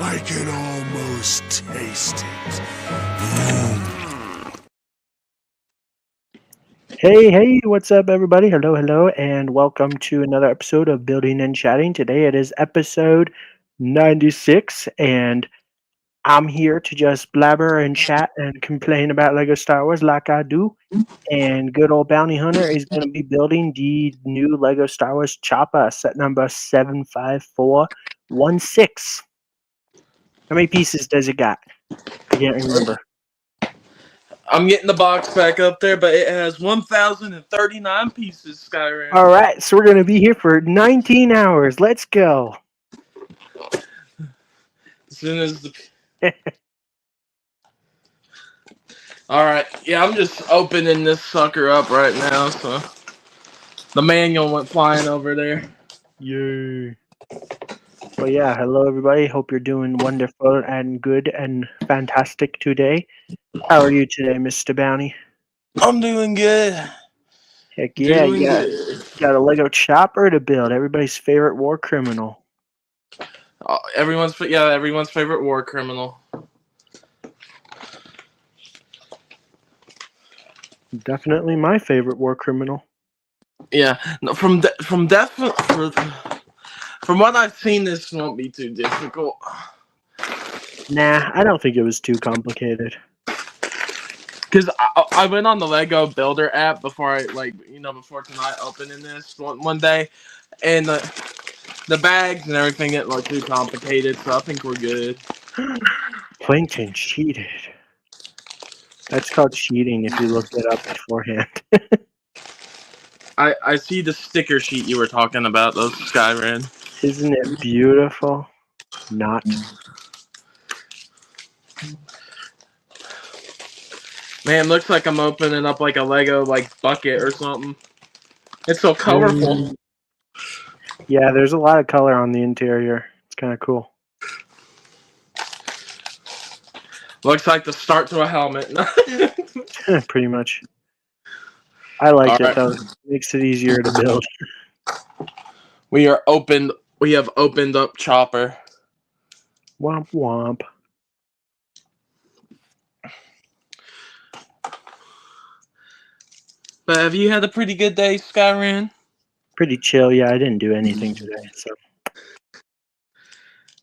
I can almost taste it. Hey, what's up, everybody? Hello, and welcome to another episode of Building and Chatting. Today it is episode 96, and I'm here to just blabber and chat and complain about LEGO Star Wars like I do. And good old Bounty Hunter is going to be building the new LEGO Star Wars Chopper, set number 75416. How many pieces does it got? I can't remember. I'm getting the box back up there, but it has 1,039 pieces, Skyrim. All right, so we're going to be here for 19 hours. Let's go. As soon as the... Alright, yeah, I'm just opening this sucker up right now, so... The manual went flying over there. Yay. Well, yeah, hello everybody. Hope you're doing wonderful and good and fantastic today. How are you today, Mr. Bounty? I'm doing good. Heck yeah, Doing you got a Lego chopper to build. Everybody's favorite war criminal. Everyone's favorite war criminal. Definitely my favorite war criminal. Yeah, no, from what I've seen, this won't be too difficult. Nah, I don't think it was too complicated. Because I went on the Lego Builder app before before tonight opening this one day, and the bags and everything didn't look too complicated, so I think we're good. Plankton cheated. That's called cheating if you look it up beforehand. I see the sticker sheet you were talking about, those Skyrim. Isn't it beautiful? Not. Man, looks like I'm opening up like a Lego bucket or something. It's so colorful. Yeah, there's a lot of color on the interior. It's kind of cool. Looks like the start to a helmet. Pretty much. I liked All it though. right. It makes it easier to build. We have opened up Chopper. Womp womp. But have you had a pretty good day, Skyrim? Pretty chill. Yeah, I didn't do anything today, so.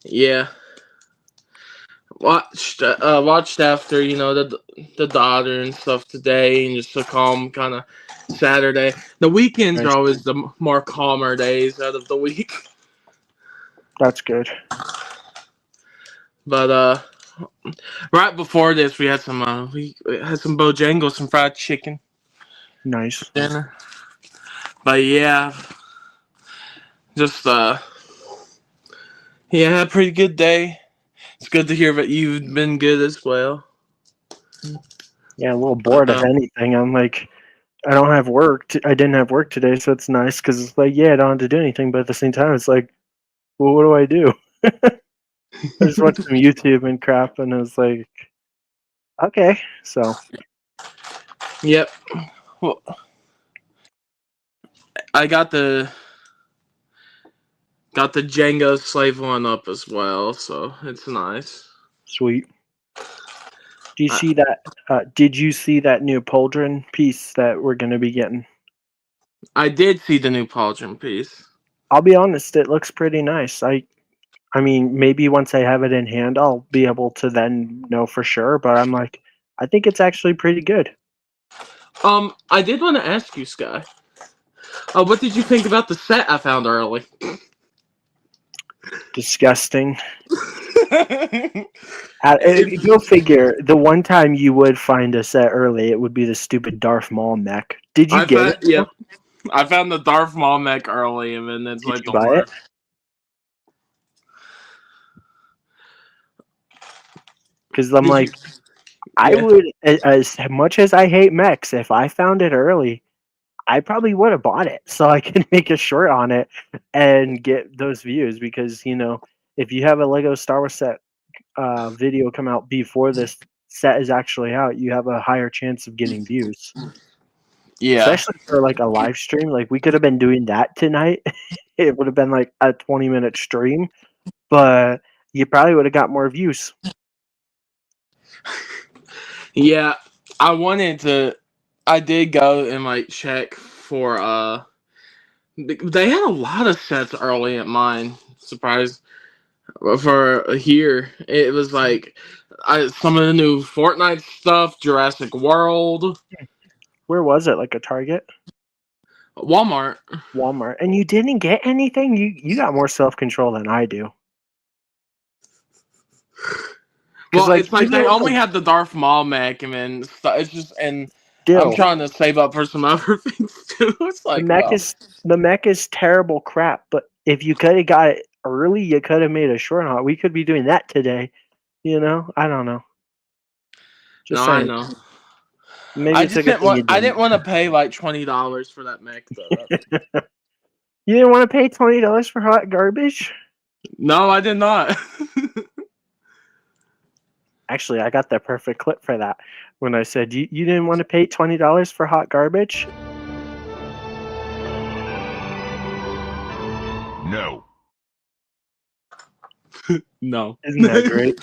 Yeah. Watched after the daughter and stuff today, and just a calm kind of Saturday. The weekends are always the more calmer days out of the week. That's good. But right before this, we had some Bojangles, some fried chicken. Nice. Dinner. But yeah, just had a pretty good day. It's good to hear that you've been good as well. Yeah, a little bored if anything. I'm like, I don't have work. I didn't have work today, so it's nice because it's like, yeah, I don't have to do anything. But at the same time, it's like, well, what do I do? I just watched some YouTube and crap, and I was like, okay, so. Yep. Well, I got the Django Slave one up as well, so it's nice. Sweet. Do you see that? Did you see that new pauldron piece that we're going to be getting? I did see the new pauldron piece. I'll be honest, it looks pretty nice. I mean, maybe once I have it in hand, I'll be able to then know for sure. But I'm like, I think it's actually pretty good. I did want to ask you, Sky. What did you think about the set I found early? Disgusting. Go figure. The one time you would find a set early, it would be the stupid Darth Maul mech. Did you get it? Yeah. I found the Darth Maul mech early, and then it's Did you buy it? Because I'm like, I would, as much as I hate mechs, if I found it early, I probably would have bought it so I can make a short on it and get those views. Because, if you have a Lego Star Wars set video come out before this set is actually out, you have a higher chance of getting views. Yeah. Especially for like a live stream. Like, we could have been doing that tonight. It would have been like a 20-minute stream. But you probably would have got more views. Yeah, I did go and like check for they had a lot of sets early at mine. Surprise for here. It was like some of the new Fortnite stuff, Jurassic World, Where was it? Like a Target? Walmart. Walmart. And you didn't get anything? You got more self-control than I do. Well, Like, it's like they even only had the Darth Maul mech, and then it's just, and I'm still, trying to save up for some other things too. It's the like, mech well, is the mech is terrible crap. But if you could have got it early, you could have made a short on it. We could be doing that today. You know? I don't know. no, Just I saying. know. Maybe it's a good thing you I didn't. didn't want to pay like $20 for that mech though. You didn't want to pay $20 for hot garbage? No, I did not. Actually, I got the perfect clip for that. When I said you didn't want to pay $20 for hot garbage? No. No. Isn't that great?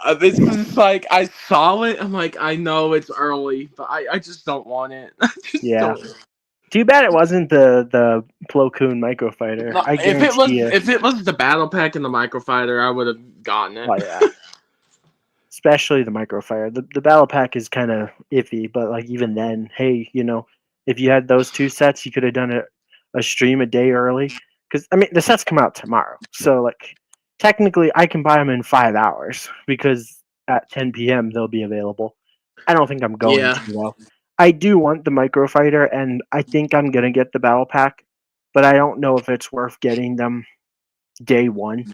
It's just like I saw it. I'm like, I know it's early, but I just don't want it. I just Yeah. don't. Too bad it wasn't the Plo Koon microfighter. No, I guarantee you. if it was the battle pack and the microfighter, I would have gotten it. Oh yeah. Especially the microfighter. The battle pack is kind of iffy, but like even then, hey, if you had those two sets, you could have done a stream a day early. Because I mean, the sets come out tomorrow, so like technically, I can buy them in 5 hours because at 10 p.m. they'll be available. I don't think I'm going Yeah. to though. I do want the microfighter, and I think I'm gonna get the battle pack, but I don't know if it's worth getting them day one.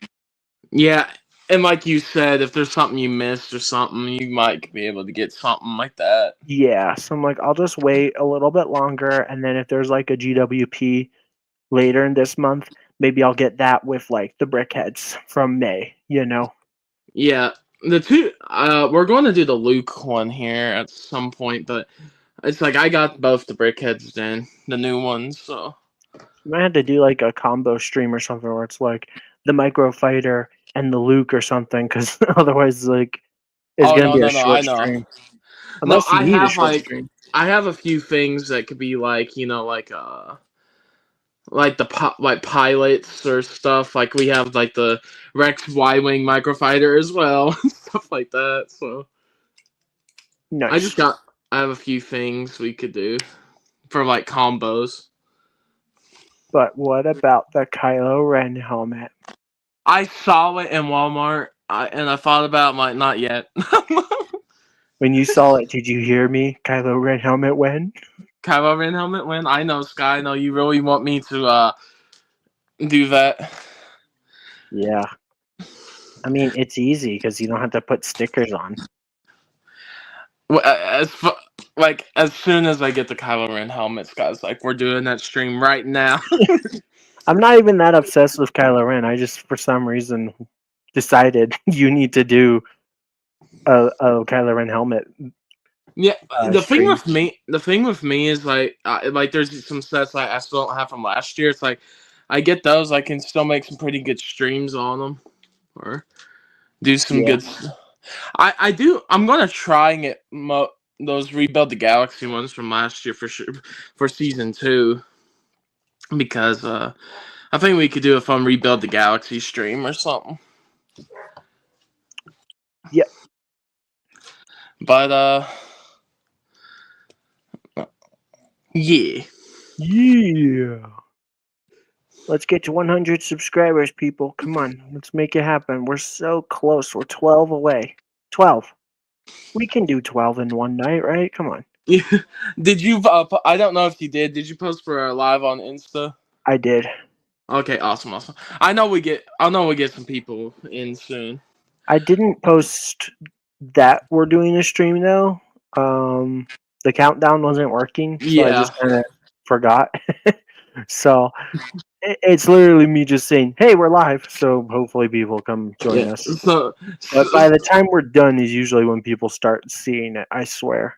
Yeah, and like you said, if there's something you missed or something, you might be able to get something like that. Yeah, so I'm like, I'll just wait a little bit longer, and then if there's like a GWP later in this month, maybe I'll get that with like the brickheads from May. Yeah, the two. We're going to do the Luke one here at some point, but it's like I got both the brickheads then, the new ones. So I might have to do like a combo stream or something where it's like the microfighter and the Luke or something, because otherwise, like, it's oh gonna be a no, I short know. stream. No, Unless you need a short stream. I have a few things that could be like like pilots or stuff. Like we have like the Rex Y-wing microfighter as well, stuff like that. So Nice. I have a few things we could do for like combos. But what about the Kylo Ren helmet? I saw it in Walmart, and I thought about like not yet. When you saw it, did you hear me? Kylo Ren helmet when? Kylo Ren helmet win. I know, Sky. I know you really want me to do that. Yeah. I mean, it's easy because you don't have to put stickers on. As soon as I get the Kylo Ren helmets, guys, like we're doing that stream right now. I'm not even that obsessed with Kylo Ren. I just, for some reason, decided you need to do a Kylo Ren helmet. Yeah, the Stream. thing with me is like there's some sets I still don't have from last year. It's like I get those, I can still make some pretty good streams on them, or do some Yeah. good. I do. I'm gonna try and get those Rebuild the Galaxy ones from last year for sure for season 2, because I think we could do a fun Rebuild the Galaxy stream or something. Yep. But yeah. Yeah. Let's get to 100 subscribers, people. Come on, let's make it happen. We're so close. We're 12 away. 12. We can do 12 in one night, right? Come on. Yeah. Did you? I don't know if you did. Did you post for a live on Insta? I did. Okay, awesome. I know we get some people in soon. I didn't post that we're doing a stream though. The countdown wasn't working, so I Yeah. just kind of forgot. So it's literally me just saying, "Hey, we're live." So hopefully people come join us. But by the time we're done is usually when people start seeing it. I swear.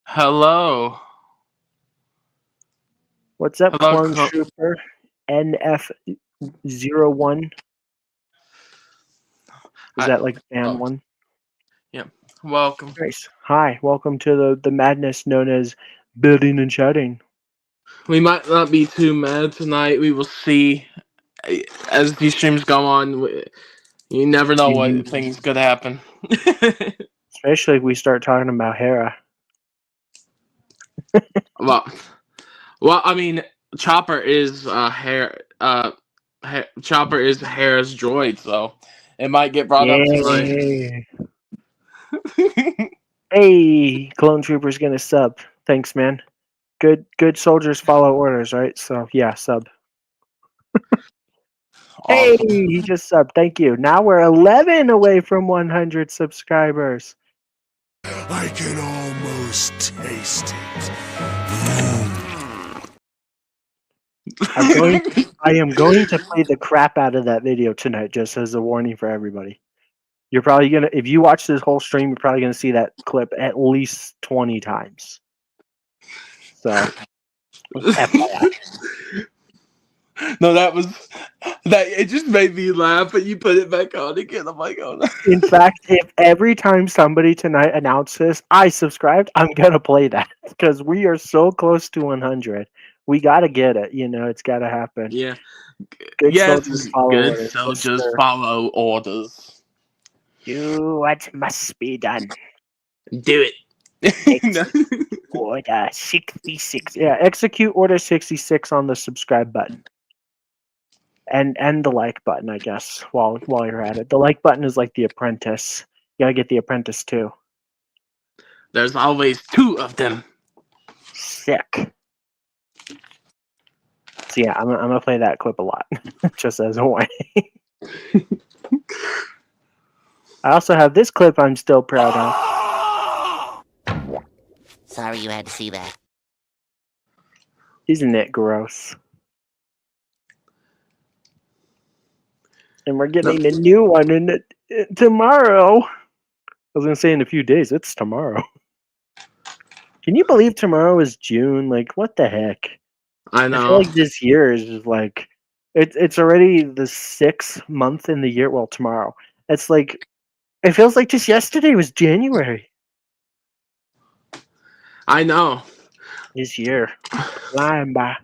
Hello. What's up, Hello, Clone Trooper? NF01. Is that like fan one? Yeah. Welcome. Nice. Hi, welcome to the madness known as building and chatting. We might not be too mad tonight. We will see as these streams go on. You never know what things could happen. Especially if we start talking about Hera. well, I mean, Chopper is Chopper is Hera's droid, so it might get brought up tonight. Hey, Clone Trooper's gonna sub. Thanks, man. Good soldiers follow orders, right? So yeah, sub. Hey, he just subbed. Thank you. Now we're 11 away from 100 subscribers. I can almost taste it. I am going to play the crap out of that video tonight, just as a warning for everybody. You're probably gonna, if you watch this whole stream, you're probably gonna see that clip at least 20 times. So, FYI. No, it just made me laugh, but you put it back on again. I'm like, oh no. In fact, if every time somebody tonight announces I subscribed, I'm gonna play that because we are so close to 100. We gotta get it. It's gotta happen. Yeah. Good soldiers follow orders. Soldiers follow orders. Do what must be done. Do it. Order 66. Yeah, execute order 66 on the subscribe button. And the like button, I guess, while you're at it. The like button is like the apprentice. You gotta get the apprentice too. There's always two of them. Sick. So yeah, I'm gonna play that clip a lot, just as a warning. I also have this clip I'm still proud of. Sorry you had to see that. Isn't it gross? And we're getting a new one tomorrow. I was gonna say in a few days. It's tomorrow. Can you believe tomorrow is June? Like, what the heck? I know. I feel like this year is just like it's already the 6th month in the year. Well, tomorrow. It's like it feels like just yesterday was January. I know. This year, flying by.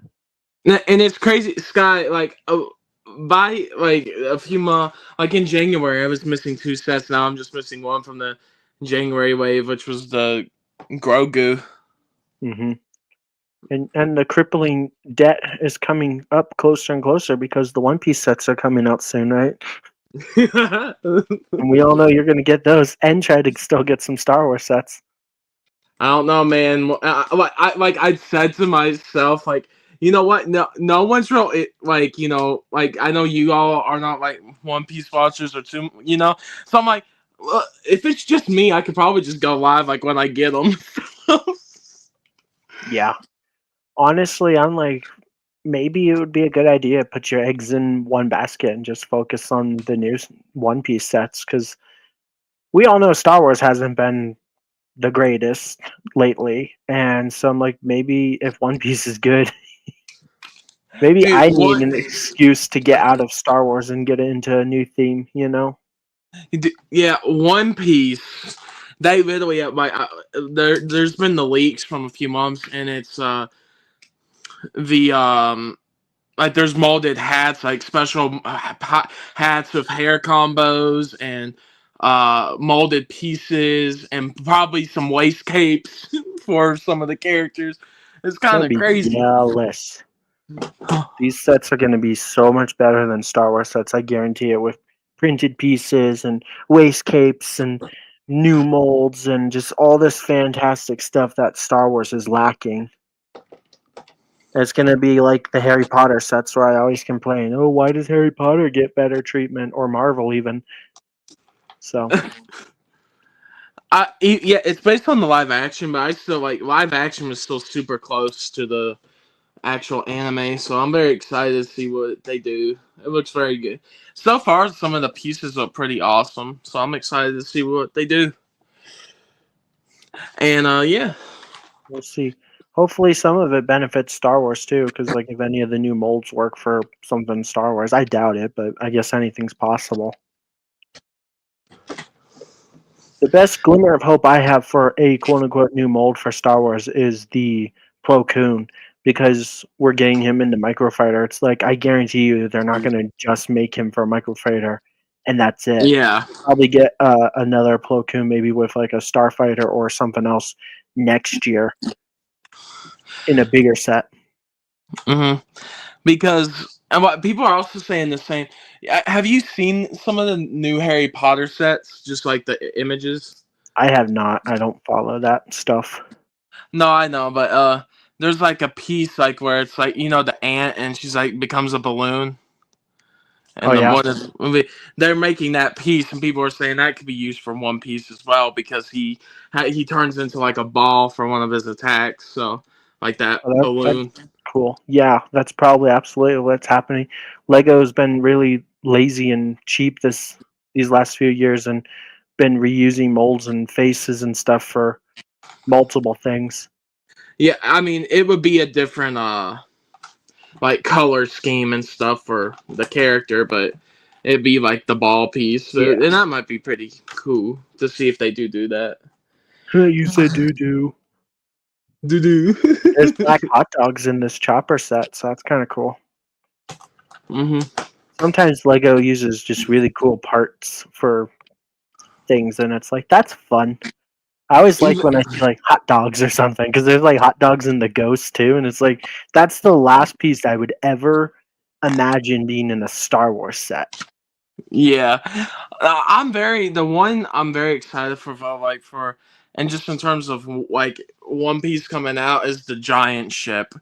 And it's crazy, Sky. Like, by like a few months, like in January, I was missing 2 sets. Now I'm just missing one from the January wave, which was the Grogu. Mm-hmm. And the crippling debt is coming up closer and closer because the One Piece sets are coming out soon, right? And we all know you're going to get those and try to still get some Star Wars sets. I don't know, man. I said to myself, like, you know what? No one's real. Like, like I know you all are not like One Piece watchers or two, So I'm like, look, if it's just me, I could probably just go live like when I get them. Yeah. Honestly, I'm like, maybe it would be a good idea to put your eggs in one basket and just focus on the new One Piece sets because we all know Star Wars hasn't been the greatest lately, and so I'm like, maybe if One Piece is good, maybe Dude, I need an excuse to get out of Star Wars and get into a new theme, Yeah, One Piece. They literally there's been the leaks from a few months, and it's like there's molded hats, like special hats with hair combos and molded pieces, and probably some waist capes for some of the characters. It's kind of crazy. Jealous. These sets are going to be so much better than Star Wars sets, I guarantee it, with printed pieces and waist capes and new molds and just all this fantastic stuff that Star Wars is lacking. It's going to be like the Harry Potter sets where I always complain, oh, why does Harry Potter get better treatment, or Marvel even? So, yeah, it's based on the live action, but I still like live action is still super close to the actual anime, so I'm very excited to see what they do. It looks very good. So far, some of the pieces are pretty awesome, so I'm excited to see what they do. And yeah, we'll see. Hopefully some of it benefits Star Wars too, because like if any of the new molds work for something Star Wars, I doubt it, but I guess anything's possible. The best glimmer of hope I have for a quote-unquote new mold for Star Wars is the Plo Koon, because we're getting him into Microfighter. It's like, I guarantee you they're not going to just make him for Microfighter, and that's it. Yeah. Probably get another Plo Koon maybe with like a Starfighter or something else next year in a bigger set. Because and what people are also saying the same. Have you seen some of the new Harry Potter sets? Just like the images. I have not. I don't follow that stuff. No, I know, but there's like a piece like where it's like the ant and she's like becomes a balloon. And Oh, yeah? they're making that piece, and people are saying that could be used for One Piece as well because he turns into like a ball for one of his attacks. So like that Oh, balloon. that's cool. Yeah, that's probably absolutely what's happening. Lego's been really lazy and cheap these last few years and been reusing molds and faces and stuff for multiple things. Yeah, I mean it would be a different like color scheme and stuff for the character, but it'd be like the ball piece, Yeah. and that might be pretty cool to see if they do that. You said doo-doo. Do. There's black hot dogs in this chopper set, so that's kind of cool. Sometimes Lego uses just really cool parts for things, and it's like, that's fun. I always like when I see like hot dogs or something, because there's like hot dogs in the Ghost too, and it's like, that's the last piece I would ever imagine being in a Star Wars set. Yeah, I'm very excited for and just in terms of like One Piece coming out is the giant ship.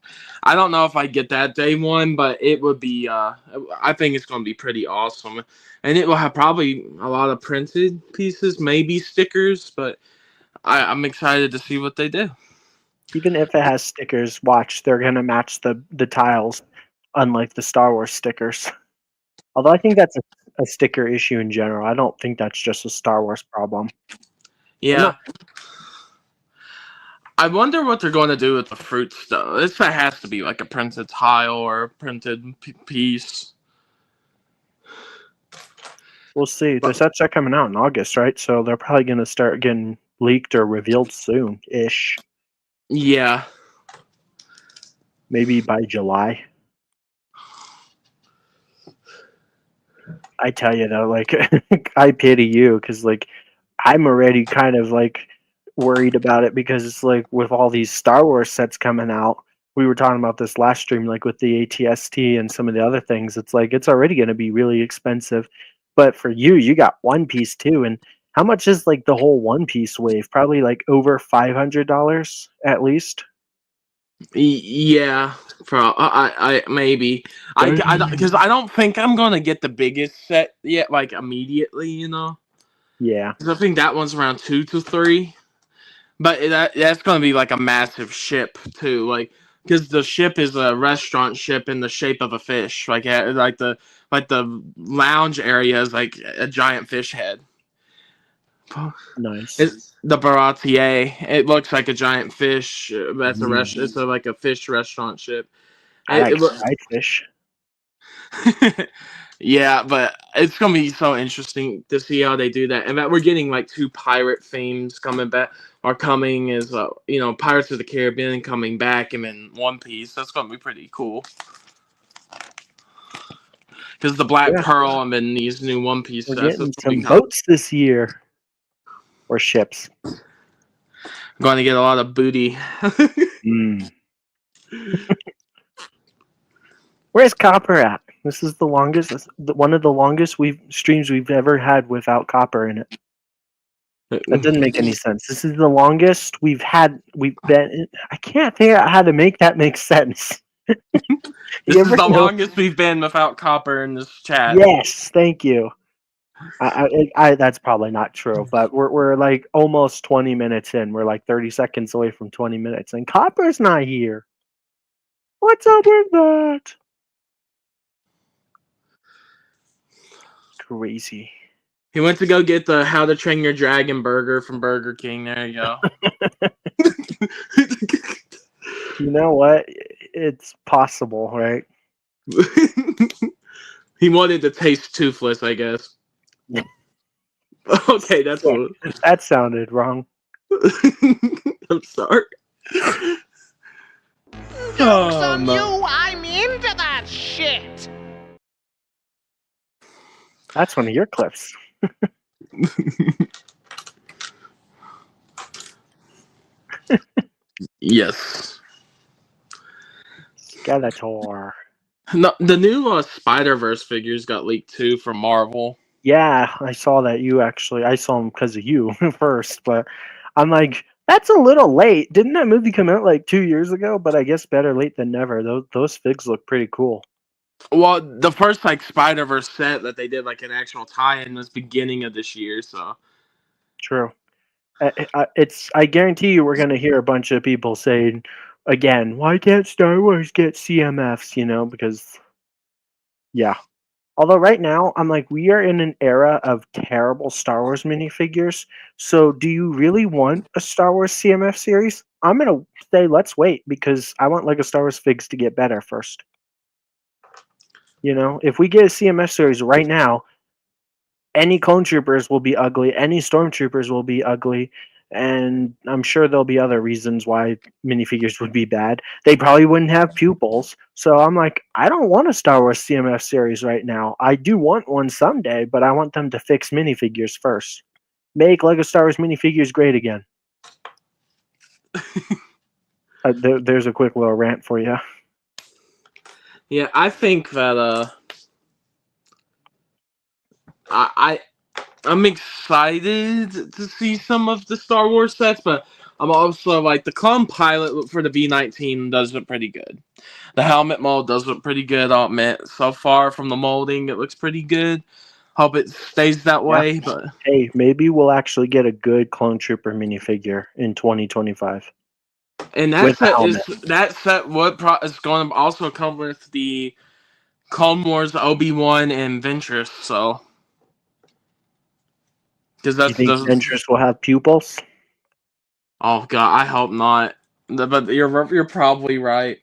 I don't know if I get that day one, but it would be. I think it's going to be pretty awesome, and it will have probably a lot of printed pieces, maybe stickers, but I'm excited to see what they do. Even if it has stickers, watch, they're gonna match the tiles, unlike the Star Wars stickers. Although I think that's a sticker issue in general. I don't think that's just a Star Wars problem. Yeah. I wonder what they're going to do with the fruits, though. This has to be like a printed tile or a printed piece. We'll see. The sets are coming out in August, right? So they're probably going to start getting leaked or revealed soon-ish. Yeah. Maybe by July. I tell you, though, like, I pity you, because, like, I'm already kind of, like, worried about it, because it's like, with all these Star Wars sets coming out, we were talking about this last stream, like, with the ATST and some of the other things, it's like, it's already going to be really expensive. But for you got One Piece, too, and how much is, like, the whole One Piece wave? Probably, like, over $500, at least? Yeah, I maybe because I don't think I'm gonna get the biggest set yet, like immediately, Yeah. Because I think that one's around 2 to 3, but that's gonna be like a massive ship too, like because the ship is a restaurant ship in the shape of a fish, like the lounge area is like a giant fish head. Nice. It's the Baratier. It looks like a giant fish. That's It's like a fish restaurant ship. I like fried fish. Yeah, but it's gonna be so interesting to see how they do that. And that we're getting like 2 pirate themes coming back. Are coming as Pirates of the Caribbean coming back, and then One Piece. That's gonna be pretty cool. Because the Black Pearl and then these new One Piece We're sets. getting some boats this year. Or ships. I'm going to get a lot of booty. Where's Copper at? This is the longest, one of the longest streams we've ever had without Copper in it. That didn't make any sense. This is the longest we've been. I can't figure out how to make that make sense. This is the longest we've been without Copper in this chat. Yes, thank you. That's probably not true, but we're like almost 20 minutes in. We're like 30 seconds away from 20 minutes, and Copper's not here. What's up with that? Crazy. He went to go get the How to Train Your Dragon burger from Burger King. There you go. You know what? It's possible, right? He wanted to taste toothless, I guess. Okay, that's Yeah, what. that sounded wrong. I'm sorry. Joke's on no. you, I'm into that shit! That's one of your clips. Yes. Skeletor. No, the new Spider-Verse figures got leaked too from Marvel. Yeah, I saw that you actually. I saw them because of you first, but I'm like, that's a little late. Didn't that movie come out like 2 years ago? But I guess better late than never. Those figs look pretty cool. Well, the first like Spider-Verse set that they did like an actual tie-in was beginning of this year, so True. It's. I guarantee you, we're gonna hear a bunch of people saying again, "Why can't Star Wars get CMFs?" You know, because yeah. Although right now, I'm like, we are in an era of terrible Star Wars minifigures. So, do you really want a Star Wars CMF series? I'm gonna say let's wait because I want Lego Star Wars figs to get better first. You know, if we get a CMF series right now, any clone troopers will be ugly, any stormtroopers will be ugly, and I'm sure there'll be other reasons why minifigures would be bad. They probably wouldn't have pupils. So I'm like, I don't want a Star Wars CMF series right now. I do want one someday, but I want them to fix minifigures first. Make Lego Star Wars minifigures great again. There's a quick little rant for you. yeah, I think that I'm excited to see some of the Star Wars sets, but I'm also like the Clone Pilot for the B-19 does look pretty good. The helmet mold does look pretty good, I'll admit. So far from the molding, it looks pretty good. Hope it stays that Yeah. way, but Hey, maybe we'll actually get a good Clone Trooper minifigure in 2025. and With a helmet. that set is going to also come with the Clone Wars Obi-Wan and Ventress, so because Do you think Ventress will have pupils? oh god, I hope not. But you're probably right.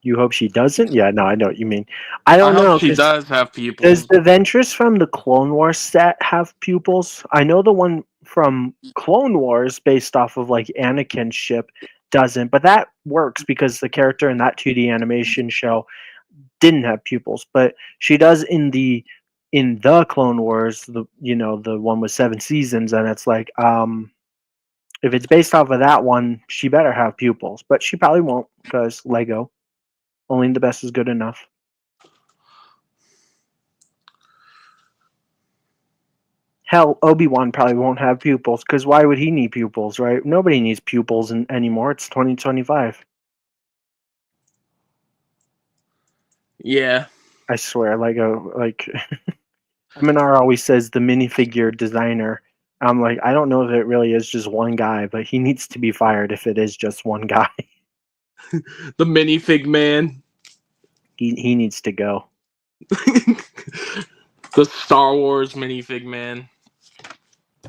You hope she doesn't? Yeah, no, I know what you mean. I I don't hope know. she 'Cause does have does pupils. the Ventress from the Clone Wars set have pupils? I know the one from Clone Wars, based off of like Anakin's ship, doesn't, but that works because the character in that 2D animation show didn't have pupils, but she does in the Clone Wars, the one with 7 seasons, and it's like, if it's based off of that one, she better have pupils, but she probably won't because Lego. Only the best is good enough. Hell, Obi-Wan probably won't have pupils because why would he need pupils, right? Nobody needs pupils anymore. It's 2025. Yeah. I swear, Lego, like Minar always says the minifigure designer. I'm like, I don't know if it really is just one guy, but he needs to be fired if it is just one guy. The minifig man. He needs to go. The Star Wars minifig man.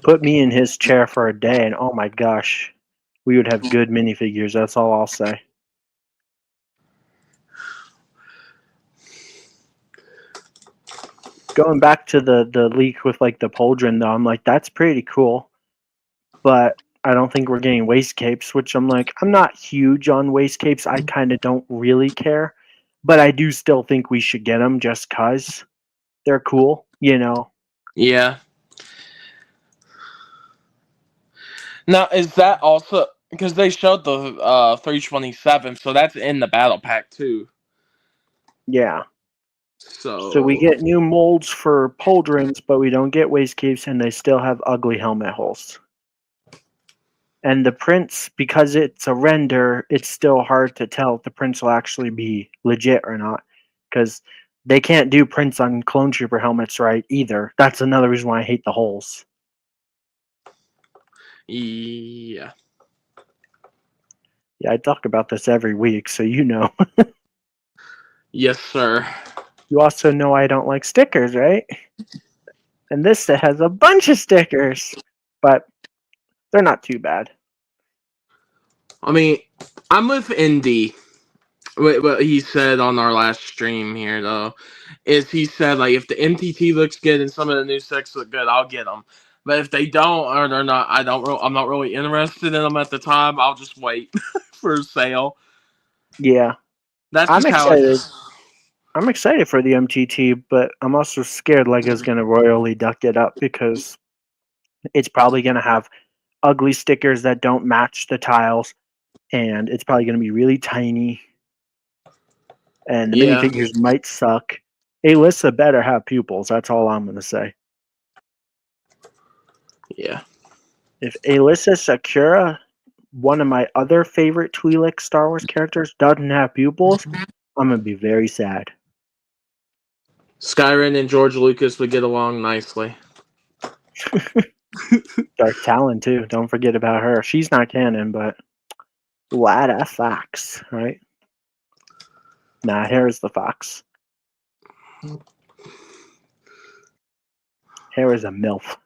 Put me in his chair for a day, and oh my gosh, we would have good minifigures. That's all I'll say. Going back to the leak with like the Poldrin, though, I'm like, that's pretty cool, but I don't think we're getting waist capes, which I'm like, I'm not huge on waist capes. I kind of don't really care, but I do still think we should get them just cause they're cool, you know. Yeah. Now, is that also because they showed the 327, so that's in the battle pack too. Yeah. So we So get new molds for Poldrins, but we don't get waist capes, and they still have ugly helmet holes. And the prints, because it's a render, it's still hard to tell if the prints will actually be legit or not. Because they can't do prints on Clone Trooper helmets right either. That's another reason why I hate the holes. yeah. Yeah, I talk about this every week, so you know. Yes, sir. You also know I don't like stickers, right? And this set has a bunch of stickers, but they're not too bad. I mean, I'm with Indy. What he said on our last stream here, though, is he said, like, if the MTT looks good and some of the new sets look good, I'll get them. But if they don't, or they're not, I'm not really interested in them at the time. I'll just wait for a sale. Yeah, That's I'm just how excited. I'm excited for the MTT, but I'm also scared Lego's going to royally duck it up because it's probably going to have ugly stickers that don't match the tiles, and it's probably going to be really tiny, and the minifigures might suck. Alyssa better have pupils. That's all I'm going to say. Yeah. If Alyssa Sakura, one of my other favorite Twi'lek Star Wars characters, doesn't have pupils, I'm going to be very sad. Skyrim and George Lucas would get along nicely. Dark Talon, too. Don't forget about her. She's not canon, but what a fox, right? Nah, Hera's the fox. Hera's a MILF.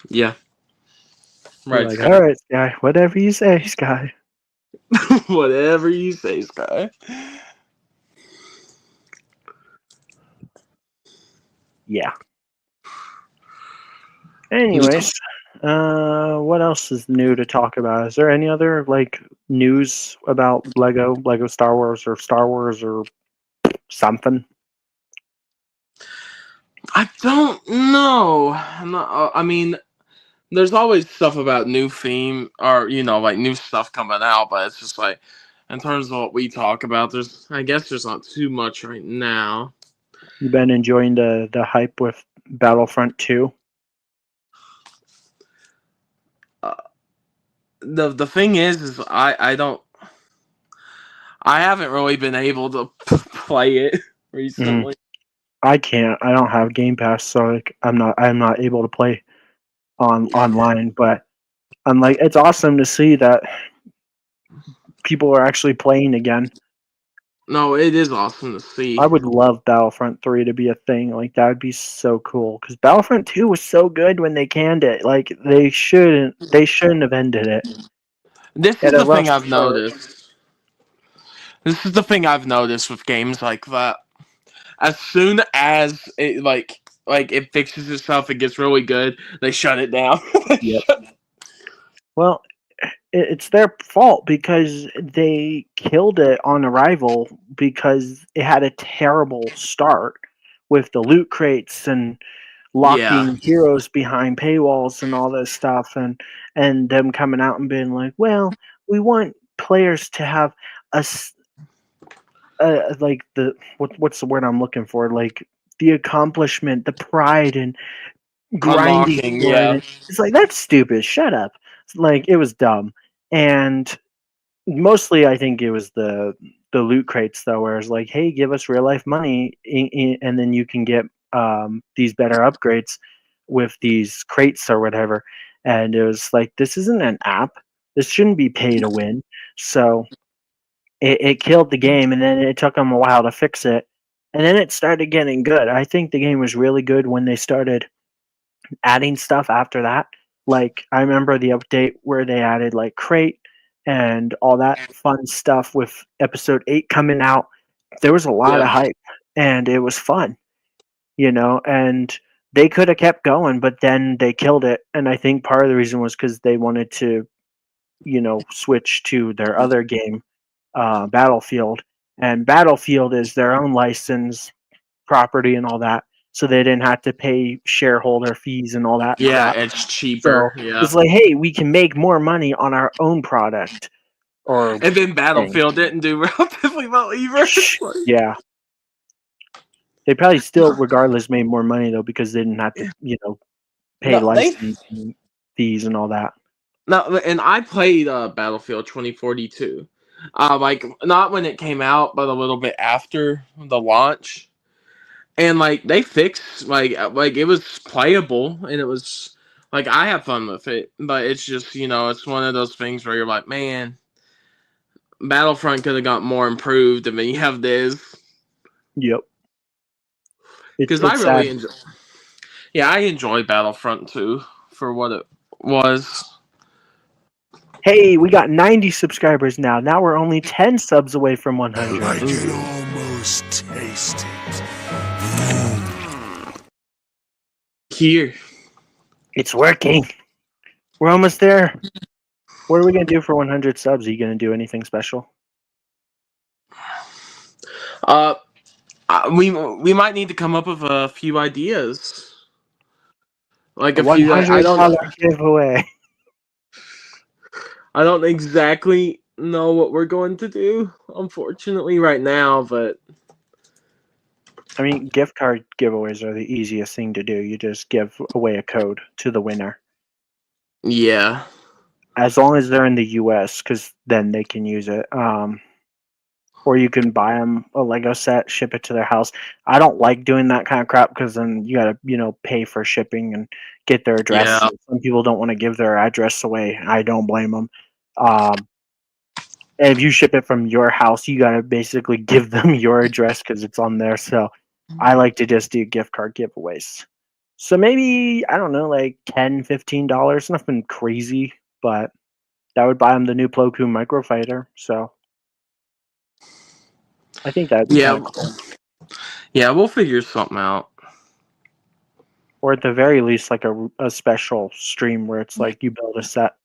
Yeah. Right, Like, Sky. all right, Sky. Whatever you say, Sky. Whatever you say, Sky. Yeah. Anyways, what else is new to talk about? Is there any other news about Lego Star Wars or something? I don't know. I mean, there's always stuff about new theme or new stuff coming out, but it's just like in terms of what we talk about, I guess there's not too much right now. You've been enjoying the hype with Battlefront 2? The thing is I haven't really been able to play it recently. I can't. I don't have Game Pass, so I'm not able to play online. But I'm like, it's awesome to see that people are actually playing again. No, it is awesome to see. I would love Battlefront 3 to be a thing. Like, that would be so cool. Because Battlefront 2 was so good when they canned it. Like, they shouldn't have ended it. This is the thing I've noticed. This is the thing I've noticed with games like that. As soon as it it fixes itself, it gets really good, they shut it down. Yep. Well, it's their fault because they killed it on arrival because it had a terrible start with the loot crates and locking heroes behind paywalls and all this stuff, and them coming out and being like, well, we want players to have like what's the word I'm looking for, like the accomplishment, the pride, and grinding for it. It's like, that's stupid. Shut up. Like, it was dumb. And mostly I think it was the loot crates though, where it's like, hey, give us real life money and then you can get these better upgrades with these crates or whatever. And it was like, this isn't an app. This shouldn't be pay to win. So it killed the game, and then it took them a while to fix it. And then it started getting good. I think the game was really good when they started adding stuff after that. Like, I remember the update where they added like crate and all that fun stuff with episode 8 coming out. There was a lot of hype and it was fun, and they could have kept going, but then they killed it. And I think part of the reason was because they wanted to, switch to their other game, Battlefield. And Battlefield is their own license property and all that. So they didn't have to pay shareholder fees and all that. Yeah, crap. it's cheaper. So it's like, hey, we can make more money on our own product. And then Battlefield didn't do relatively well either. Yeah. They probably still, regardless, made more money though, because they didn't have to, pay license fees and all that. No, and I played Battlefield 2042. Not when it came out, but a little bit after the launch. And they fixed it was playable, and it was I have fun with it, but it's just it's one of those things where you're like, man, Battlefront could have got more improved, and then you have this. Yep. Because I really enjoy. Yeah, I enjoy Battlefront 2 for what it was. Hey, we got 90 subscribers now. Now we're only 10 subs away from 100. I can almost taste it. here. It's working. We're almost there. What are we gonna do for 100 subs? Are you gonna do anything special? We might need to come up with a few ideas. Like A a few. $100 giveaway. I don't exactly know what we're going to do, unfortunately, right now. But I mean, gift card giveaways are the easiest thing to do. You just give away a code to the winner. yeah, As long as they're in the US, because then they can use it. Or you can buy them a Lego set, ship it to their house. I don't like doing that kind of crap because then you gotta, pay for shipping and get their address. yeah, Some people don't want to give their address away. I don't blame them. And if you ship it from your house, you gotta basically give them your address because it's on there. So I like to just do gift card giveaways. So maybe I don't know, like $10, $15, nothing crazy, but that would buy them the new Plo Koon microfighter. So I think that'd be kind yeah, of cool. yeah. We'll figure something out. Or at the very least, like a special stream where it's like you build a set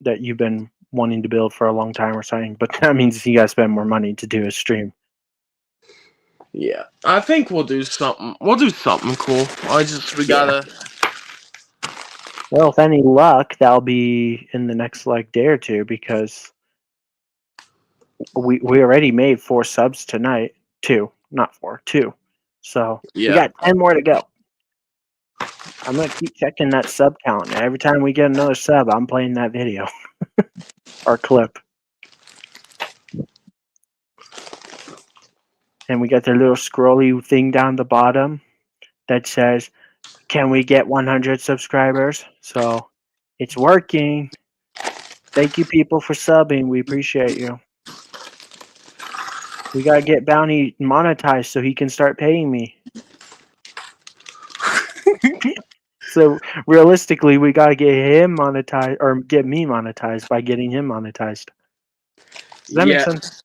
that you've been wanting to build for a long time or something. But that means you gotta spend more money to do a stream. Yeah, I think we'll do something. We'll do something cool. We gotta. Well, with any luck, that'll be in the next like day or two because we already made 4 subs tonight. 2, not 4, 2. So we Yeah, got 10 more to go. I'm gonna keep checking that sub count. And every time we get another sub, I'm playing that video or clip. And we got the little scrolly thing down the bottom that says, "Can we get 100 subscribers?" So it's working. Thank you, people, for subbing. We appreciate you. We gotta get Bounty monetized so he can start paying me. So realistically, we gotta get him monetized or get me monetized by getting him monetized. Does that make sense?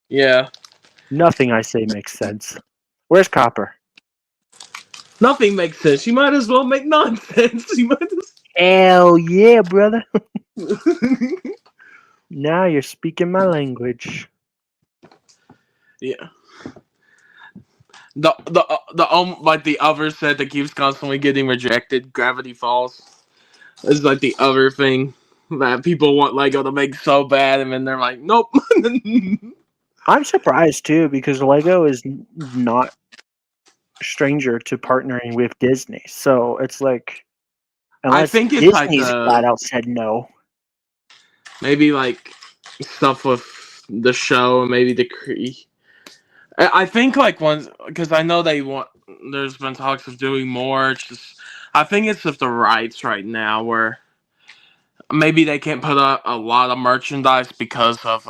Yeah. Nothing I say makes sense. Where's Copper? Nothing makes sense. You might as well make nonsense. You might Hell yeah, brother. as. Now you're speaking my language. Yeah. The like the other set that keeps constantly getting rejected, Gravity Falls, is like the other thing that people want Lego to make so bad, and then they're like, nope. I'm surprised too because Lego is not a stranger to partnering with Disney. So it's like, I unless think it's like Disney's flat out said no. maybe like stuff with the show and maybe the I think like ones because I know they want. There's been talks of doing more. It's just I think it's with the rights right now where maybe they can't put up a lot of merchandise because of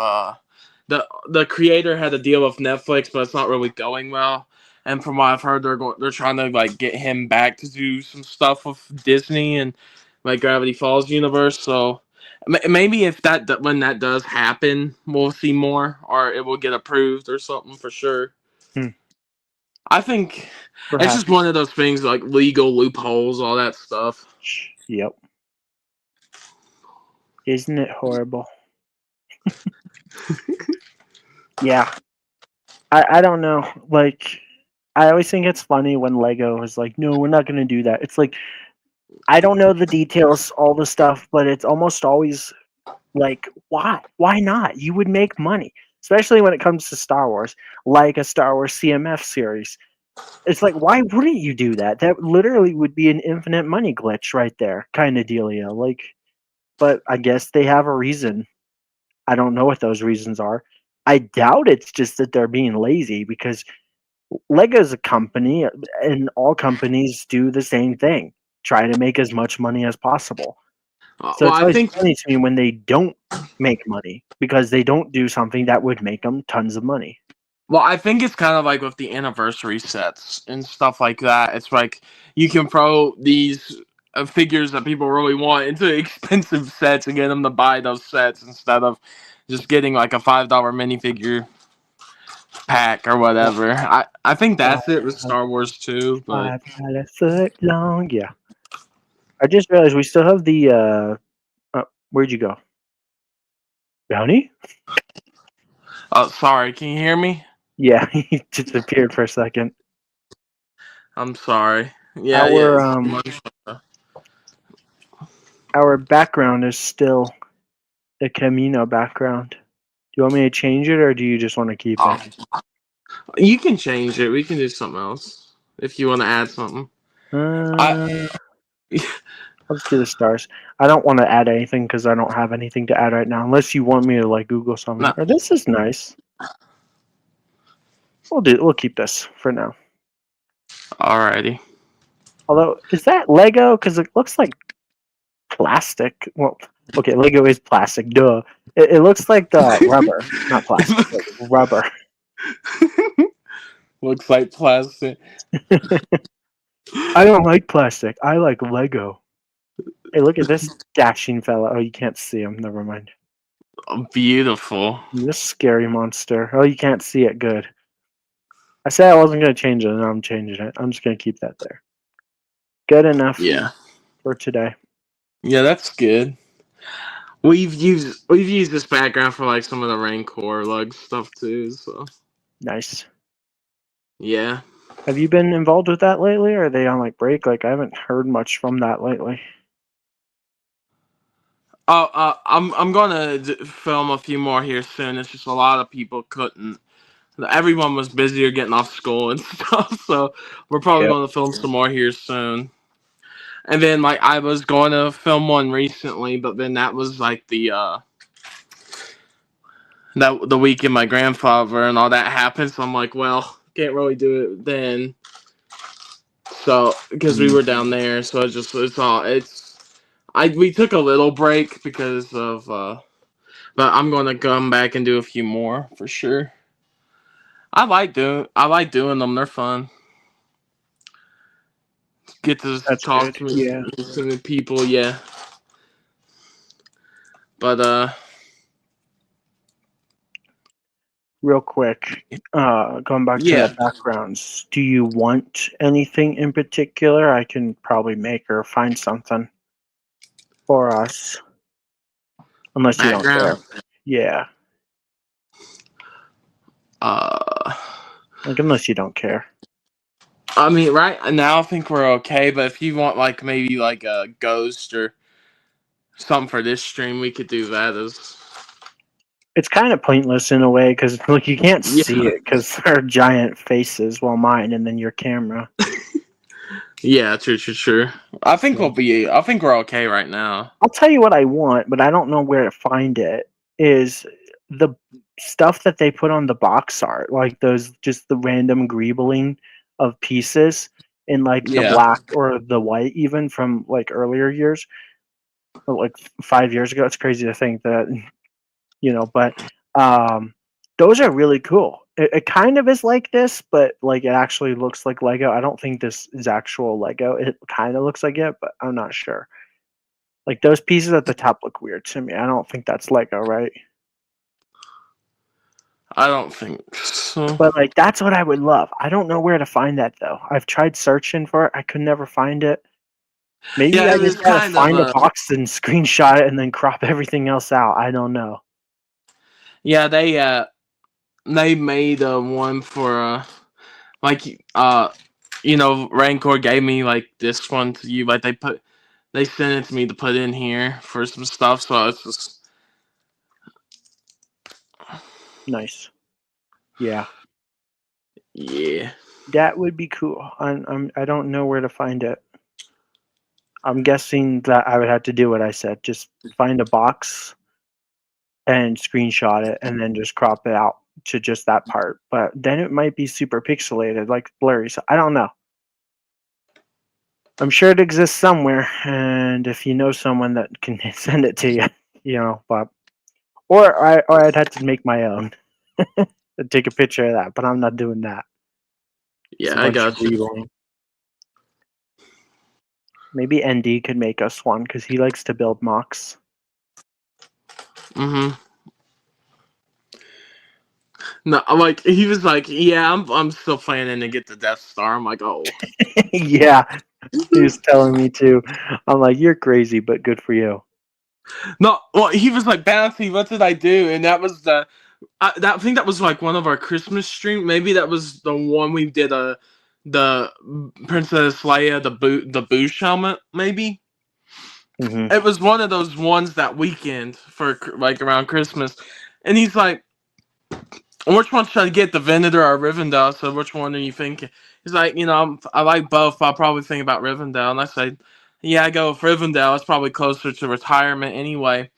the creator had a deal with Netflix, but it's not really going well. And from what I've heard, they're trying to like get him back to do some stuff with Disney and like Gravity Falls universe. So maybe if when that does happen, we'll see more, or it will get approved or something for sure. I think it's just one of those things like legal loopholes, all that stuff. Yep. Isn't it horrible? Yeah. I don't know. Like, I always think it's funny when Lego is like, no, we're not going to do that. It's like, I don't know the details, all the stuff, but it's almost always like, why? Why not? You would make money, especially when it comes to Star Wars, like a Star Wars CMF series. It's like, why wouldn't you do that? That literally would be an infinite money glitch right there, kind of dealio. Like, but I guess they have a reason. I don't know what those reasons are. I doubt it's just that they're being lazy because Lego's a company, and all companies do the same thing: try to make as much money as possible. So Well, it's I always think funny to me when they don't make money because they don't do something that would make them tons of money. Well, I think it's kind of like with the anniversary sets and stuff like that. It's like you can throw these figures that people really want into expensive sets and get them to buy those sets instead of just getting like a $5 minifigure. pack or whatever. I think that's it with Star Wars too. But 5 foot long. Yeah. I just realized we still have the. Where'd you go? Bounty? sorry, can you hear me? Yeah, he disappeared for a second. I'm sorry. Yeah, yeah. Our background is still the Camino background. Do you want me to change it, or do you just want to keep it? You can change it. We can do something else if you want to add something. Let's do the stars. I don't want to add anything because I don't have anything to add right now, unless you want me to like Google something. No. Or this is nice. We'll keep this for now. Alrighty. Although, is that Lego? Because it looks like plastic. Well, okay, Lego is plastic. Duh. It looks like the rubber, not plastic. Like rubber. Looks like plastic. I don't like plastic. I like Lego. Hey, look at this dashing fella. Oh, you can't see him. Never mind. Beautiful. This scary monster. Oh, you can't see it. Good. I said I wasn't going to change it, and I'm changing it. I'm just going to keep that there. Good enough for today. Yeah, that's good. We've used this background for like some of the Rancor lug stuff too, so Nice. yeah. Have you been involved with that lately, or are they on like break? Like I haven't heard much from that lately. I'm gonna film a few more here soon. It's just a lot of people couldn't. Everyone was busier getting off school and stuff, so we're probably going to film some more here soon. And then, like, I was going to film one recently, but then that was like the weekend my grandfather and all that happened. So I'm like, well, can't really do it then. So because we were down there, so we took a little break because of but I'm going to come back and do a few more for sure. I like doing them. They're fun. Get to talk to people, yeah. But real quick, going back to the backgrounds, do you want anything in particular? I can probably make or find something for us. Unless you don't care. Yeah. Like, unless you don't care. I mean, right now I think we're okay, but if you want, like, maybe like a ghost or something for this stream, we could do that as... It's kind of pointless in a way, because look, you can't see it, because they're giant faces, while mine, and then your camera. Yeah, true. I think we're okay right now. I'll tell you what I want, but I don't know where to find it, is the stuff that they put on the box art, like those, just the random greebling of pieces in like the black or the white, even from like earlier years, or like 5 years ago. It's crazy to think that, but those are really cool. It kind of is like this, but like it actually looks like Lego. I don't think this is actual Lego. It kind of looks like it, but I'm not sure. Like those pieces at the top look weird to me. I don't think that's Lego, right? I don't think so. But like that's what I would love. I don't know where to find that though. I've tried searching for it. I could never find it. Maybe I just gotta find a box and screenshot it and then crop everything else out. I don't know. Yeah, they made one for Rancor gave me like this one to you, like they sent it to me to put in here for some stuff, so it's just nice. Yeah. Yeah. That would be cool. I don't know where to find it. I'm guessing that I would have to do what I said. Just find a box and screenshot it and then just crop it out to just that part. But then it might be super pixelated, like blurry. So I don't know. I'm sure it exists somewhere, and if you know someone that can send it to you, but or I'd have to make my own. Take a picture of that, but I'm not doing that. Yeah, I got you. Maybe ND could make us one because he likes to build mocks. No, like he was like, yeah, I'm still planning to get the Death Star. I'm like, oh. Yeah, he was telling me too. I'm like, you're crazy, but good for you. No, well, he was like, Bounty, what did I do? And that was I think that was like one of our Christmas stream. Maybe that was the one we did the Princess Leia the Boosh helmet. Maybe Hmm. it was one of those ones that weekend for like around Christmas. And he's like, which one should I get, the Venator or Rivendell? So which one are you thinking? He's like, I like both. I'll probably think about Rivendell. And I said, yeah, I go with Rivendell. It's probably closer to retirement anyway.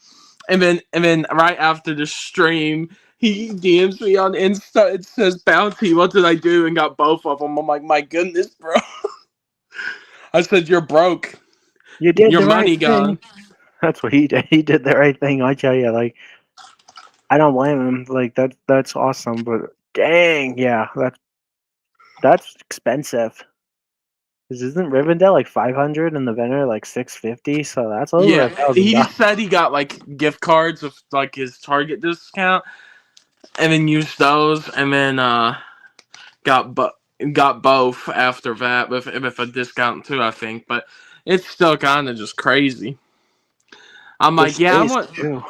And then right after the stream, he DMs me on Insta. It says, Bounty, what did I do? And got both of them. I'm like, my goodness, bro. I said, you're broke. You did Your the right money thing. gone. That's what he did. He did the right thing. I tell you, like, I don't blame him. Like that's awesome. But dang, yeah, that's expensive. Because isn't Rivendell like 500 and the Venator like 650? So that's over Yeah, he $1,000. said he got like gift cards with like his Target discount, and then used those, and then got got both after that with a discount too, I think. But it's still kind of just crazy. I'm The like, yeah, I space want. too.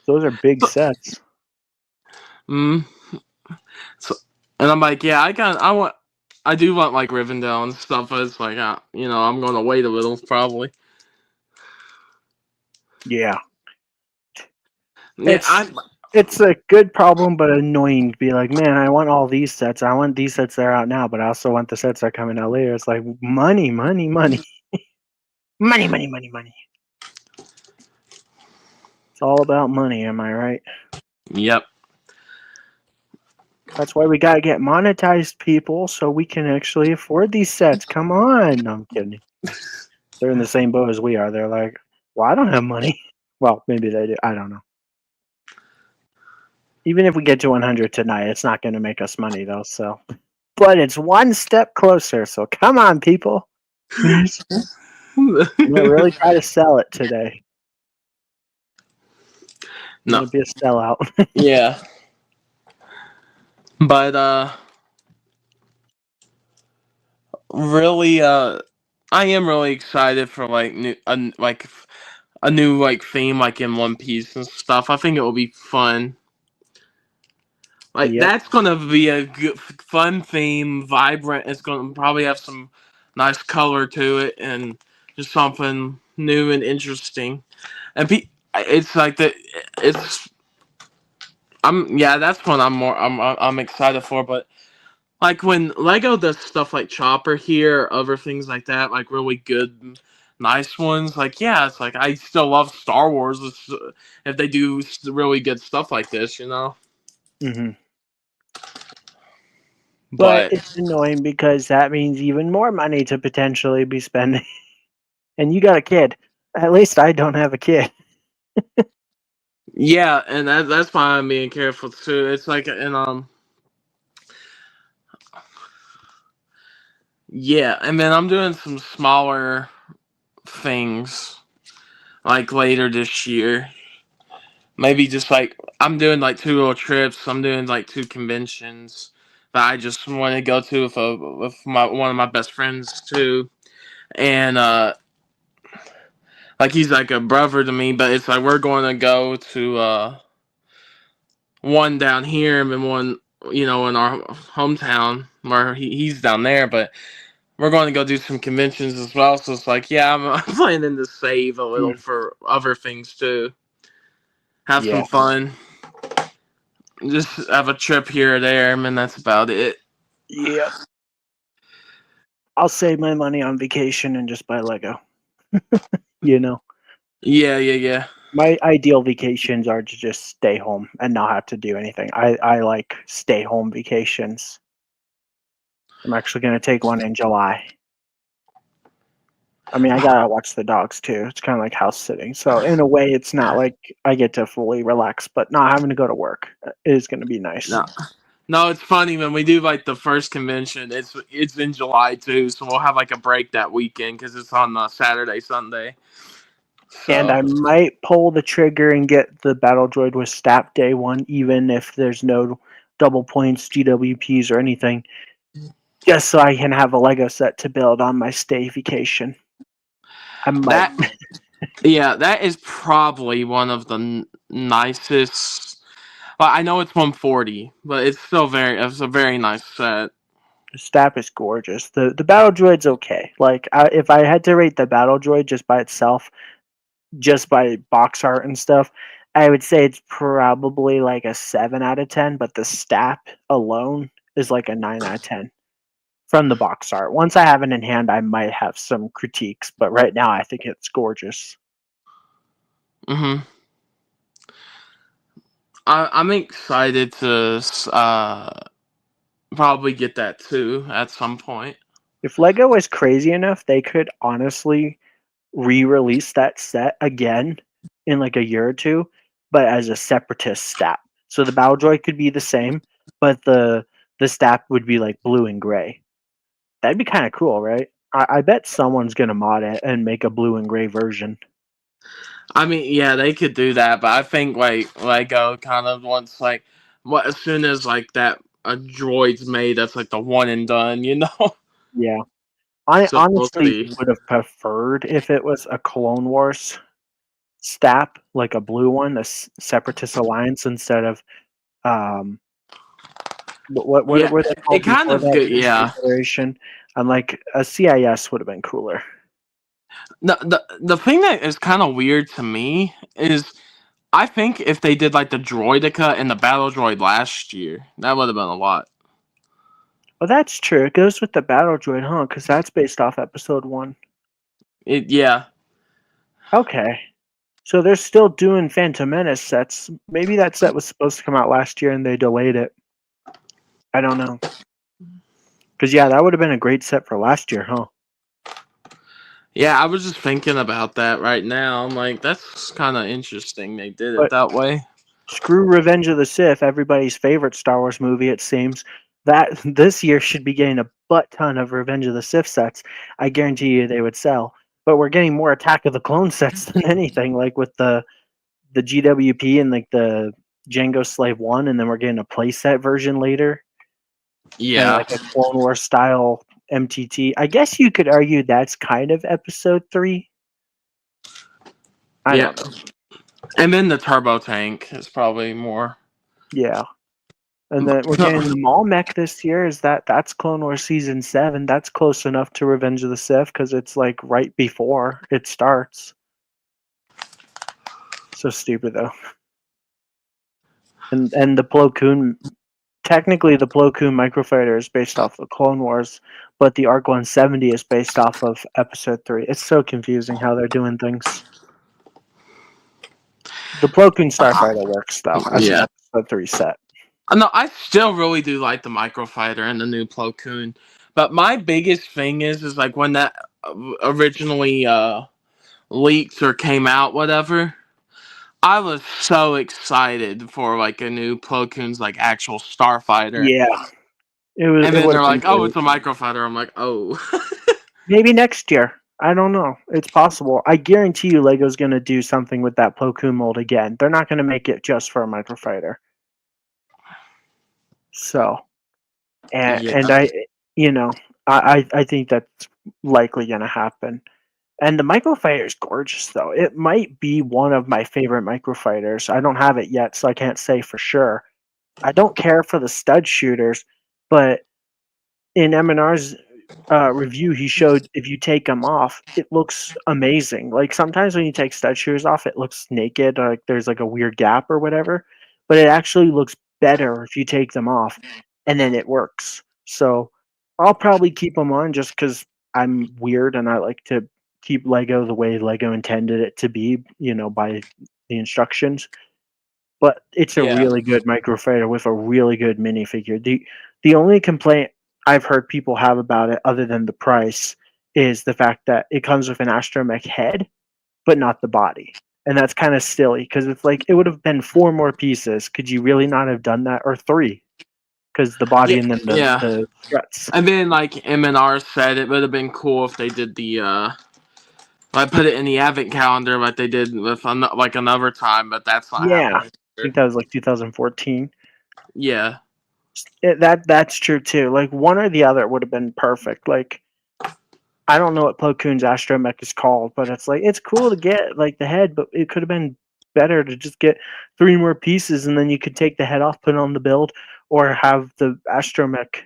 Those are big sets. Mm, so, and I'm like, yeah, I do want like Rivendell and stuff. But it's like, I'm gonna wait a little probably. Yeah, Yeah, it's a good problem, but annoying to be like, man, I want all these sets. I want these sets that are out now, but I also want the sets that are coming out later. It's like money, money, money, money, money, money, money. It's all about money. Am I right? Yep. That's why we gotta get monetized, people, so we can actually afford these sets. Come on. No, I'm kidding. They're in the same boat as we are. They're like, well, I don't have money. Well, maybe they do. I don't know. Even if we get to 100 tonight, it's not going to make us money, though. So, but it's one step closer. So come on, people. Please. I'm gonna really try to sell it today. I'm No. gonna be a sellout. Yeah. But really I am really excited for like a new like theme like in One Piece and stuff. I think it will be fun. Like Yep. that's gonna be a good, fun theme, vibrant. It's gonna probably have some nice color to it and just something new and interesting. And it's like it's that's what I'm excited for. But like when Lego does stuff like Chopper here, other things like that, like really good, nice ones. Like it's like I still love Star Wars if they do really good stuff like this, Hmm. But But it's annoying because that means even more money to potentially be spending. And you got a kid. At least I don't have a kid. yeah, and that's why I'm being careful too. It's like and then I'm doing some smaller things like later this year. Maybe just like I'm doing like 2 little trips. I'm doing like 2 conventions that I just want to go to with one of my best friends too. And like he's like a brother to me, but it's like we're going to go to one down here and then one in our hometown where he's down there, but we're going to go do some conventions as well. So it's like, I'm planning to save a little Mm. for other things too. Have Yeah. some fun. Just have a trip here or there, and that's about it. Yep. I'll save my money on vacation and just buy Lego. Yeah. My ideal vacations are to just stay home and not have to do anything. I like stay home vacations. I'm actually going to take one in July. I mean, I gotta watch the dogs too. It's kind of like house sitting. So in a way, it's not like I get to fully relax, but not having to go to work is going to be nice. No, it's funny when we do like the first convention. It's in July too, so we'll have like a break that weekend because it's on Saturday, Sunday. And So I might pull the trigger and get the Battle Droid with Stat Day 1, even if there's no double points, GWPs, or anything, just so I can have a Lego set to build on my stay vacation. I might. that is probably one of the nicest. Well, I know it's 140, but it's a very nice set. The Stat is gorgeous. The Battle Droid's okay. Like, if I had to rate the Battle Droid just by itself, just by box art and stuff, I would say it's probably like a 7 out of 10, but the Stat alone is like a 9 out of 10. From the box art. Once I have it in hand, I might have some critiques, but right now I think it's gorgeous. I'm excited to probably get that too at some point. If Lego is crazy enough, they could honestly re-release that set again in like a year or two, but as a separatist stat. So the Battle Droid could be the same, but the stat would be like blue and gray. That'd be kind of cool, right? I bet someone's gonna mod it and make a blue and gray version. I mean, yeah, they could do that, but I think like Lego kind of wants like as soon as like that a droid's made, that's like the one and done, you know. Yeah, I So we'll honestly see. would have preferred if it was a Clone Wars stat, like a blue one, a Separatist Alliance, instead of what Yeah, were they called it kind before of that? good. Yeah. Iteration. I'm like a CIS would have been cooler. The thing that is kind of weird to me is I think if they did like the Droidica and the Battle Droid last year, that would have been a lot. Well, that's true. It goes with the Battle Droid, huh? Because that's based off Episode 1. Yeah. Okay. So they're still doing Phantom Menace sets. Maybe that set was supposed to come out last year and they delayed it. I don't know. Because, yeah, that would have been a great set for last year, huh? Yeah, I was just thinking about that right now. I'm like, that's kind of interesting they did it that way. Screw Revenge of the Sith, everybody's favorite Star Wars movie, it seems. That this year should be getting a butt ton of Revenge of the Sith sets. I guarantee you they would sell. But we're getting more Attack of the Clone sets than anything, like with the GWP and like the Django Slave 1, and then we're getting a playset version later. And Yeah. like a Clone Wars style MTT. I guess you could argue that's kind of Episode 3. I don't know. And then the Turbo Tank is probably more. Yeah. And then we're getting the Maul mech this year. That's Clone Wars Season 7. That's close enough to Revenge of the Sith because it's like right before it starts. So stupid though. And the Plo Koon, technically the Plo Koon microfighter is based off of Clone Wars, but the ARC 170 is based off of Episode 3. It's so confusing how they're doing things. The Plo Koon starfighter works though as an Episode 3 set. No, I still really do like the microfighter and the new Plo Koon, but my biggest thing is like when that originally leaked or came out, whatever. I was so excited for like a new Plo Koon's like actual starfighter. Yeah, and then they're like, "Oh, it's a microfighter." I'm like, "Oh." Maybe next year. I don't know. It's possible. I guarantee you Lego's going to do something with that Plo Koon mold again. They're not going to make it just for a microfighter. So, and I, I think that's likely going to happen. And the microfighter is gorgeous, though. It might be one of my favorite microfighters. I don't have it yet, so I can't say for sure. I don't care for the stud shooters, but in M&R's review, he showed if you take them off, it looks amazing. Like sometimes when you take stud shooters off, it looks naked, or like there's like a weird gap or whatever. But it actually looks better if you take them off, and then it works. So I'll probably keep them on just because I'm weird and I like to keep Lego the way Lego intended it to be, by the instructions. But it's a really good microfighter with a really good minifigure. The only complaint I've heard people have about it, other than the price, is the fact that it comes with an Astromech head, but not the body. And that's kind of silly because it's like it would have been 4 more pieces. Could you really not have done that? Or 3? Because the body and then the struts. And then like M&R said it would have been cool if they did the I put it in the advent calendar like they did with like another time, but that's not Yeah, happening. I think that was like 2014. Yeah. That's true too. Like one or the other would have been perfect. Like I don't know what Plo Koon's Astromech is called, but it's like it's cool to get like the head, but it could have been better to just get 3 more pieces and then you could take the head off, put it on the build, or have the Astromech.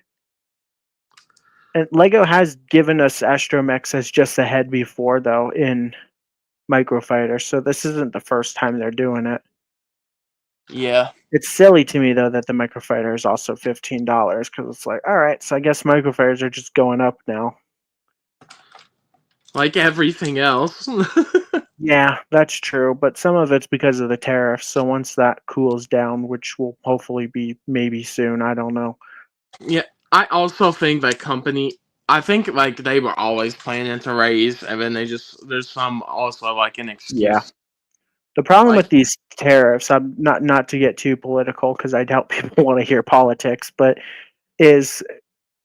And Lego has given us Astromechs as just a head before though in Microfighter, so this isn't the first time they're doing it. Yeah. It's silly to me though that the Microfighter is also $15 because it's like, all right, so I guess Microfighters are just going up now. Like everything else. Yeah, that's true, but some of it's because of the tariffs. So once that cools down, which will hopefully be maybe soon, I don't know. Yeah, I also think that I think like they were always planning to raise, and then there's some also like an excuse. Yeah. The problem Like- with these tariffs, I'm not to get too political because I doubt people want to hear politics, but is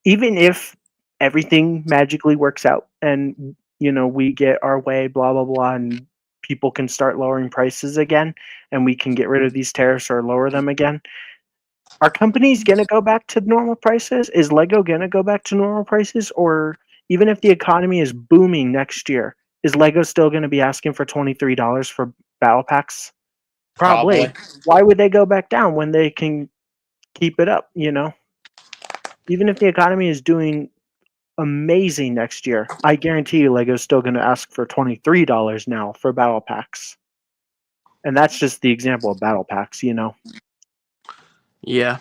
even if everything magically works out and we get our way, blah blah blah, and people can start lowering prices again, and we can get rid of these tariffs or lower them again. Are companies going to go back to normal prices? Is Lego going to go back to normal prices? Or even if the economy is booming next year, is Lego still going to be asking for $23 for battle packs? Probably. Why would they go back down when they can keep it up, Even if the economy is doing amazing next year, I guarantee you Lego's still going to ask for $23 now for battle packs. And that's just the example of battle packs, Yeah.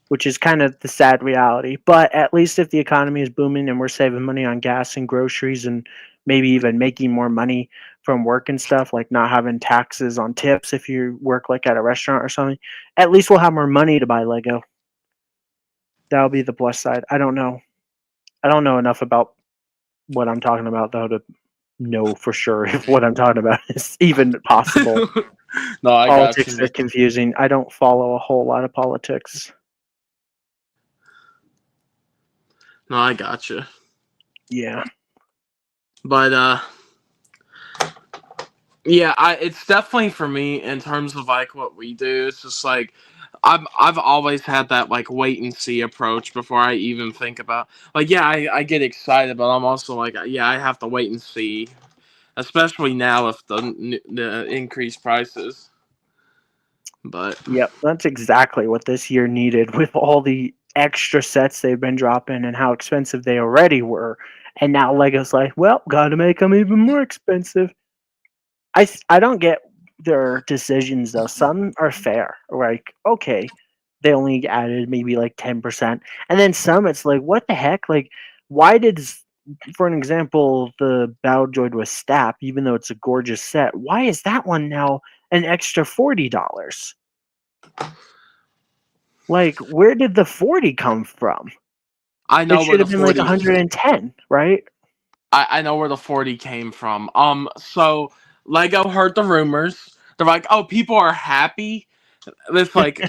which is kind of the sad reality. But at least if the economy is booming and we're saving money on gas and groceries and maybe even making more money from work and stuff, like not having taxes on tips if you work like at a restaurant or something, at least we'll have more money to buy Lego. That'll be the plus side. I don't know. I don't know enough about what I'm talking about though to know for sure if what I'm talking about is even possible. No, I got Politics you. are confusing. I don't follow a whole lot of politics. No, I got you. Yeah. But yeah, it's definitely for me in terms of like what we do. It's just like I've always had that like wait and see approach before I even think about like yeah I get excited, but I'm also like yeah I have to wait and see, especially now with the increased prices. But Yep, that's exactly what this year needed with all the extra sets they've been dropping and how expensive they already were. And now Lego's like, well, gotta make them even more expensive. I don't get their decisions though. Some are fair. Like, okay, they only added maybe like 10%. And then some it's like, what the heck? Like, why did, for an example, the Battle Droid with Stap, even though it's a gorgeous set, why is that one now an extra $40? Like, where did the 40 come from? I know It where should the have been like 40 110, right? I know where the 40 came from. So Lego heard the rumors. They're like, oh, people are happy. It's like,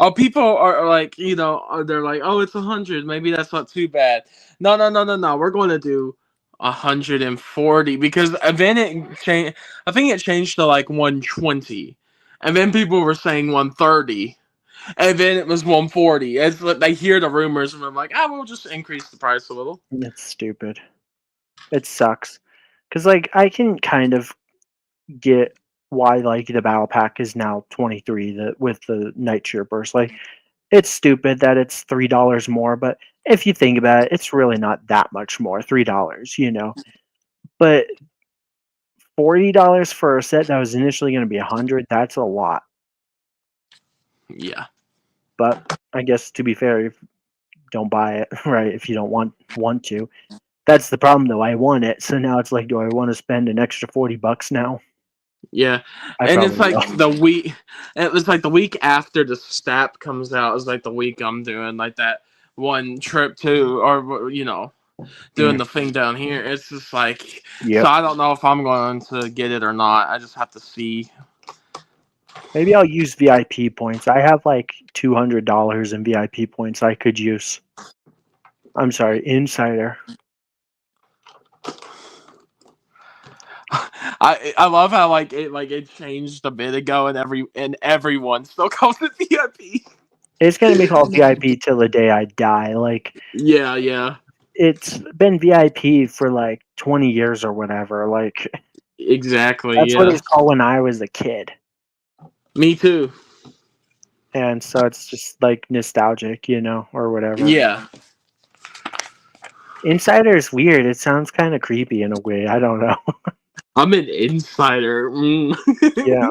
oh, people are like, they're like, oh, it's 100. Maybe that's not too bad. No, no, no, no, no. We're going to do 140 because then it changed. I think it changed to like 120, and then people were saying 130, and then it was 140. It's like they hear the rumors and they're like, we'll just increase the price a little. It's stupid. It sucks. Because, like, I can kind of get why, like, the battle pack is now 23 with the Night Cheer Burst. Like, it's stupid that it's $3 more, but if you think about it, it's really not that much more. $3, But $40 for a set that was initially going to be 100, that's a lot. Yeah. But I guess to be fair, don't buy it, right? If you don't want to. That's the problem though. I want it. So now it's like, do I want to spend an extra $40 now? Yeah. I And it's probably like will. it was like the week after the Stap comes out is like the week I'm doing like that one trip to or doing the thing down here. It's just like Yep. so I don't know if I'm going to get it or not. I just have to see. Maybe I'll use VIP points. I have like $200 in VIP points I could use. I'm sorry, Insider. I love how it changed a bit ago, and everyone still calls it VIP. It's gonna be called VIP till the day I die. Like Yeah, it's been VIP for like 20 years or whatever. Like exactly. that's what it Yeah, was called when I was a kid. me too. And so it's just like nostalgic, or whatever. Yeah, Insider is weird. It sounds kind of creepy in a way. I don't know. I'm an insider. Yeah.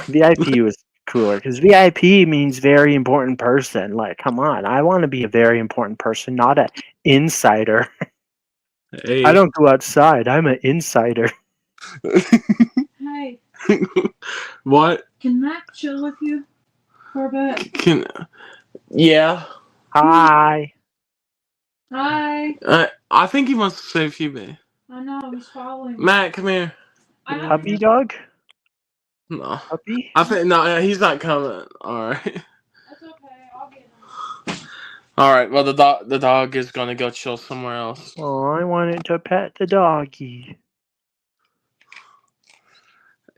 VIP was cooler because VIP means very important person. Like, come on, I want to be a very important person, not an insider. Hey. I don't go outside. I'm an insider. Hey, What? can Mac chill with you for a bit? Yeah. Hi. Hi. I think he wants to say a few bits. I know, he's following me. Matt, come here. I know. Puppy dog? No. Puppy? I think no, he's not coming. All right. That's okay, I'll get him. All right. Well, the dog is gonna go chill somewhere else. Oh, I wanted to pet the doggy.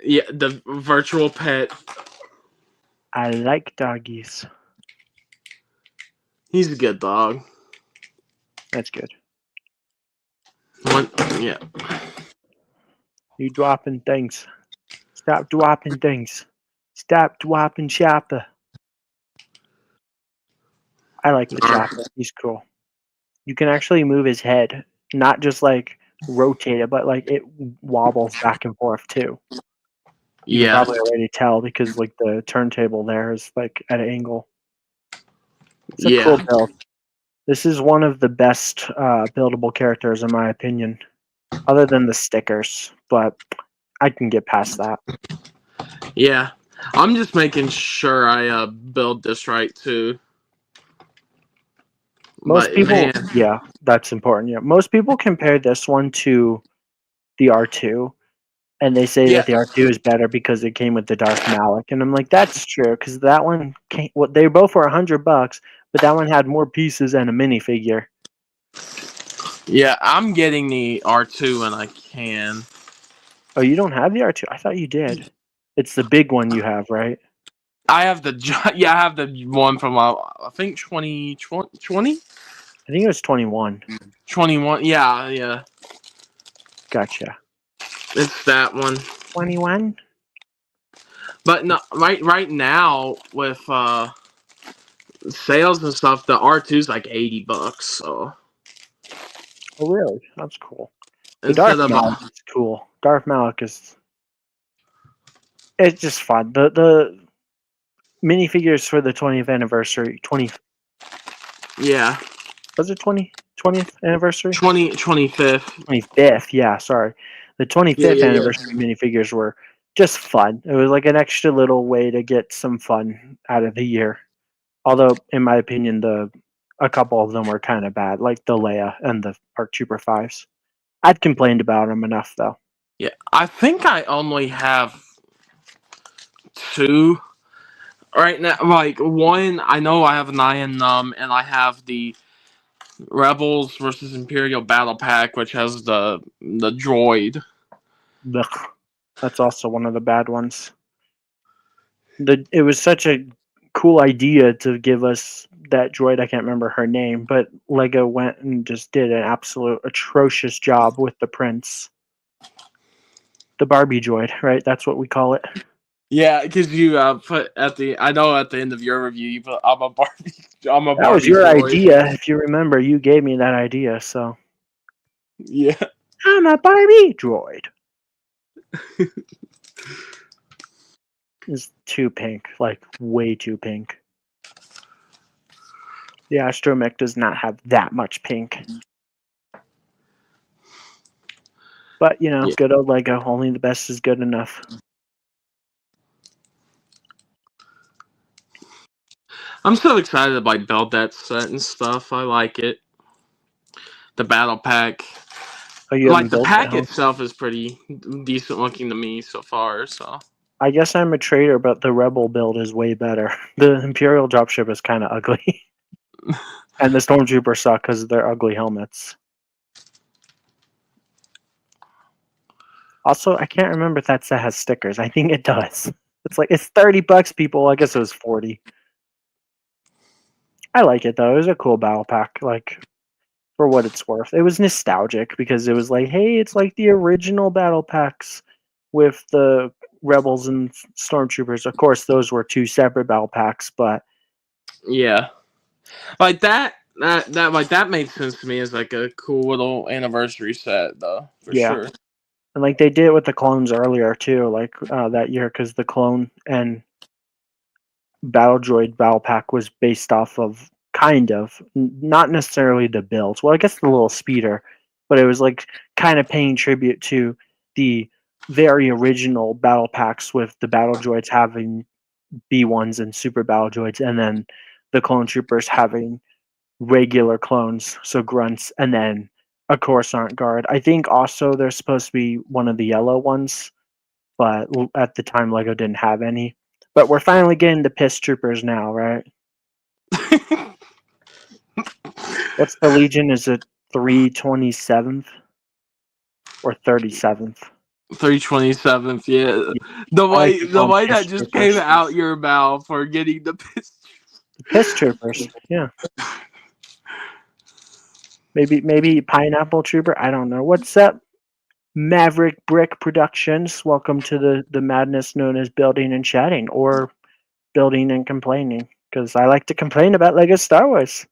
Yeah, the virtual pet. I like doggies. He's a good dog. That's good. Yeah. You dropping things. Stop dropping things. Stop dropping Chopper. I like the Chopper. He's cool. You can actually move his head, not just like rotate it, but like it wobbles back and forth too. You can Yeah. probably already tell because like the turntable there is like at an angle. It's a cool build. This is one of the best buildable characters in my opinion, other than the stickers, but I can get past that. Yeah. I'm just making sure I build this right too. Most But, people, man. yeah, that's important. Yeah, most people compare this one to the R2, and they say that the R2 is better because it came with the Darth Malak, and I'm like, that's true because that one came. Well, they both were $100, but that one had more pieces and a minifigure. Yeah, I'm getting the R2 when I can. Oh, you don't have the R2? I thought you did. It's the big one you have, right? I have the one from I think 2020. I think it was 21. 21. Yeah. Gotcha. It's that one. 21. But no, right now with sales and stuff, the R2 is like $80. So Oh, really? That's cool. The instead Darth of Malak is cool. Darth Malak is. It's just fun. The minifigures for the 20th anniversary. yeah, Was it 20th anniversary? 25th. 25th, yeah, sorry. The 25th Yeah. anniversary minifigures were just fun. It was like an extra little way to get some fun out of the year. Although, in my opinion, a couple of them were kind of bad, like the Leia and the Park Trooper 5s. I'd complained about them enough, though. Yeah, I think I only have 2 right now. Like one, I know I have Nyan Num, and I have the Rebels versus Imperial Battle Pack, which has the droid. Ugh. That's also one of the bad ones. It was such a cool idea to give us that droid. I can't remember her name, but Lego went and just did an absolute atrocious job with the prince. The Barbie droid, right? That's what we call it. Yeah, because you put at the end of your review, you put I'm a Barbie. That was your idea, if you remember. You gave me that idea, so Yeah. I'm a Barbie droid. It's too pink, like way too pink. The Astromech does not have that much pink. But, good old Lego. Only the best is good enough. I'm so excited to build that set and stuff. I like it. The battle pack. Oh, you haven't The built pack it, huh? itself is pretty decent looking to me so far. So I guess I'm a traitor, but the Rebel build is way better. The Imperial dropship is kind of ugly. And the Stormtroopers suck because of their ugly helmets. Also, I can't remember if that set has stickers. I think it does. It's $30, people. I guess it was 40. I like it though. It was a cool battle pack. Like for what it's worth, it was nostalgic because it was like, hey, it's like the original battle packs with the rebels and stormtroopers. Of course, those were two separate battle packs, but Yeah, like that made sense to me as like a cool little anniversary set, though, for yeah. sure. And like they did it with the clones earlier too, like that year, because the clone and battle droid battle pack was based off of not necessarily the builds. Well, I guess the little speeder, but it was like kind of paying tribute to the very original battle packs with the battle droids having B1s and super battle droids, and then the clone troopers having regular clones, so grunts, and then a Coruscant guard. I think also there's supposed to be one of the yellow ones, but at the time Lego didn't have any. But we're finally getting the piss troopers now, right? What's the Legion? Is it 327th or 37th? 327th, yeah. The I like way to call them that piss just troopers. came out your mouth for getting the piss. Piss troopers, yeah. Maybe pineapple trooper. I don't know. What's up, Maverick Brick Productions? Welcome to the madness known as building and chatting, or building and complaining, because I like to complain about Lego Star Wars.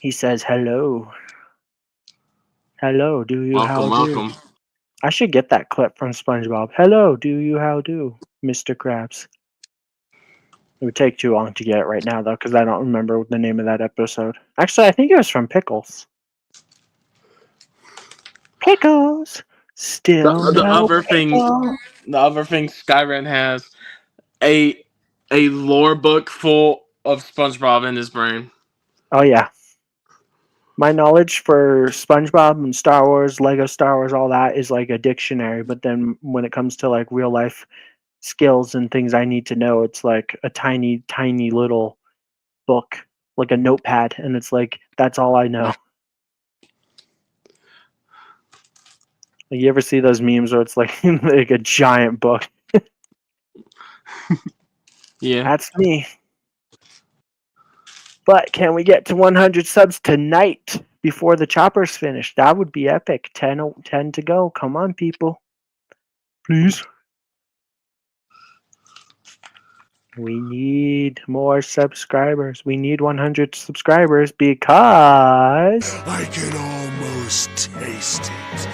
He says hello. Hello, do you how do? Welcome. I should get that clip from SpongeBob. Hello, do you how do, Mr. Krabs? It would take too long to get it right now, though, because I don't remember the name of that episode. Actually, I think it was from Pickles. Pickles! Still The no other thing, pickle. Skyrim has a lore book full of SpongeBob in his brain. Oh, yeah. My knowledge for SpongeBob and Star Wars, Lego Star Wars, all that is like a dictionary. But then when it comes to like real life skills and things I need to know, it's like a tiny, tiny little book, like a notepad. And it's like, that's all I know. Like, you ever see those memes where it's like, like a giant book? Yeah. That's me. But can we get to 100 subs tonight before the chopper's finished? That would be epic. 10 to go. Come on, people. Please. We need more subscribers. We need 100 subscribers because... I can almost taste it.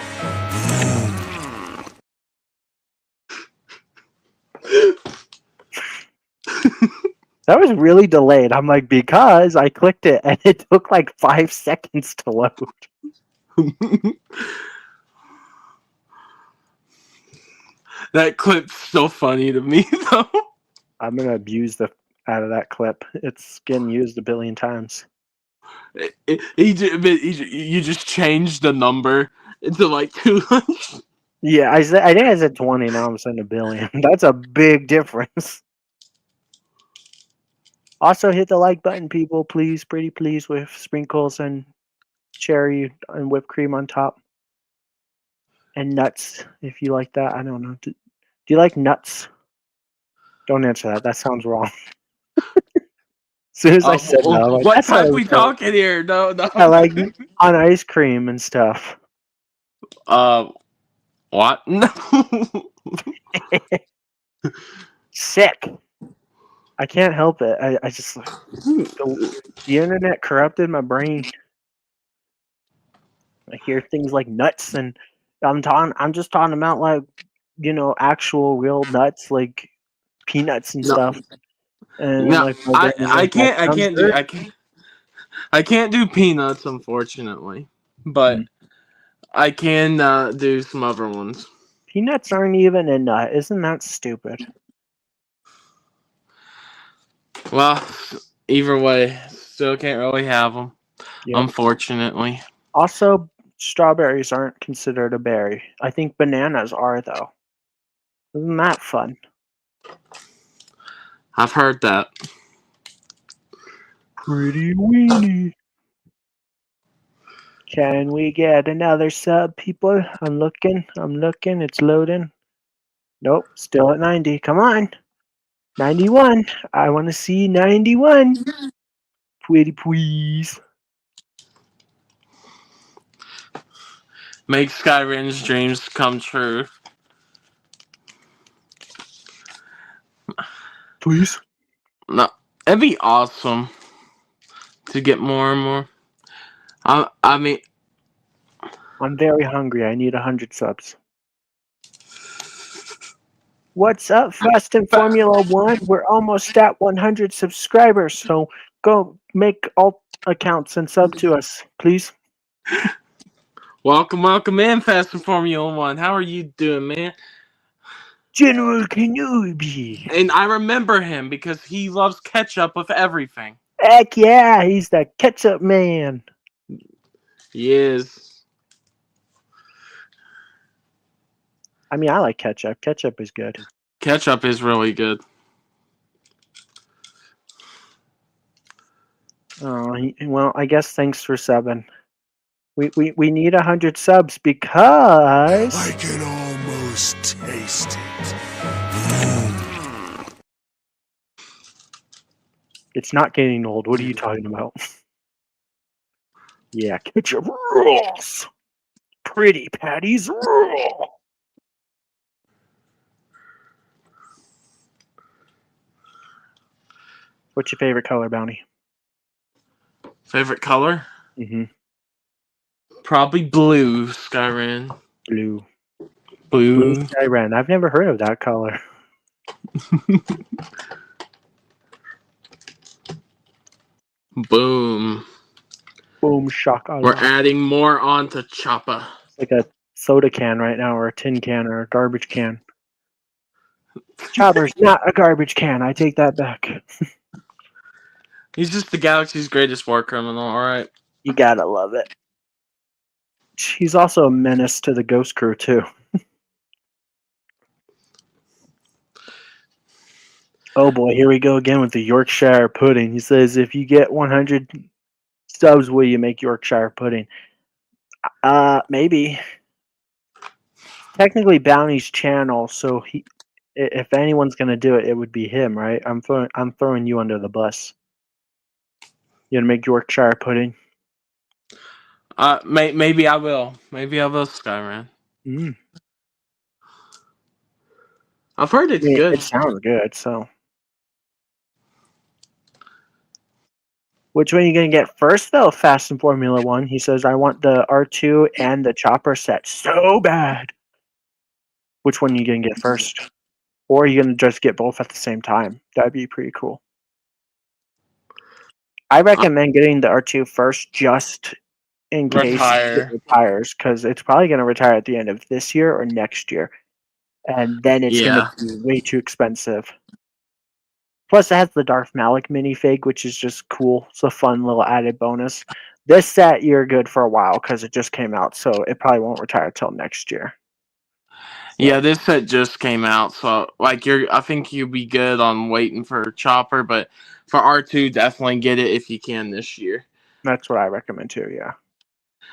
That was really delayed. I'm like, because I clicked it and it took like 5 seconds to load. That clip's so funny to me, though. I'm going to abuse the out of that clip. It's getting used a billion times. You just changed the number into like 200. Yeah, I think I said 20. Now I'm saying a billion. That's a big difference. Also, hit the like button, people, please, pretty please, with sprinkles and cherry and whipped cream on top. And nuts, if you like that. I don't know. Do you like nuts? Don't answer that. That sounds wrong. As soon as I said that, I'm like, What that's how type I we felt. talking here? No. I like on ice cream and stuff. What? No. Sick. I can't help it. I just the internet corrupted my brain. I hear things like nuts, and I'm just talking about like, actual real nuts, like peanuts and No. stuff. And No, like my brain is I like, that sounds good. I can't do peanuts, unfortunately, but I can do some other ones. Peanuts aren't even a nut. Isn't that stupid? Well, either way, still can't really have them, Yep. unfortunately. Also, strawberries aren't considered a berry. I think bananas are, though. Isn't that fun? I've heard that. Pretty weenie. Can we get another sub, people? I'm looking. It's loading. Nope, still at 90. Come on. 91. I want to see 91. Pretty please. Make Skyrim's dreams come true. Please. No, it'd be awesome to get more and more. I mean, I'm very hungry. I need 100 subs. What's up, Fast and Formula One? We're almost at 100 subscribers, so go make alt accounts and sub to us, please. welcome in, Fast and Formula One. How are you doing, man? General Kenobi. And I remember him because he loves ketchup with everything. Heck yeah, he's the ketchup man. He is. I mean, I like ketchup. Ketchup is good. Ketchup is really good. Oh, well, I guess thanks for subbing. We need 100 subs because I can almost taste it. it's not getting old. What are you talking about? Yeah, ketchup rules. Pretty patties rule. What's your favorite color, Bounty? Favorite color? Mm-hmm. Probably blue, Skyrim. Blue. Blue. Skyrim. I've never heard of that color. Boom. Boom shaka. We're adding more onto Choppa. It's like a soda can right now, or a tin can, or a garbage can. Chopper's not a garbage can. I take that back. He's just the galaxy's greatest war criminal, alright? You gotta love it. He's also a menace to the Ghost Crew, too. Oh boy, here we go again with the Yorkshire pudding. He says, if you get 100 subs, will you make Yorkshire pudding? Maybe. Technically Bounty's channel, so if anyone's gonna do it, it would be him, right? I'm throwing you under the bus. You gonna make Yorkshire pudding? Maybe I will. Maybe I will, Skyrim. Mm. I've heard it's good. It sounds good, so. Which one are you going to get first, though, Fast and Formula 1? He says, I want the R2 and the chopper set so bad. Which one are you going to get first? Or are you going to just get both at the same time? That'd be pretty cool. I recommend getting the R2 first just in case it retires, because it's probably going to retire at the end of this year or next year. And then it's going to be way too expensive. Plus, it has the Darth Malik minifig, which is just cool. It's a fun little added bonus. This set, you're good for a while because it just came out, so it probably won't retire till next year. Yeah, this set just came out, so like I think you'll be good on waiting for Chopper, but for R2, definitely get it if you can this year. That's what I recommend too. Yeah,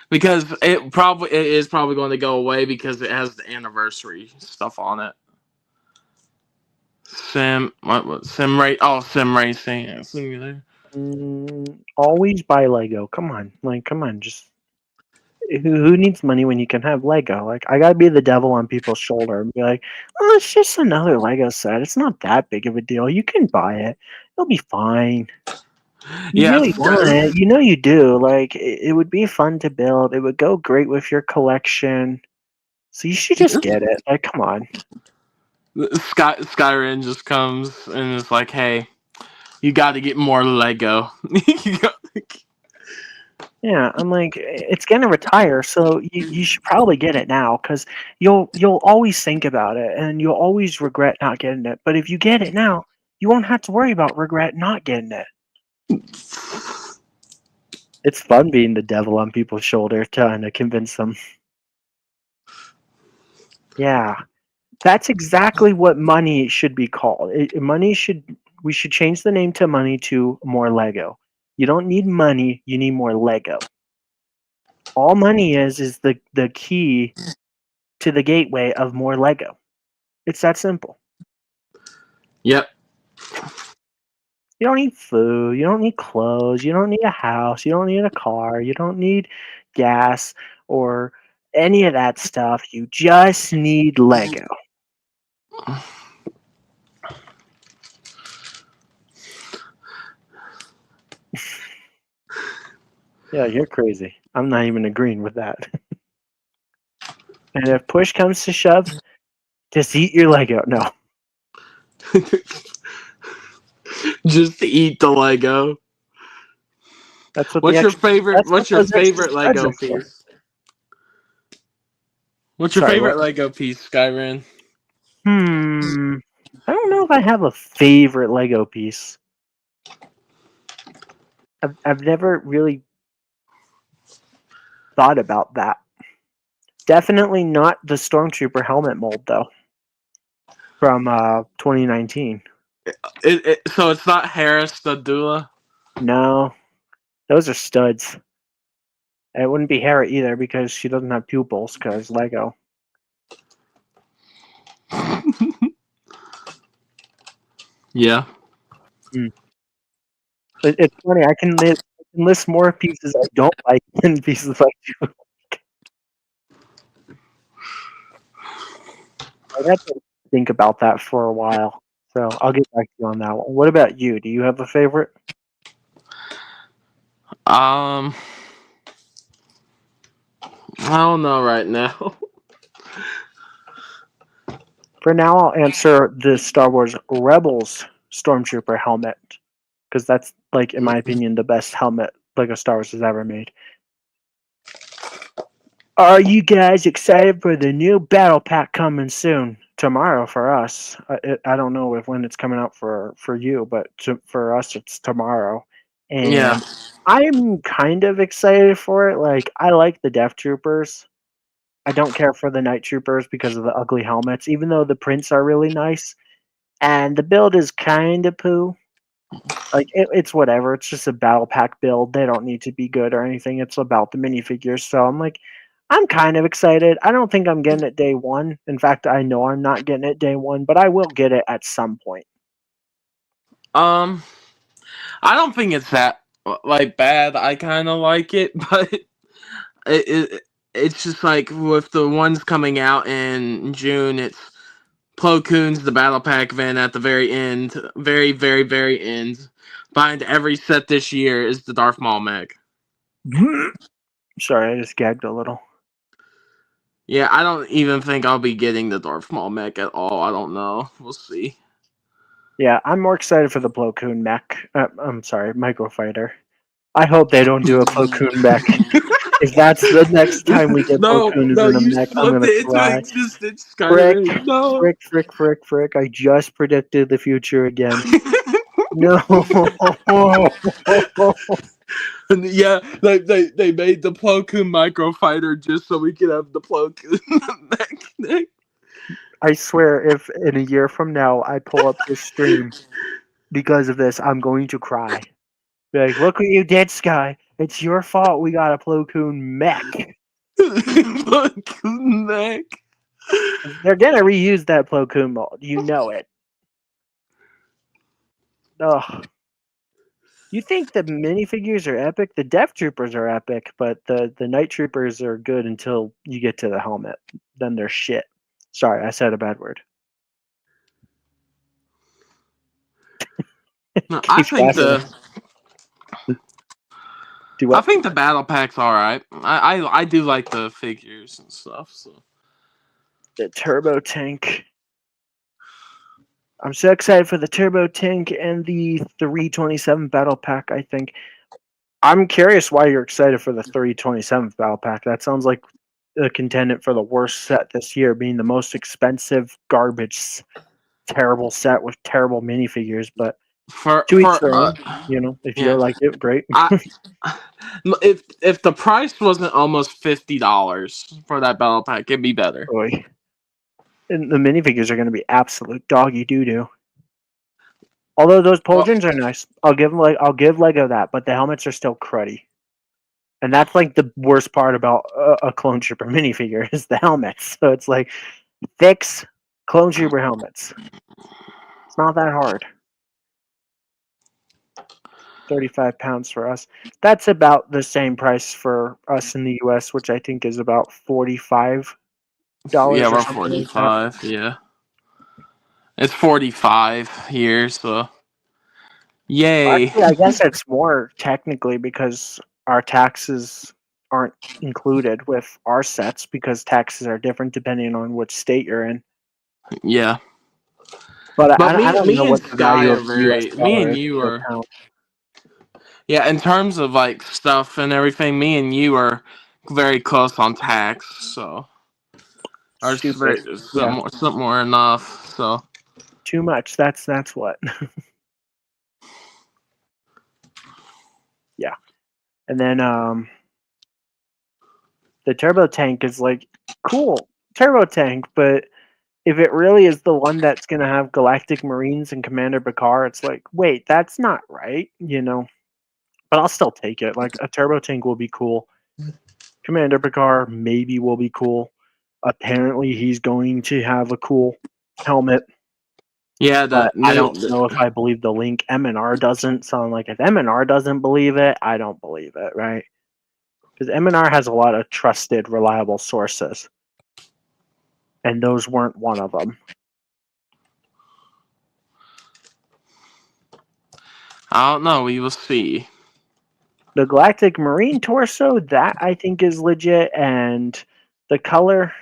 because it is probably going to go away because it has the anniversary stuff on it. Sim racing. Yeah, simulator. Always buy Lego. Come on, just who needs money when you can have Lego? Like, I gotta be the devil on people's shoulder and be like, oh, it's just another Lego set. It's not that big of a deal. You can buy it. It'll be fine. You really want it. You know you do. Like, it would be fun to build. It would go great with your collection. So you should just get it. Like, come on. Skyrim just comes and is like, hey, you got to get more Lego. Yeah, I'm like, it's gonna retire, so you should probably get it now, because you'll always think about it and you'll always regret not getting it. But if you get it now, you won't have to worry about regret not getting it. It's fun being the devil on people's shoulder, trying to convince them. Yeah, that's exactly what money should be called. We should change the name to money to more Lego. You don't need money, you need more Lego. all money is the key to the gateway of more Lego. It's that simple. Yep. You don't need food. You don't need clothes. You don't need a house. You don't need a car. You don't need gas or any of that stuff. You just need Lego. Yeah, you're crazy. I'm not even agreeing with that. And if push comes to shove, just eat your Lego. No. Just eat the Lego. That's what What's your favorite? that's what What's your those extra favorite studs Lego are for. piece? What's your Sorry, favorite what? Lego piece, Skyrim? I don't know if I have a favorite Lego piece. I've never really thought about that. Definitely not the Stormtrooper helmet mold though. From 2019. So it's not Harris the Dula. No, those are studs. And it wouldn't be Hera either because she doesn't have pupils because Lego. Yeah. It's funny. I can list more pieces I don't like than pieces I do like. I had to think about that for a while, so I'll get back to you on that one. What about you? Do you have a favorite? I don't know right now. For now, I'll answer the Star Wars Rebels Stormtrooper helmet because that's, like, in my opinion, the best helmet Lego Star Wars has ever made. Are you guys excited for the new battle pack coming soon? Tomorrow for us. I don't know when it's coming out for you, but for us it's tomorrow. And Yeah. I'm kind of excited for it. Like, I like the Death Troopers. I don't care for the Night Troopers because of the ugly helmets, even though the prints are really nice. And the build is kind of poo. Like, it's whatever. It's just a battle pack build. They don't need to be good or anything. It's about the minifigures. So I'm like, I'm kind of excited. I don't think I'm getting it day one. In fact, I know I'm not getting it day one, but I will get it at some point. I don't think it's that like bad. I kind of like it, but it's just like with the ones coming out in June. It's Plo Koon's the battle pack event at the very end, very very very end. Behind every set this year is the Darth Maul mech. Sorry, I just gagged a little. Yeah, I don't even think I'll be getting the Darth Maul mech at all. I don't know. We'll see. Yeah, I'm more excited for the Plo Koon mech. I'm sorry, Microfighter. I hope they don't do a Plo Koon mech. If that's the next time we get Plo Koon is in a you mech, I'm flipped gonna it into cry. existence, Frick, Skyrim. No. frick. I just predicted the future again. No. And yeah, they made the Plo Koon microfighter just so we could have the Plo Koon mech. I swear, if in a year from now I pull up this stream because of this, I'm going to cry. Be like, look what you did, Sky. It's your fault we got a Plo Koon mech. Plo Koon mech. They're gonna reuse that Plo Koon mold. You know it. Ugh. You think the minifigures are epic? The Death Troopers are epic, but the Night Troopers are good until you get to the helmet. Then they're shit. Sorry, I said a bad word. No, I Keep think laughing. Do I what? think the battle pack's all right. I do like the figures and stuff. So The Turbo Tank. I'm so excited for the Turbo Tank and the 327 Battle Pack, I think. I'm curious why you're excited for the 327th Battle Pack. That sounds like a contendant for the worst set this year, being the most expensive, garbage, terrible set with terrible minifigures. But to each their own. If you yeah. don't like it, great. If the price wasn't almost $50 for that battle pack, it'd be better. Boy. And the minifigures are going to be absolute doggy doo-doo. Although those pauldrons are nice. I'll give Lego that, but the helmets are still cruddy. And that's like the worst part about a Clone Trooper minifigure is the helmets. So it's like, fix Clone Trooper helmets. It's not that hard. 35 pounds for us. That's about the same price for us in the US, which I think is about $45 Yeah, or we're something like that. 45. Yeah, it's 45 here. So, yay! Actually, I guess it's more technically because our taxes aren't included with our sets because taxes are different depending on which state you're in. Yeah, But but I don't know me and what the Sky value are of the US very. Me dollar and is you per are. pound. Yeah, in terms of like stuff and everything, me and you are very close on tax. So, or Stupid. Yeah, somewhere enough. So, too much. That's what. Yeah. And then the turbo tank is like cool turbo tank, but if it really is the one that's gonna have Galactic Marines and Commander Picard, it's like, wait, that's not right, you know. But I'll still take it. Like a turbo tank will be cool. Commander Picard maybe will be cool. Apparently he's going to have a cool helmet. yeah, But the I new. don't know if I believe the link. MNR doesn't. So I'm like, if MNR doesn't believe it, I don't believe it, right? Because MNR has a lot of trusted, reliable sources. And those weren't one of them. I don't know. We will see. The Galactic Marine torso, that I think is legit. And the color,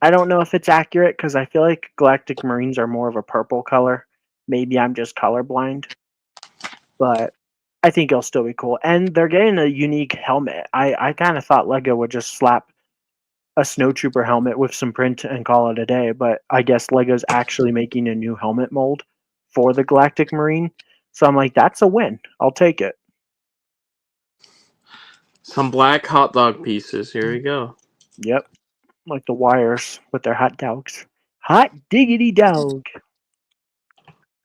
I don't know if it's accurate because I feel like Galactic Marines are more of a purple color. Maybe I'm just colorblind. But I think it'll still be cool. And they're getting a unique helmet. I kind of thought Lego would just slap a snowtrooper helmet with some print and call it a day, but I guess Lego's actually making a new helmet mold for the Galactic Marine. So I'm like, that's a win. I'll take it. Some black hot dog pieces. Here we go. Yep. Like the wires with their hot dogs. Hot diggity dog.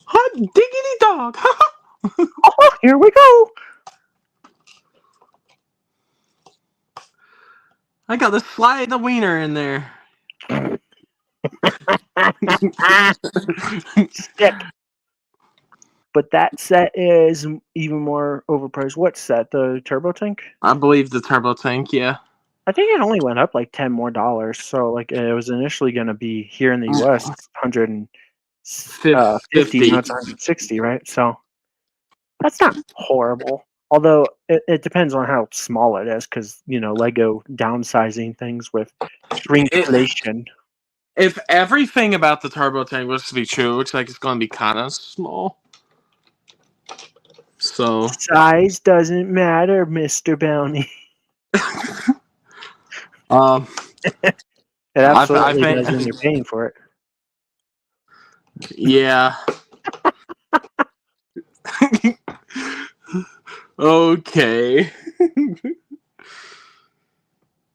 Hot diggity dog. Oh, here we go. I got to slide the wiener in there. Stick. But that set is even more overpriced. What set? The turbo tank? I believe the turbo tank. Yeah. I think it only went up like $10 more. So like it was initially going to be here in the US 150. Now it's 160, right? So that's not horrible. Although it depends on how small it is, because Lego downsizing things with shrinkflation. If everything about the turbo tank was to be true, it looks like it's going to be kind of small. So Size doesn't matter, Mr. Bounty. It absolutely I does think, when you're paying for it. yeah. Okay.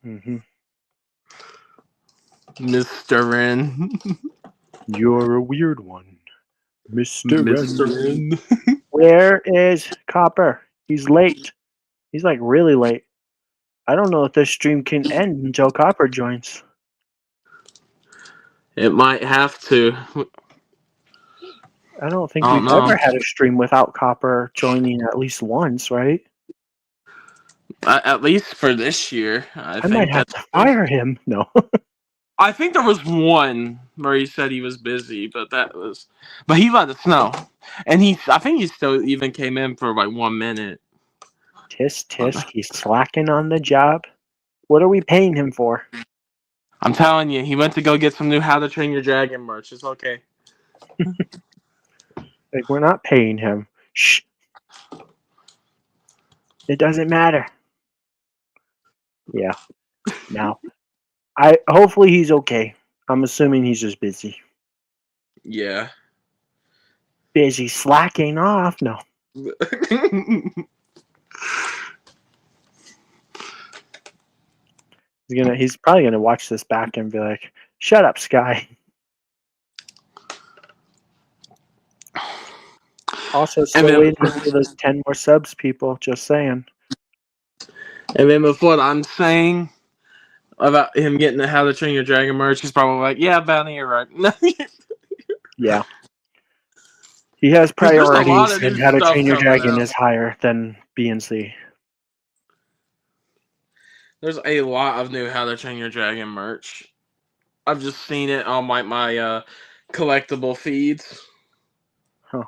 Mm-hmm. Mr. Ren. You're a weird one, Mr. Ren. Where is Copper? He's late. He's like really late. I don't know if this stream can end until Copper joins. It might have to. I don't think I don't we've know. ever had a stream without Copper joining at least once, right? At least for this year, I might have to fire him. No. I think there was one where he said he was busy, but he let us know, and I think he still even came in for like 1 minute. Tisk tisk, he's slacking on the job. What are we paying him for? I'm telling you, he went to go get some new How to Train Your Dragon merch. It's okay. Like, we're not paying him. Shh. It doesn't matter. Yeah. Now, hopefully he's okay. I'm assuming he's just busy. Yeah. Busy slacking off. No. He's probably gonna watch this back and be like, "Shut up, Sky." Also, still waiting for those 10 more subs, people. Just saying. And then with what I'm saying about him getting the How to Train Your Dragon merch, he's probably like, yeah, Bounty, you're right. Yeah. He has Because there's a lot priorities, of new and How to stuff Train Your coming Dragon out. is higher than B and C. There's a lot of new How to Train Your Dragon merch. I've just seen it on my collectible feeds. Huh.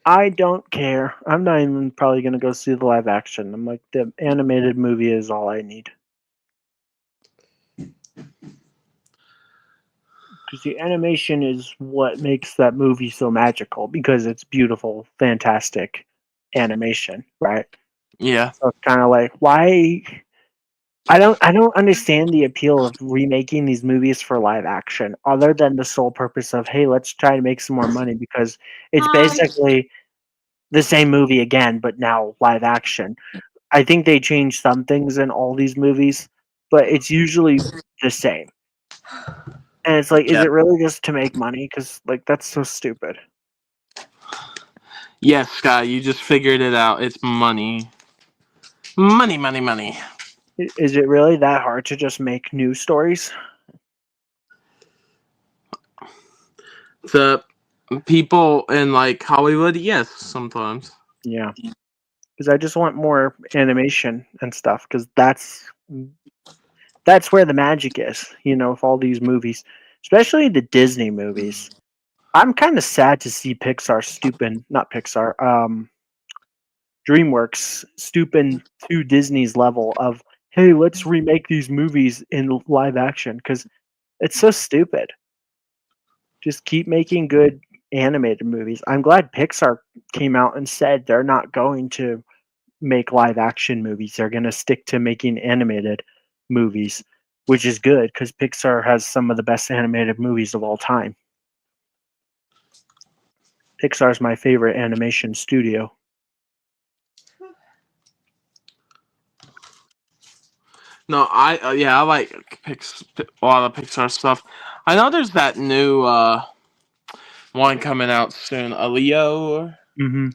I don't care. I'm not even probably going to go see the live action. I'm like, the animated movie is all I need. Because the animation is what makes that movie so magical, because it's beautiful, fantastic animation, right? Yeah. So it's kind of like, why? I don't understand the appeal of remaking these movies for live action, other than the sole purpose of, hey, let's try to make some more money, because it's basically the same movie again, but now live action. I think they change some things in all these movies, but it's usually the same. And it's like, is Yeah. it really just to make money? Because like, that's so stupid. Yes, Sky, you just figured it out. It's money. Money, money, money. Is it really that hard to just make new stories? The people in like Hollywood, yes, sometimes. Yeah. Because I just want more animation and stuff, because that's where the magic is, with all these movies, especially the Disney movies. I'm kind of sad to see DreamWorks stooping to Disney's level of, hey, let's remake these movies in live action, because it's so stupid. Just keep making good animated movies. I'm glad Pixar came out and said they're not going to make live action movies. They're going to stick to making animated movies, which is good, because Pixar has some of the best animated movies of all time. Pixar's my favorite animation studio. No, I like a lot of Pixar stuff. I know there's that new one coming out soon, a Leo. Mm-hmm.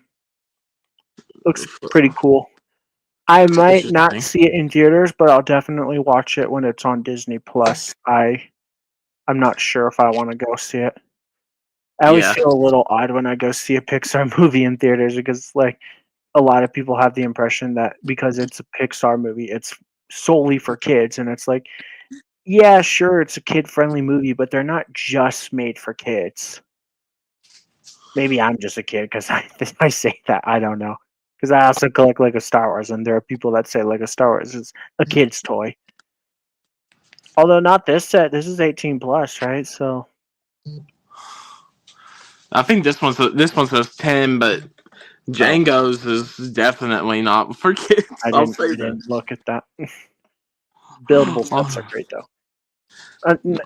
Looks pretty cool. I might not Interesting. see it in theaters, but I'll definitely watch it when it's on Disney Plus. I'm not sure if I want to go see it. I always Yeah. feel a little odd when I go see a Pixar movie in theaters, because like, a lot of people have the impression that because it's a Pixar movie, it's solely for kids, and it's like, yeah, sure, it's a kid-friendly movie, but they're not just made for kids. Maybe I'm just a kid because I say that. I don't know. Because I also collect Lego Star Wars, and there are people that say Lego Star Wars is a kid's toy. Although not this set. This is 18 plus, right? So I think this one says 10, but Django's is definitely not for kids. I'll say I that. didn't look at that. Buildable sets are great though.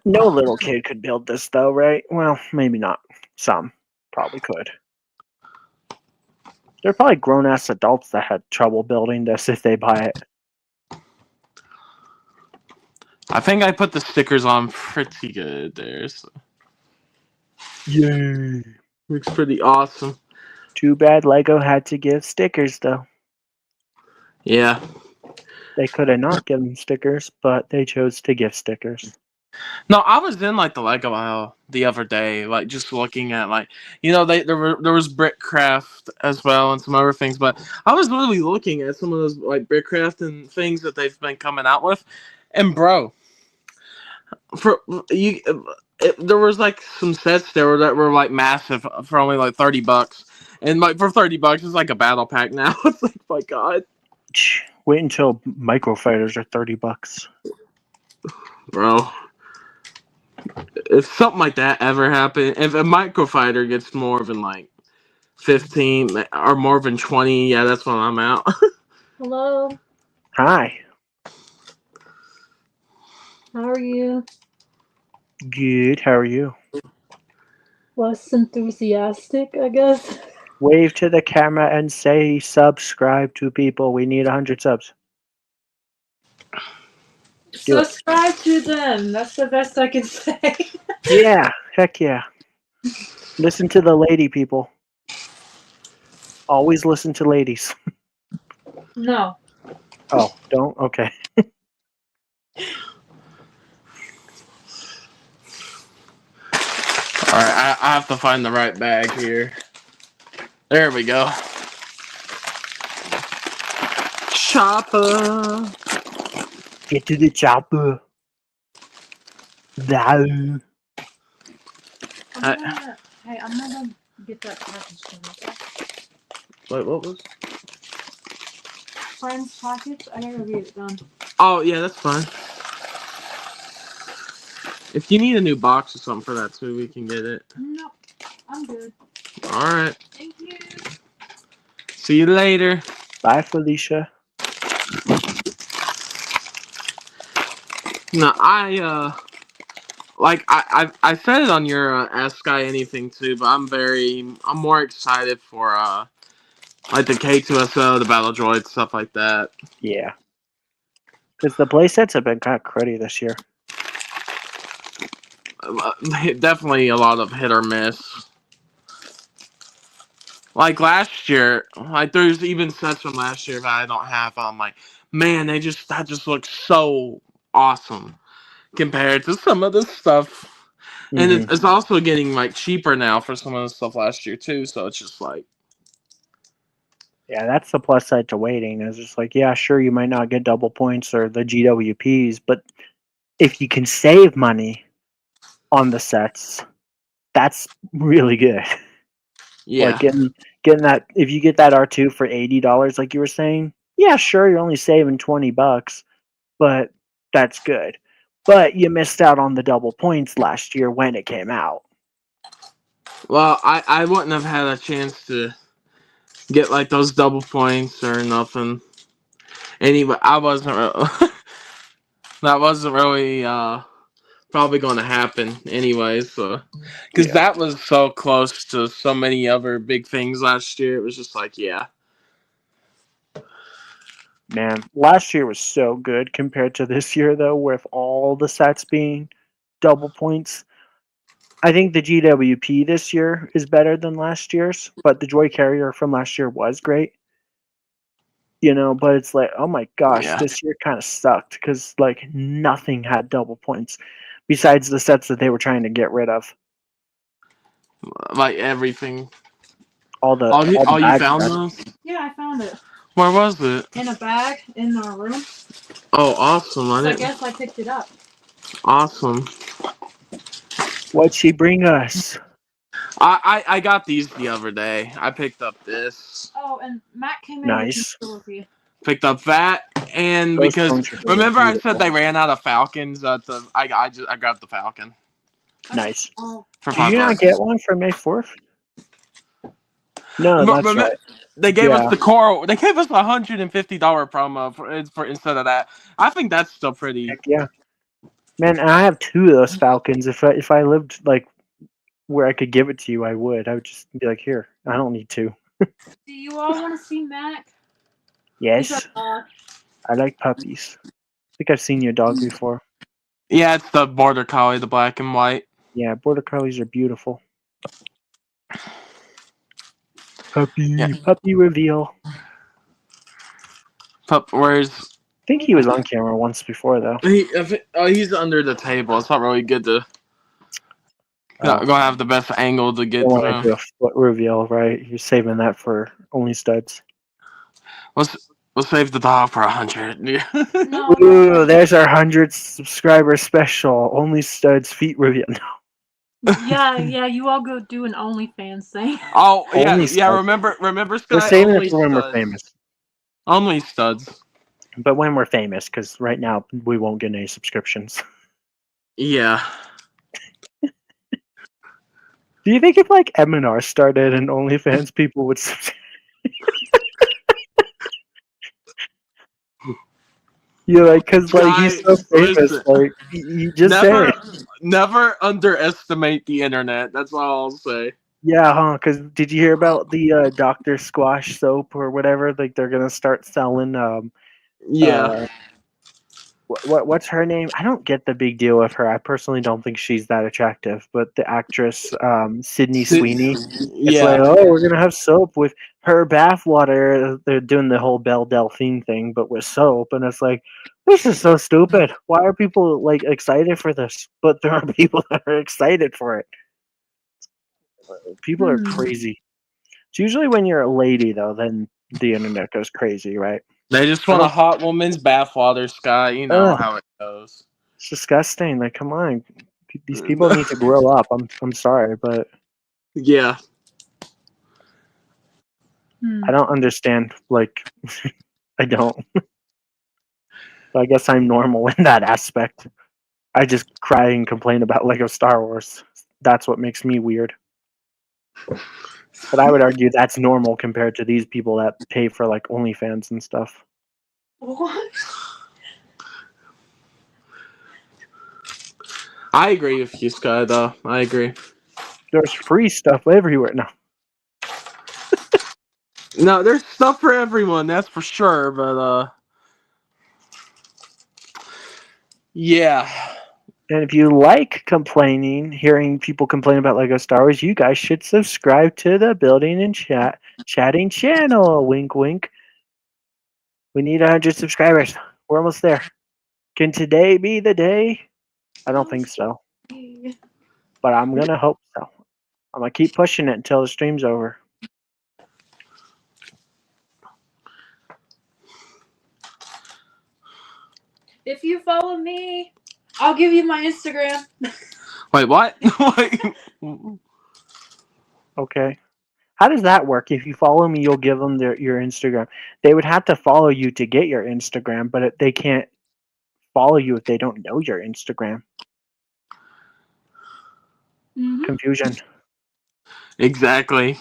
No little kid could build this though, right? Well, maybe not. Some probably could. There are probably grown-ass adults that had trouble building this if they buy it. I think I put the stickers on pretty good there. So. Yay! Looks pretty awesome. Too bad Lego had to give stickers though. Yeah. They could have not given stickers, but they chose to give stickers. No, I was in like the Lego aisle the other day, like just looking at like there was Brickcraft as well and some other things, but I was really looking at some of those like Brickcraft and things that they've been coming out with, and bro, for you, there was like some sets there that were like massive for only like $30, and like for $30 it's like a battle pack now. It's like, my God, Wait until microfighters are $30, bro. If something like that ever happened, if a microfighter gets more than like 15 or more than 20, yeah, that's when I'm out. Hello. Hi. How are you? Good. How are you? Less enthusiastic, I guess. Wave to the camera and say subscribe to people. We need 100 subs. Do it. Subscribe to them. That's the best I can say. Yeah. Heck yeah. Listen to the lady people. Always listen to ladies. No. Oh, don't? Okay. Alright, I have to find the right bag here. There we go. Chopper. Get to the chopper. Down. I'm gonna get that package to me. Wait, what was? Friend's package. I gotta get it done. Oh yeah, that's fine. If you need a new box or something for that too, we can get it. No, I'm good. Alright. Thank you. See you later. Bye, Felicia. No, I said it on your Ask Guy Anything too, but I'm more excited for like the K2SO, the Battle Droid, stuff like that. Yeah. Because the playsets have been kind of cruddy this year. Definitely a lot of hit or miss. Like last year, like there's even sets from last year that I don't have. I'm like, man, that just looks so awesome compared to some of this stuff. And it's also getting like cheaper now for some of the stuff last year too. So it's just like, Yeah, that's the plus side to waiting. It's just like, yeah, sure, you might not get double points or the GWPs, but if you can save money on the sets, that's really good. yeah. Like getting that, if you get that R2 for $80, like you were saying, yeah, sure, you're only saving $20, but that's good. But you missed out on the double points last year when it came out. Well, I wouldn't have had a chance to get like those double points or nothing. Anyway, I wasn't. That wasn't really probably going to happen anyway. So, because that was so close to so many other big things last year, it was just like, yeah. Man, last year was so good compared to this year, though, with all the sets being double points. I think the GWP this year is better than last year's, but the Joy Carrier from last year was great. You know, but it's like, oh my gosh, Yeah. this year kind of sucked because like nothing had double points besides the sets that they were trying to get rid of. Like everything. All the You bag found sets. those? Yeah, I found it Where was it? in a bag in our room. Oh, awesome! So I guess I picked it up. Awesome. What'd she bring us? I got these the other day. I picked up this. Oh, and Matt came in Nice. with me. Picked up that, and Those because phones are remember I beautiful. said they ran out of Falcons at the I grabbed the Falcon. Nice. Oh, For Did you not $5. get one for May 4th? No, that's right. They gave Yeah. us the core. They gave us $150 promo for instead of that. I think that's still pretty. Heck yeah. Man, and I have two of those Falcons. If I lived like where I could give it to you, I would. I would just be like, here, I don't need two. do you all want to see Mac? Yes. I like puppies. I think I've seen your dog before. Yeah, it's the Border Collie, the black and white. Yeah, Border Collies are beautiful. Puppy reveal. Where's? I think he was on camera once before, though. He's under the table. It's not really good to. Gonna have the best angle to get You to want to him. do a foot reveal, right? You're saving that for only studs. We'll save the dog for 100. No. Ooh, there's our 100th subscriber special. Only studs feet reveal. No. Yeah, you all go do an OnlyFans thing. Oh yeah, Only yeah. studs. Remember, Sky. We're saving Only it for when we're studs. famous. Only studs. But when we're famous, because right now we won't get any subscriptions. Yeah. Do you think if like M&R started and OnlyFans, people would subscribe? You're like, because like he's so famous, Listen, like you just say it. Never underestimate the internet. That's all I'll say. Yeah, huh? Because did you hear about the Dr. Squash soap or whatever? Like they're gonna start selling Yeah. what's her name? I don't get the big deal with her. I personally don't think she's that attractive. But the actress Sydney Sweeney, it's like, Yeah. oh, we're gonna have soap with her bath water. They're doing the whole Belle Delphine thing, but with soap, and it's like, this is so stupid. Why are people like excited for this? But there are people that are excited for it. People are crazy. It's usually when you're a lady, though, then the internet goes crazy, right? They just I want a don't- hot woman's bathwater, Sky. You know Ugh, how it goes. it's disgusting. Like, come on, these people need to grow up. I'm sorry, but Yeah. I don't understand. Like, I don't. So I guess I'm normal in that aspect. I just cry and complain about Lego Star Wars. That's what makes me weird. But I would argue that's normal compared to these people that pay for like OnlyFans and stuff. What? I agree with you, Sky, though. I agree. There's free stuff everywhere now. No, there's stuff for everyone, that's for sure, but, yeah. And if you like complaining, hearing people complain about Lego Star Wars, you guys should subscribe to the Building and Chatting channel. Wink, wink. We need 100 subscribers. We're almost there. Can today be the day? I don't think so, but I'm gonna hope so. I'm gonna keep pushing it until the stream's over. If you follow me, I'll give you my Instagram. Wait, what? Wait. Okay. How does that work? If you follow me, you'll give them your Instagram. They would have to follow you to get your Instagram, but they can't follow you if they don't know your Instagram. Confusion. Exactly.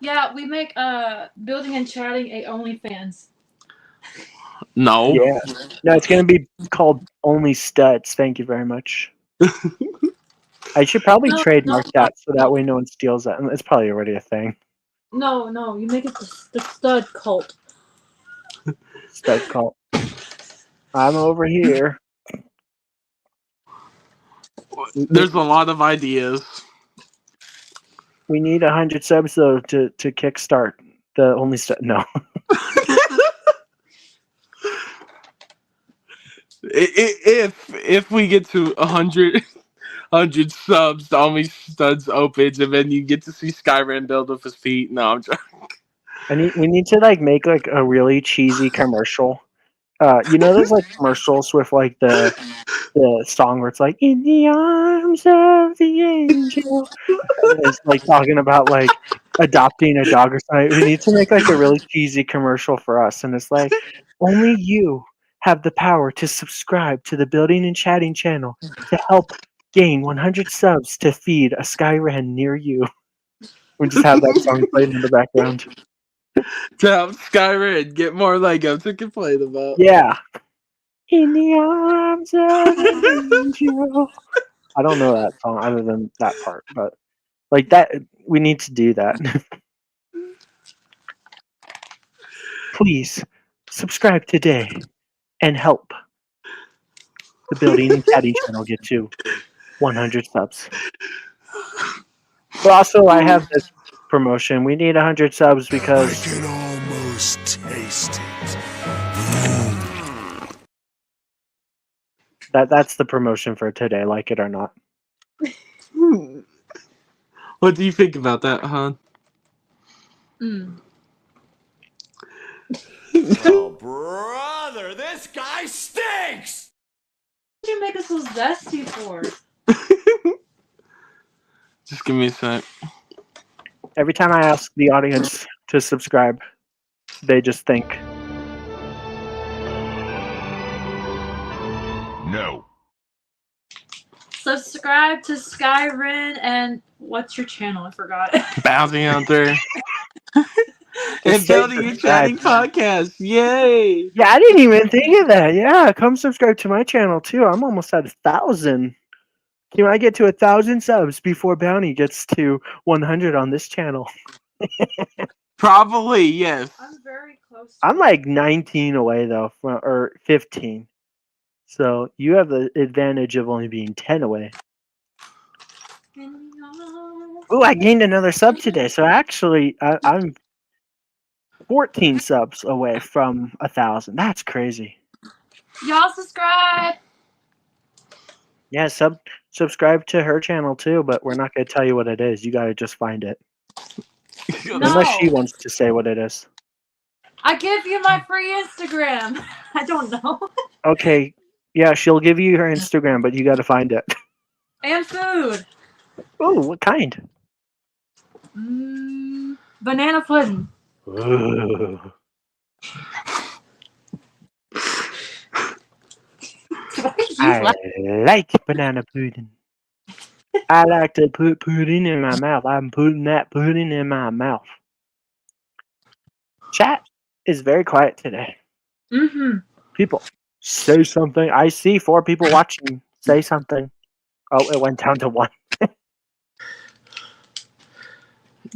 Yeah, we make Building and Chatting a OnlyFans. No. Yeah. No, it's going to be called Only Studs. Thank you very much. I should probably trademark that so that way no one steals that. It's probably already a thing. No, you make it the Stud Cult. Stud cult. I'm over here. There's a lot of ideas. We need 100 subs though to kickstart the Only Stud. No. If we get to 100 subs, the Only Studs opens, and then you get to see Skyrim build with his feet. No, I'm joking. We need to like make like a really cheesy commercial. You know those like commercials with like the song where it's like in the arms of the angel. And it's like talking about like adopting a dog or something. We need to make like a really cheesy commercial for us, and it's like only you have the power to subscribe to the Building and Chatting channel to help gain 100 subs to feed a Skyren near you. We just have that song playing in the background. To help Skyrim get more Lego to complain about. Yeah. In the arms of an angel. I don't know that song other than that part, but like that, we need to do that. Please subscribe today and help the Building and Chatting channel get to 100 subs. But also, I have this promotion. We need 100 subs because I can almost taste it. that's the promotion for today, like it or not. What do you think about that, hon? Oh, brother, this guy stinks! What did you make us so zesty for? Just give me a sec. Every time I ask the audience to subscribe, they just think. No. Subscribe to Skyrim and what's your channel? I forgot. Bounty Hunter. And Just say Building and Chatting podcast. Yay! Yeah, I didn't even think of that. Yeah, come subscribe to my channel too. I'm almost at 1,000. Can I get to 1,000 subs before Bounty gets to 100 on this channel? Probably, yes. I'm very close. I'm like 19 away though, or 15. So you have the advantage of only being 10 away. Ooh, I gained another sub today. So actually, I'm 14 subs away from 1,000. That's crazy. Y'all subscribe. Yeah, subscribe to her channel too, but we're not going to tell you what it is. You got to just find it. No. Unless she wants to say what it is. I give you my free Instagram. I don't know. Okay. Yeah, she'll give you her Instagram, but you got to find it. And food. Oh, what kind? Banana pudding. Ooh. I like banana pudding. I like to put pudding in my mouth. I'm putting that pudding in my mouth. Chat is very quiet today. People, say something. I see 4 people watching. Say something. Oh, it went down to 1.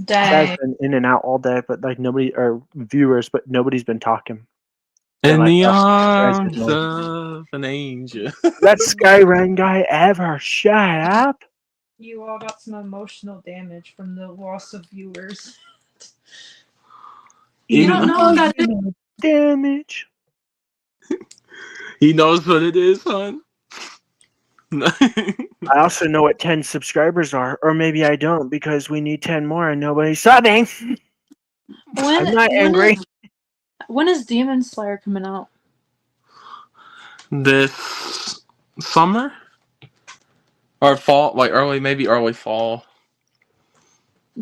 Dang. I've been in and out all day, but like nobody or viewers, but nobody's been talking. In like, the oh, arms of an angel. That Skyrun guy ever shut up? You all got some emotional damage from the loss of viewers. You don't know what that is. Damage. He knows what it is, son. I also know what 10 subscribers are, or maybe I don't because we need 10 more and nobody's subbing. I'm not angry. When is Demon Slayer coming out? This summer? Or fall, like maybe early fall.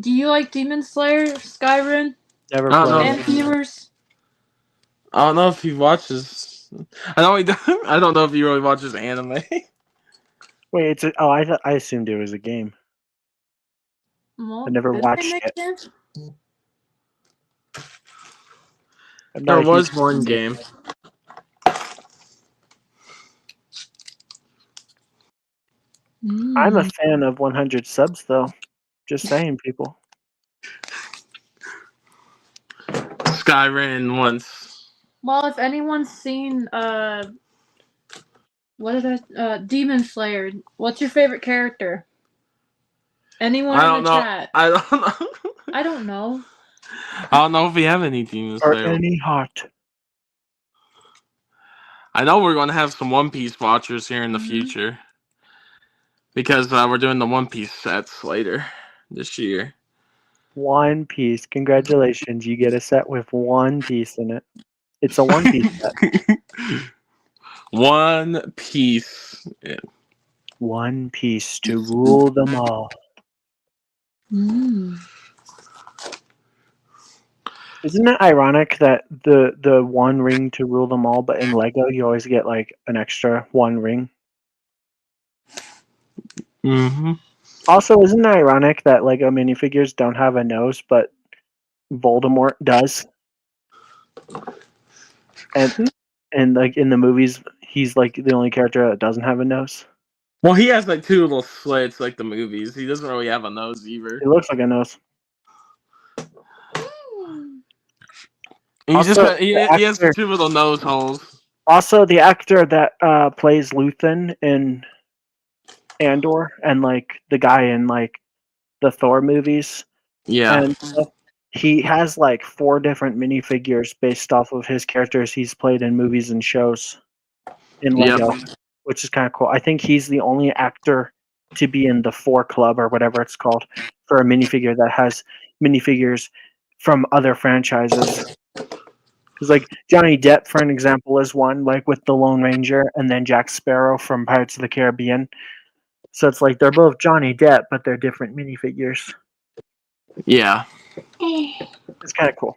Do you like Demon Slayer, Skyrim? Never I don't played. know. And viewers? I don't know if he watches. I know he does. I don't know if he really watches anime. Wait, I assumed it was a game. Well, I never did watched they make it. I'm not There a huge was one fan. game. I'm a fan of 100 subs, though. Just saying, people. Skyrim once. Well, if anyone's seen Demon Slayer, what's your favorite character? Anyone I in don't the know. chat? I don't know. I don't know. I don't know if we have any Demon Or Slayer. any heart. I know we're going to have some One Piece watchers here in the future. Because we're doing the One Piece sets later this year. One Piece. Congratulations. You get a set with One Piece in it. It's a One Piece set. One Piece. Yeah. One Piece to rule them all. Isn't it ironic that the one ring to rule them all, but in Lego you always get like an extra one ring? Mm-hmm. Also, isn't it ironic that Lego minifigures don't have a nose, but Voldemort does? And like in the movies, he's like the only character that doesn't have a nose. Well, he has like 2 little slits like the movies. He doesn't really have a nose either. He looks like a nose. He has 2 little nose holes. Also, the actor that plays Luthen in Andor and like the guy in like the Thor movies, Yeah. and he has like 4 different minifigures based off of his characters he's played in movies and shows in Lego, which is kind of cool. I think he's the only actor to be in the 4 Club or whatever it's called for a minifigure that has minifigures from other franchises. Because like Johnny Depp, for an example, is one, like with the Lone Ranger, and then Jack Sparrow from Pirates of the Caribbean. So it's like they're both Johnny Depp, but they're different minifigures. Yeah. It's kind of cool.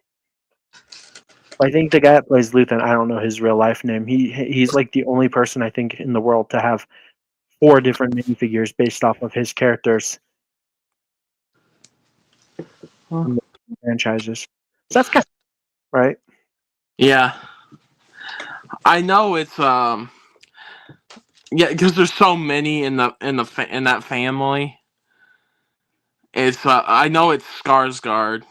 I think the guy that plays Luthen, I don't know his real life name. He's like the only person I think in the world to have 4 different minifigures based off of his characters. Franchises. So that's kind of, right? Yeah. I know it's yeah, because there's so many in that family. It's I know it's Skarsgård.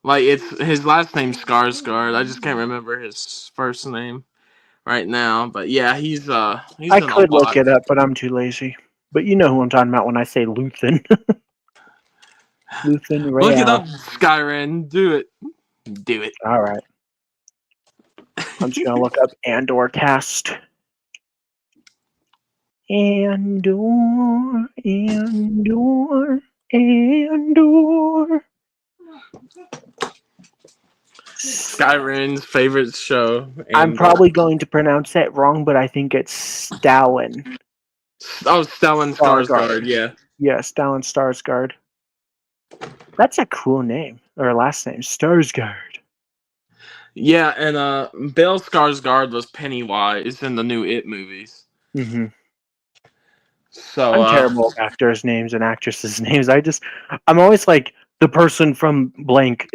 Like it's his last name's Skarsgård. I just can't remember his first name right now. But yeah, he's I in a could look lot. it up, but I'm too lazy. But you know who I'm talking about when I say Luthen. Luthen Look it Rael. up, Skyrim. Do it. Do it. All right. I'm just gonna look up Andor cast. Andor. Skyrim's favorite show. I'm And probably going to pronounce that wrong, but I think it's Stalin. Stellan Skarsgård. Yeah. Yeah, Stalin Skarsgård. That's a cool name. Or last name, Skarsgård. Yeah, and Bill Skarsgård was Pennywise in the new It movies. Mm-hmm. So I'm terrible at actors' names and actresses' names. I'm always like the person from blank.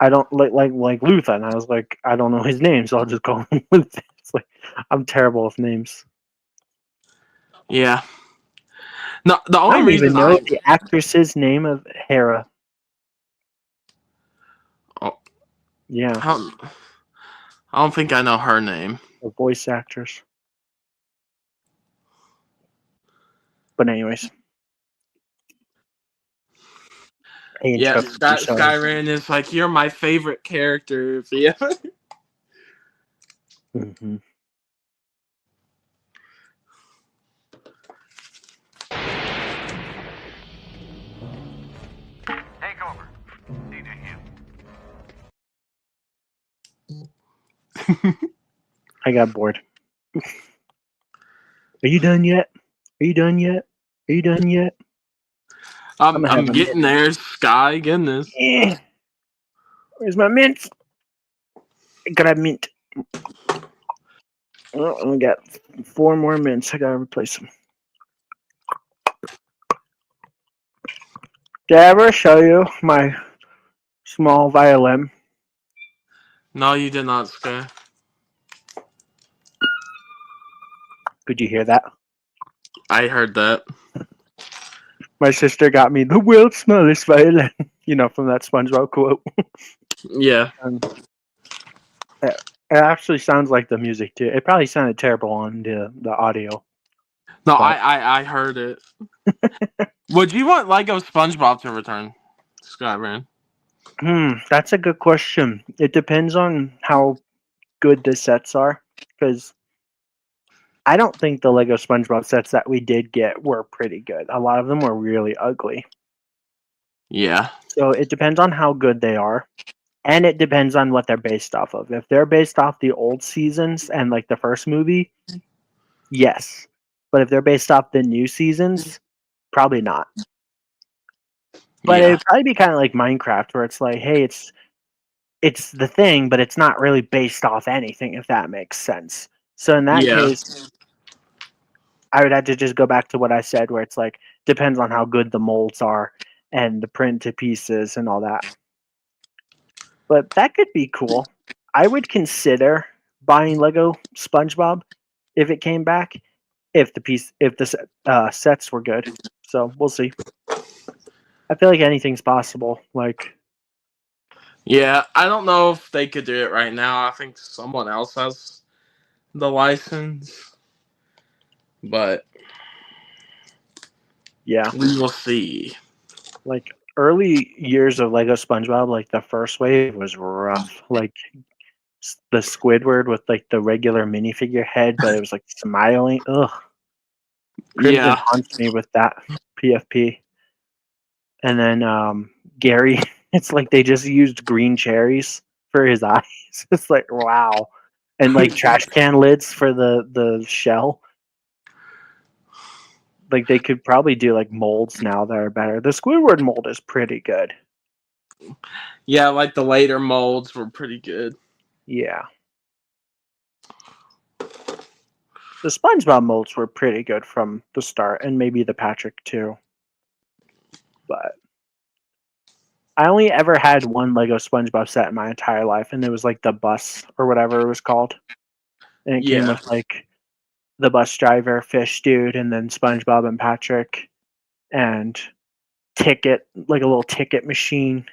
I don't like Luthen. I was like, I don't know his name, so I'll just call him Luthen. It's like I'm terrible with names. yeah. No, the I only don't even reason know the actress's name of Hera. Oh. Yeah, I don't think I know her name. a voice actress. But anyways. Yeah, Skyrim is like, you're my favorite character. Yeah. Mm-hmm. Take over. DJ Hugh. I got bored. Are you done yet? Are you done yet? Are you done yet? I'm getting there, Sky. Goodness. Yeah. Where's my mint? I gotta have mint. Oh, I got 4 more mints. I gotta replace them. Did I ever show you my small violin? No, you did not, Sky. Could you hear that? I heard that. My sister got me the world's smallest violin. You know, from that SpongeBob quote. Yeah. It actually sounds like the music too. It probably sounded terrible on the audio. No, But- I heard it. Would you want Lego SpongeBob to return, Skyrim? That's a good question. It depends on how good the sets are, because I don't think the Lego SpongeBob sets that we did get were pretty good. A lot of them were really ugly. Yeah. So it depends on how good they are, and it depends on what they're based off of. If they're based off the old seasons and like the first movie, yes. But if they're based off the new seasons, probably not. But yeah. it'd probably be kind of like Minecraft, where it's like, hey, it's the thing, but it's not really based off anything, if that makes sense. So in that case, I would have to just go back to what I said, where it's like, depends on how good the molds are and the print to pieces and all that. But that could be cool. I would consider buying Lego SpongeBob if it came back, if the sets were good. So we'll see. I feel like anything's possible. Like, Yeah, I don't know if they could do it right now. I think someone else has the license. But yeah, we will see. like early years of Lego SpongeBob, like the first wave was rough. Like the Squidward with like the regular minifigure head, but it was like smiling. Ugh. Crimson haunts me with that PFP. And then Gary, it's like they just used green cherries for his eyes. It's like, wow. And like trash can lids for the shell. Like they could probably do like molds now that are better. The Squidward mold is pretty good. Yeah, like the later molds were pretty good. Yeah. The SpongeBob molds were pretty good from the start, and maybe the Patrick too. But I only ever had one Lego SpongeBob set in my entire life, and it was like the bus or whatever it was called. And it came with like the bus driver, Fish Dude, and then SpongeBob and Patrick, and ticket, like a little ticket machine.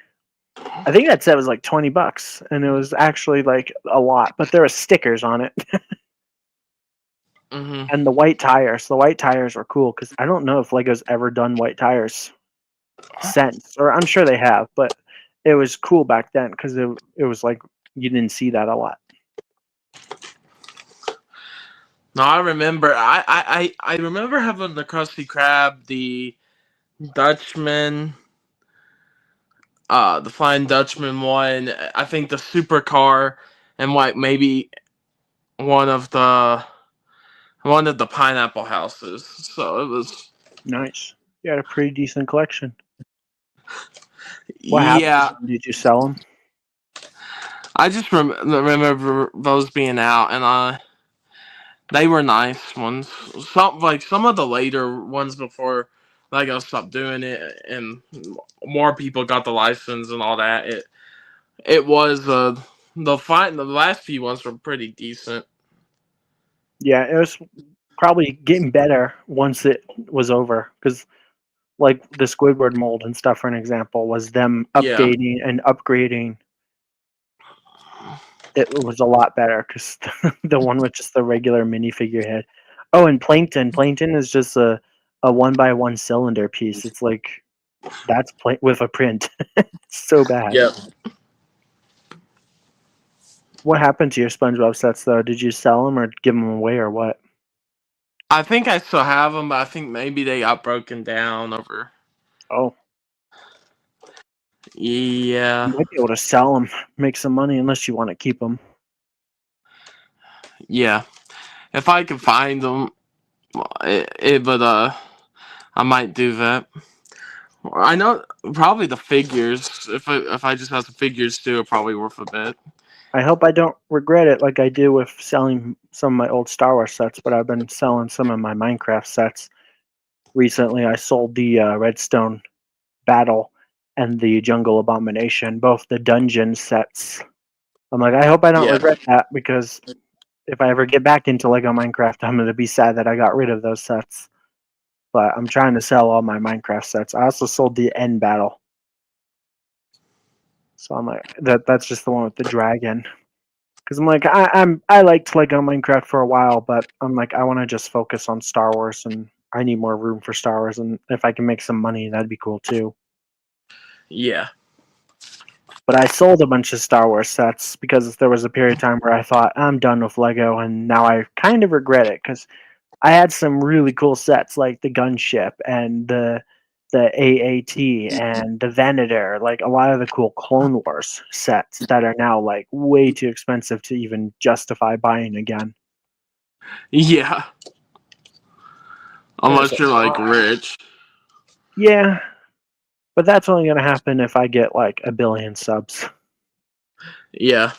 I think that set was like $20, and it was actually like a lot, but there were stickers on it. Mm-hmm. And the white tires. The white tires were cool because I don't know if Lego's ever done white tires since, or I'm sure they have, but it was cool back then because it was like you didn't see that a lot. No, I remember. I remember having the Krusty Krab, the Dutchman, the Flying Dutchman one. I think the supercar, and like maybe one of the pineapple houses. So it was. Nice. You had a pretty decent collection. What happened? Yeah, Did you sell them? I just remember those being out, and they were nice ones. Some of the later ones before Lego stopped doing it, and more people got the license and all that. It was the last few ones were pretty decent. Yeah, it was probably getting better once it was over because like the Squidward mold and stuff, for an example, was them Yeah. updating and upgrading. It was a lot better because the one with just the regular minifigure head. Oh, and Plankton. Plankton is just a 1x1 cylinder piece. It's like that's with a print. It's so bad. Yep. What happened to your SpongeBob sets though? Did you sell them or give them away or what? I think I still have them, but I think maybe they got broken down over. Oh, Yeah. you might be able to sell them, make some money, unless you want to keep them. Yeah. If I can find them, but I might do that. I know probably the figures. If I just have the figures too, are probably worth a bit. I hope I don't regret it like I do with selling some of my old Star Wars sets, but I've been selling some of my Minecraft sets. Recently, I sold the Redstone Battle and the Jungle Abomination, both the dungeon sets. I'm like, I hope I don't Yeah. regret that because if I ever get back into Lego Minecraft, I'm going to be sad that I got rid of those sets. But I'm trying to sell all my Minecraft sets. I also sold the End Battle. So I'm like, that's just the one with the dragon. Because I'm like, I liked Lego Minecraft for a while, but I'm like, I want to just focus on Star Wars, and I need more room for Star Wars. And if I can make some money, that'd be cool too. Yeah. But I sold a bunch of Star Wars sets because there was a period of time where I thought I'm done with Lego, and now I kind of regret it because I had some really cool sets like the gunship and the AAT and the Venator, like a lot of the cool Clone Wars sets that are now like way too expensive to even justify buying again. Yeah. Unless you're like rich. Yeah, but that's only going to happen if I get like 1 billion subs. Yeah.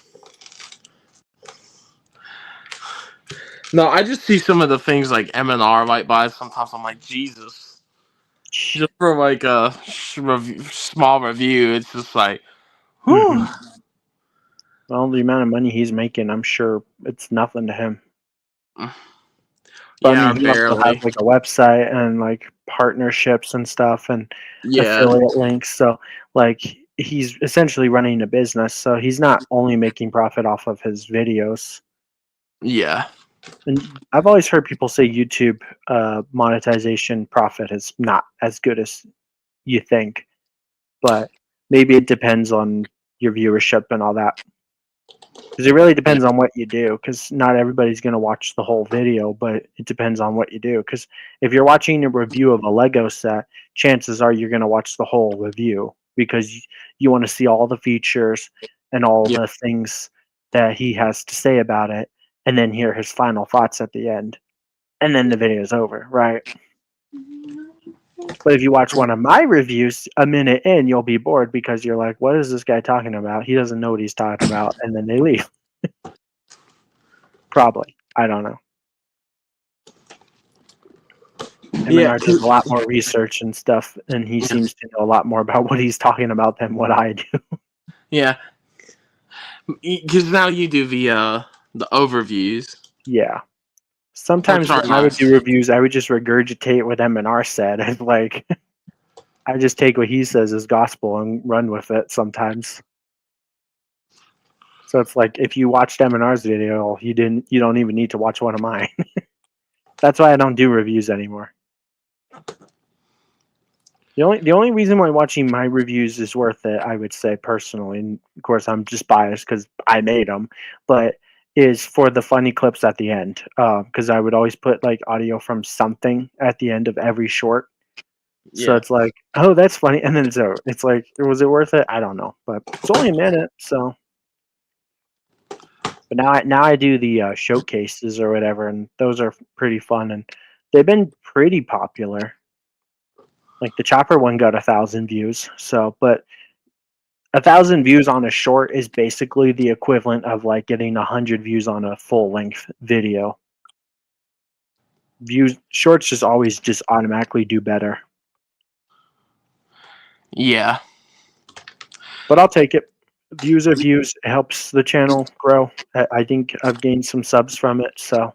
No, I just see some of the things like M&R might buy. Sometimes I'm like, Jesus. Just for like a small review, it's just like, whew. Well, the amount of money he's making, I'm sure it's nothing to him. Yeah, But I mean, he also barely. has like a website and like partnerships and stuff and Yeah. affiliate links. So like he's essentially running a business. So he's not only making profit off of his videos. Yeah. And I've always heard people say YouTube monetization profit is not as good as you think, but maybe it depends on your viewership and all that. Because it really depends on what you do. Because not everybody's going to watch the whole video, but it depends on what you do. Because if you're watching a review of a Lego set, chances are you're going to watch the whole review because you want to see all the features and all the things that he has to say about it, and then hear his final thoughts at the end, and then the video is over, right? But if you watch one of my reviews, a minute in, you'll be bored because you're like, what is this guy talking about? He doesn't know what he's talking about. And then they leave. Probably. I don't know. M&R does a lot more research and stuff, and he seems to know a lot more about what he's talking about than what I do. Yeah. Because now you do the overviews. Yeah. Sometimes when I would do reviews, I would just regurgitate what M&R said. Like, I just take what he says as gospel and run with it sometimes. So it's like if you watched M&R's video, you don't even need to watch one of mine. That's why I don't do reviews anymore. The only reason why watching my reviews is worth it, I would say personally, and of course I'm just biased because I made them, but is for the funny clips at the end. Because I would always put like audio from something at the end of every short. So Yeah. it's like, oh, that's funny, and then it's over. It's like, was it worth it? I don't know, but it's only a minute, so. But now I do the showcases or whatever, and those are pretty fun, and they've been pretty popular. Like the Chopper one got 1,000 views, so but 1,000 views on a short is basically the equivalent of like getting 100 views on a full length video. Views shorts just always just automatically do better. Yeah. But I'll take it. Views are views. It helps the channel grow. I think I've gained some subs from it, so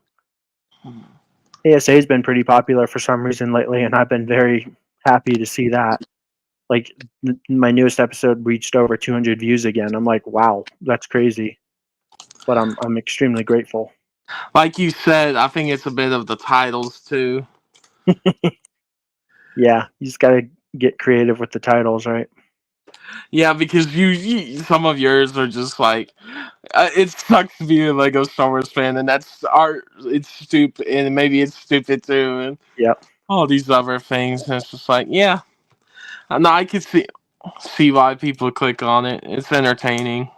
ASA has been pretty popular for some reason lately, and I've been very happy to see that. Like my newest episode reached over 200 views again. I'm like, wow, that's crazy. But I'm extremely grateful. Like you said, I think it's a bit of the titles too. Yeah, you just gotta get creative with the titles, right? Yeah, because you some of yours are just like, it sucks to be a Lego Star Wars fan, and it's stupid, and maybe it's stupid too, and Yep. all these other things. And it's just like, yeah, no, I can see why people click on it. It's entertaining.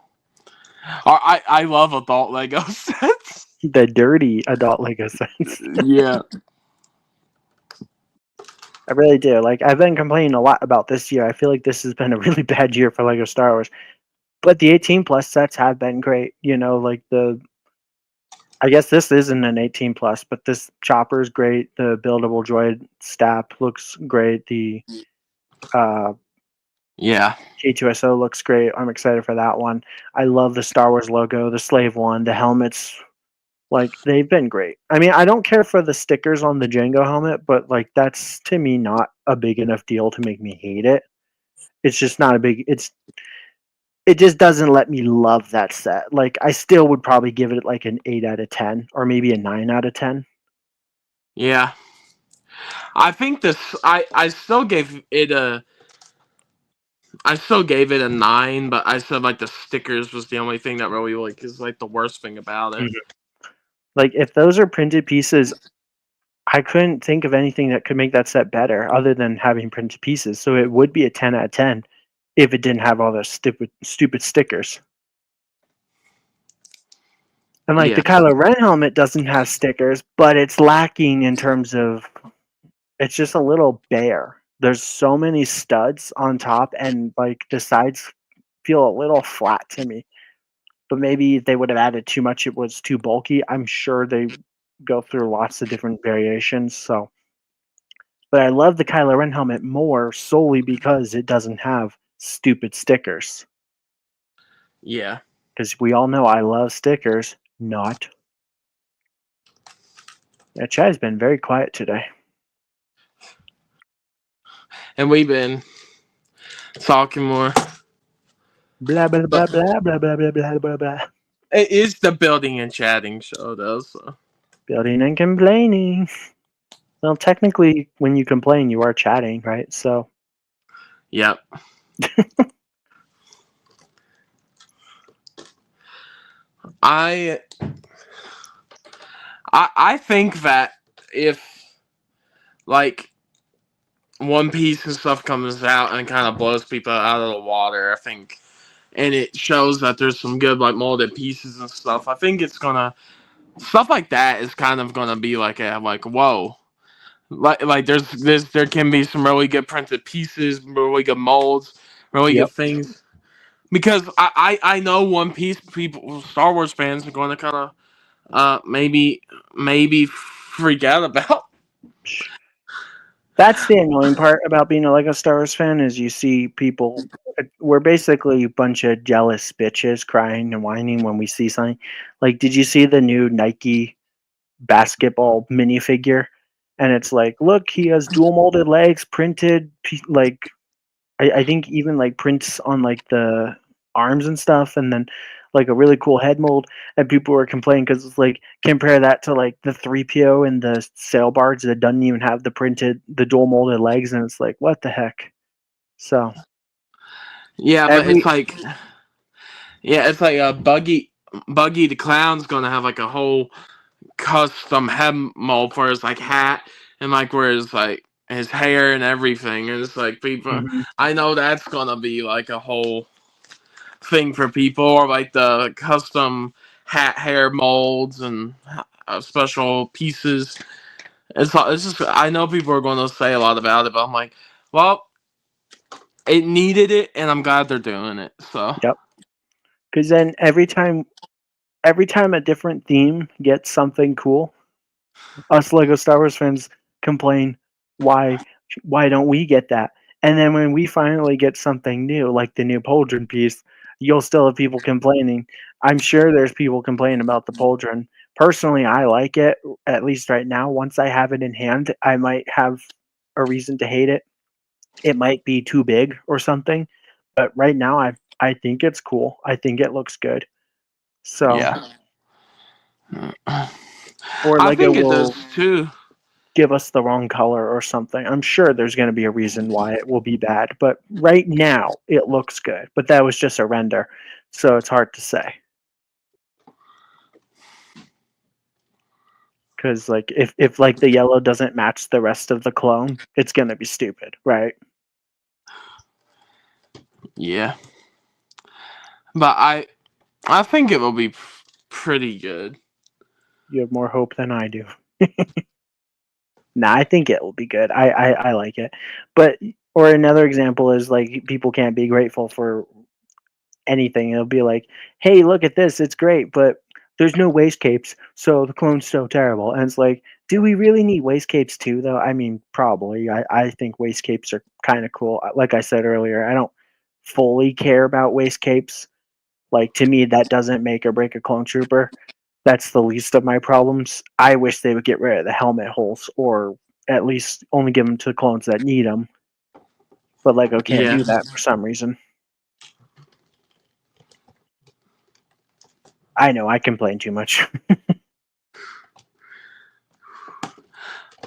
Or I love adult Lego sets. The dirty adult Lego sets. Yeah. I really do. Like I've been complaining a lot about this year. I feel like this has been a really bad year for Lego Star Wars. But the 18 plus sets have been great. You know, like I guess this isn't an 18 plus, but this chopper is great. The buildable droid stap looks great. The Yeah. K2SO looks great. I'm excited for that one. I love the Star Wars logo, the Slave one, the helmets. Like they've been great. I mean, I don't care for the stickers on the Django helmet, but like that's to me not a big enough deal to make me hate it. It's just not a big. It just doesn't let me love that set. Like I still would probably give it like an 8 out of 10 or maybe a 9 out of 10. Yeah. I think I still gave it a 9, but I said like the stickers was the only thing that really like is like the worst thing about it. Mm-hmm. Like if those are printed pieces, I couldn't think of anything that could make that set better other than having printed pieces. So it would be a 10 out of 10 if it didn't have all those stupid stickers. And like the Kylo Ren helmet doesn't have stickers, but it's lacking in terms of it's just a little bare. There's so many studs on top, and like the sides feel a little flat to me. But maybe if they would have added too much, it was too bulky. I'm sure they go through lots of different variations. So, but I love the Kylo Ren helmet more solely because it doesn't have stupid stickers. Yeah. Because we all know I love stickers. Not. Yeah, Chad's been very quiet today. And we've been talking more. Blah blah blah blah blah blah blah blah blah blah. It is the building and chatting show though, so. Building and complaining. Well, technically, when you complain, you are chatting, right? So. Yep. I think that if like One Piece and stuff comes out and kind of blows people out of the water, I think, and it shows that there's some good like molded pieces and stuff, I think it's gonna stuff like that is kind of gonna be like a like whoa. Like there can be some really good printed pieces, really good molds, really Yep. good things. Because I know One Piece people, Star Wars fans are going to kind of maybe freak out about. That's the annoying part about being a Lego Star Wars fan is you see people. We're basically a bunch of jealous bitches crying and whining when we see something. Like, did you see the new Nike basketball minifigure? And it's like, look, he has dual molded legs, printed like I think even like prints on like the arms and stuff, and then like a really cool head mold, and people were complaining because it's like compare that to like the 3PO and the sail barge that doesn't even have the dual molded legs, and it's like what the heck. So Yeah, but every it's like a Buggy the Clown's gonna have like a whole custom head mold for his like hat and like where his like his hair and everything, and it's like people. Mhm. I know that's gonna be like a whole thing for people, or like the custom hat hair molds and special pieces. It's just I know people are going to say a lot about it, but I'm like, well, it needed it, and I'm glad they're doing it. So Yep. Because then every time a different theme gets something cool, us Lego Star Wars fans complain, why why don't we get that? And then when we finally get something new, like the new Pauldron piece, you'll still have people complaining. I'm sure there's people complaining about the Pauldron. Personally, I like it, at least right now. Once I have it in hand, I might have a reason to hate it. It might be too big or something. But right now I think it's cool. I think it looks good. So yeah, or I Lego think it does will too. give us the wrong color or something. I'm sure there's going to be a reason why it will be bad, but right now it looks good. But that was just a render, so it's hard to say. Because like if like the yellow doesn't match the rest of the clone, it's going to be stupid, right? Yeah, but I think it will be pretty good. You have more hope than I do. Nah, I think it will be good. I like it. But or another example is like people can't be grateful for anything. It'll be like, hey, look at this, it's great, but there's no waste capes, so the clone's so terrible. And it's like, do we really need waste capes too, though? I mean, probably. I think waste capes are kind of cool. Like I said earlier, I don't fully care about waste capes. Like to me, that doesn't make or break a clone trooper. That's the least of my problems. I wish they would get rid of the helmet holes, or at least only give them to clones that need them. But Lego can't Yeah, do that for some reason. I know I complain too much.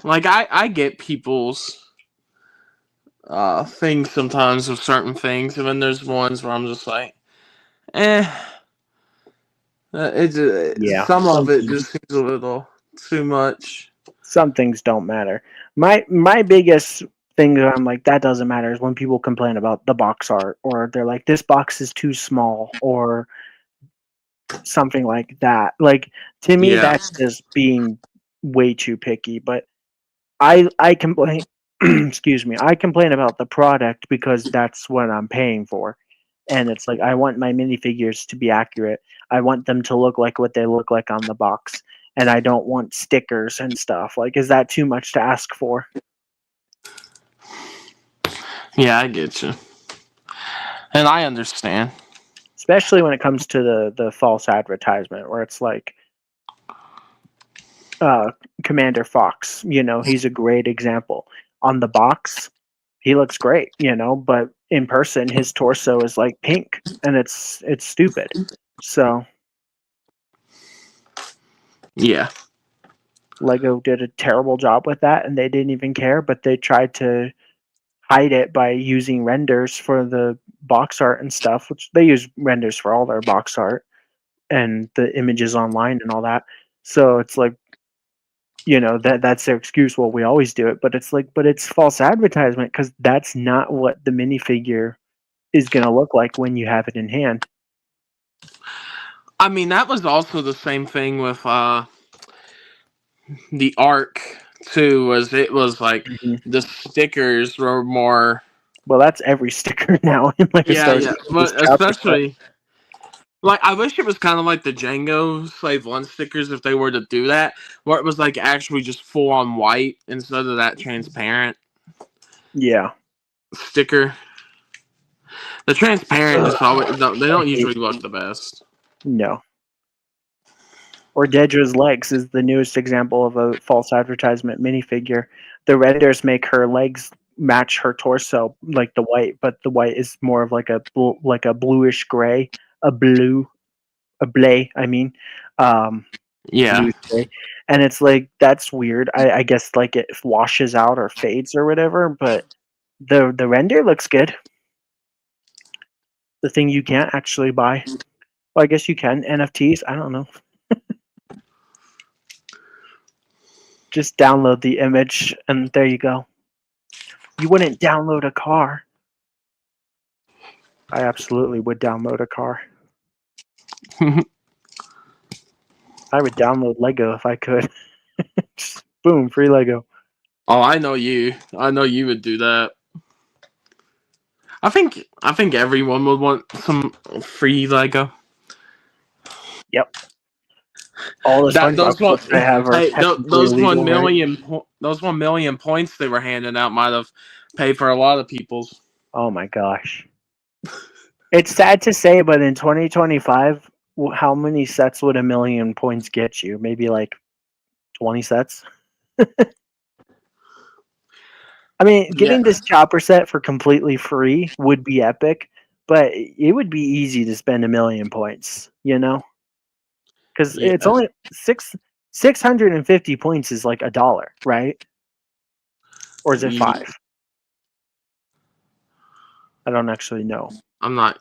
like I get people's things sometimes with certain things, and then there's ones where I'm just like, eh. Yeah, Some of it just seems a little too much. some things don't matter. My biggest thing that I'm like that doesn't matter is when people complain about the box art, or they're like this box is too small, or something like that. Like to me, Yeah, that's just being way too picky. But I complain. Excuse me. I complain about the product because that's what I'm paying for. And it's like I want my minifigures to be accurate. I want them to look like what they look like on the box. And I don't want stickers and stuff. Like, is that too much to ask for? yeah, I get you, and I understand. Especially when it comes to the false advertisement, where it's like, uh, Commander Fox. He's a great example. On the box, he looks great. But in person, his torso is like pink, and it's stupid. So Yeah, Lego did a terrible job with that, and they didn't even care. But they tried to hide it by using renders for the box art and stuff, which they use renders for all their box art and the images online and all that. So it's like, that's their excuse. Well, we always do it, but it's like, but it's false advertisement because that's not what the minifigure is going to look like when you have it in hand. I mean that was also the same thing with the Arc too. It was like Mhm. the stickers were more. Well, that's every sticker now in like a Yeah, Star yeah, Wars but chapter set. especially like I wish it was kind of like the Django Slave One stickers if they were to do that, where it was like actually just full on white instead of that transparent Yeah. sticker. The transparent Ugh, just always they I don't hate usually look the best. no. Or Dedra's legs is the newest example of a false advertisement minifigure. The renders make her legs match her torso, like the white, but the white is more of like a bluish gray, a blay. I mean, Yeah. bluish gray, and it's like that's weird. I guess like it washes out or fades or whatever, but the render looks good. The thing you can't actually buy. Well, I guess you can NFTs. I don't know. Just download the image, and there you go. You wouldn't download a car. I absolutely would download a car. I would download Lego if I could. Just boom, free Lego. Oh, I know you. I know you would do that. I think everyone would want some free Lego. Yep. All the SpongeBob clips I have are technically those illegal, right? those 1 million points they were handing out might have paid for a lot of people's. Oh my gosh. It's sad to say, but in 2025, how many sets would 1 million points get you? Maybe like 20 sets? I mean, getting this chopper set for completely free would be epic, but it would be easy to spend 1 million points, you know? Because Yeah. it's only 650 points is like $1, right? Or is it 5? I don't actually know. I'm not.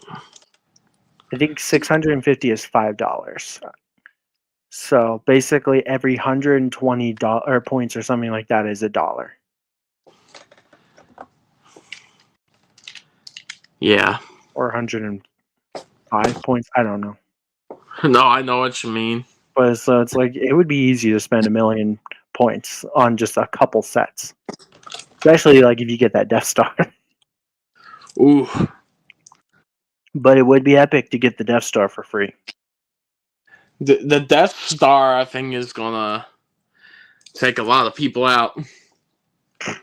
I think 650 is $5. So basically, every $120 points or something like that is $1. Yeah. Or 105 points. I don't know. No, I know what you mean. But so it's like it would be easy to spend 1 million points on just a couple sets, especially like if you get that Death Star. Ooh. But it would be epic to get the Death Star for free. The Death Star, I think, is gonna take a lot of people out. I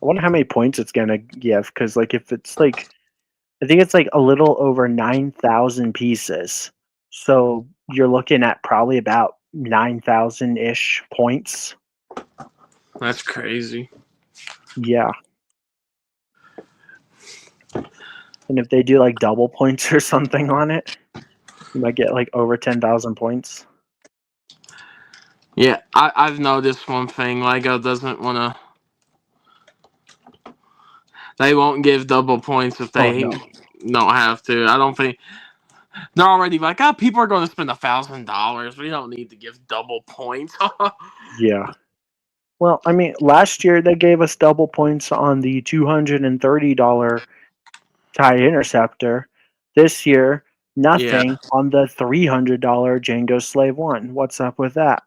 wonder how many points it's gonna give, because like if it's like, I think it's like a little over 9,000 pieces. So you're looking at probably about 9,000-ish points. That's crazy. Yeah. And if they do like double points or something on it, you might get like over 10,000 points. Yeah, I've noticed one thing. Lego doesn't want to. They won't give double points if they don't have to. I don't think. They're already like, people are going to spend $1,000. We don't need to give double points. Yeah. Well, I mean, last year they gave us double points on the $230 TIE Interceptor. This year, nothing on the $300 Jango Slave 1. What's up with that?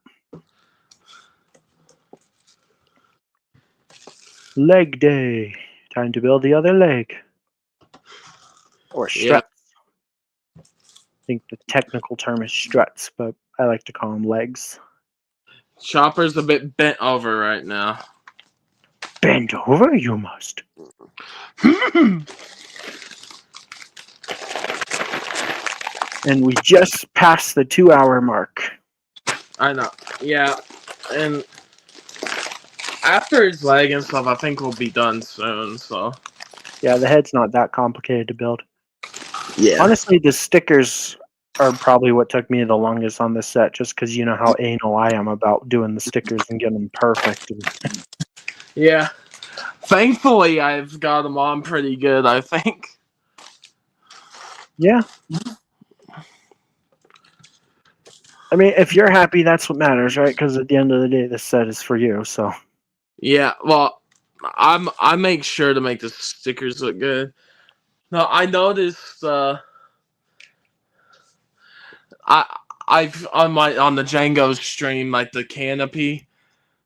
Leg day. Time to build the other leg. Or struts. I think the technical term is struts, but I like to call them legs. Chopper's a bit bent over right now. Bend over, you must. And we just passed the 2-hour mark. I know. Yeah. And after his leg and stuff, I think we'll be done soon, so. Yeah, the head's not that complicated to build. Yeah. Honestly, the stickers are probably what took me the longest on this set, just because you know how anal I am about doing the stickers and getting them perfect. Yeah. Thankfully, I've got them on pretty good, I think. Yeah. I mean, if you're happy, that's what matters, right? Because at the end of the day, this set is for you, so. Yeah, well, I make sure to make the stickers look good. No, I noticed I've on the Django stream, like the canopy,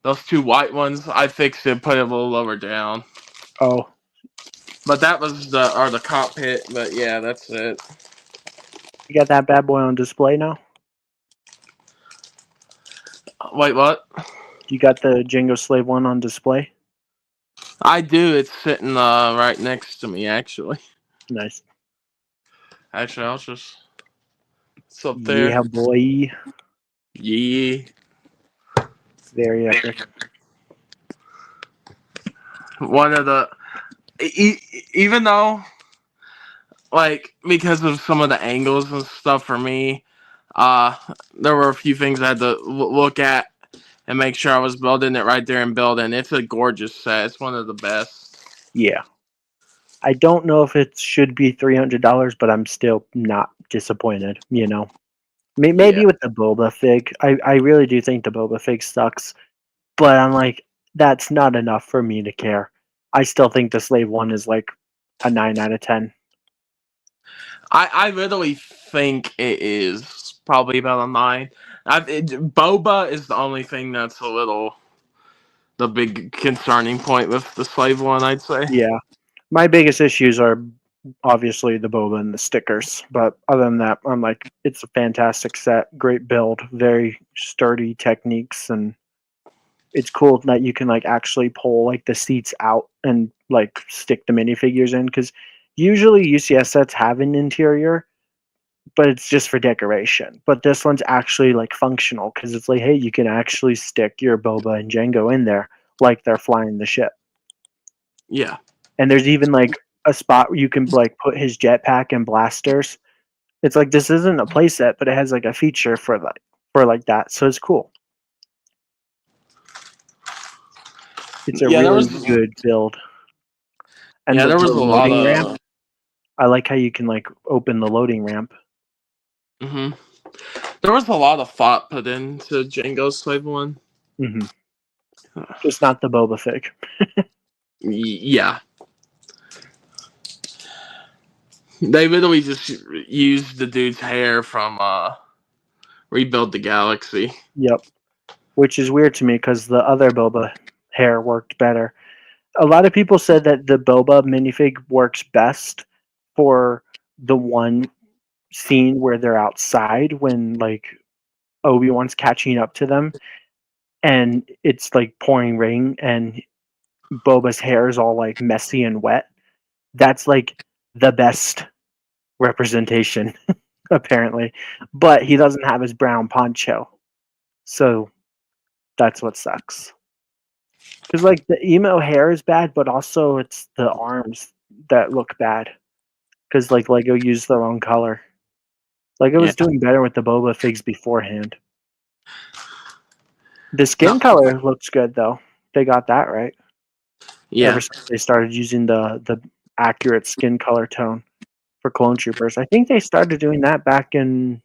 those 2 white ones, I fixed it, put it a little lower down. Oh. But that was the cockpit, but yeah, that's it. You got that bad boy on display now? Wait, what? You got the Jango Slave 1 on display? I do. It's sitting right next to me, actually. Nice. Actually, I'll just. It's up there. Yeah, boy. Yeah. Very epic. one of the even though like because of some of the angles and stuff for me, there were a few things I had to look at and make sure I was building it right there in building. It's a gorgeous set. It's one of the best. Yeah. I don't know if it should be $300, but I'm still not disappointed, you know. Maybe Yeah. with the Boba Fig. I really do think the Boba Fig sucks, but I'm like, that's not enough for me to care. I still think the Slave one is like a 9 out of 10. I literally think it is probably about a 9. Boba is the only thing that's the big concerning point with the Slave one, I'd say. Yeah. My biggest issues are obviously the Boba and the stickers, but other than that, I'm like, it's a fantastic set, great build, very sturdy techniques, and it's cool that you can like actually pull like the seats out and like stick the minifigures in, because usually UCS sets have an interior, but it's just for decoration. But this one's actually like functional because it's like, hey, you can actually stick your Boba and Jango in there like they're flying the ship. Yeah. And there's even like a spot where you can like put his jetpack and blasters. It's like this isn't a playset, but it has like a feature for like that. So it's cool. It's a Yeah, there really was- good build. And Yeah, there was a lot loading of. ramp. I like how you can like open the loading ramp. Hmm. There was a lot of thought put into Django's Slave one. Hmm. Just not the Boba Fig. Yeah. They literally just used the dude's hair from Rebuild the Galaxy. Yep. Which is weird to me because the other Boba hair worked better. A lot of people said that the Boba minifig works best for the one scene where they're outside when like Obi-Wan's catching up to them and it's like pouring rain and Boba's hair is all like messy and wet. That's like the best representation apparently. But he doesn't have his brown poncho. So that's what sucks. Because like the emo hair is bad, but also it's the arms that look bad. Because like Lego used the wrong color. Lego was doing better with the Boba figs beforehand. The skin color looks good though. They got that right. Yeah. Ever since they started using the accurate skin color tone for clone troopers. I think they started doing that back in,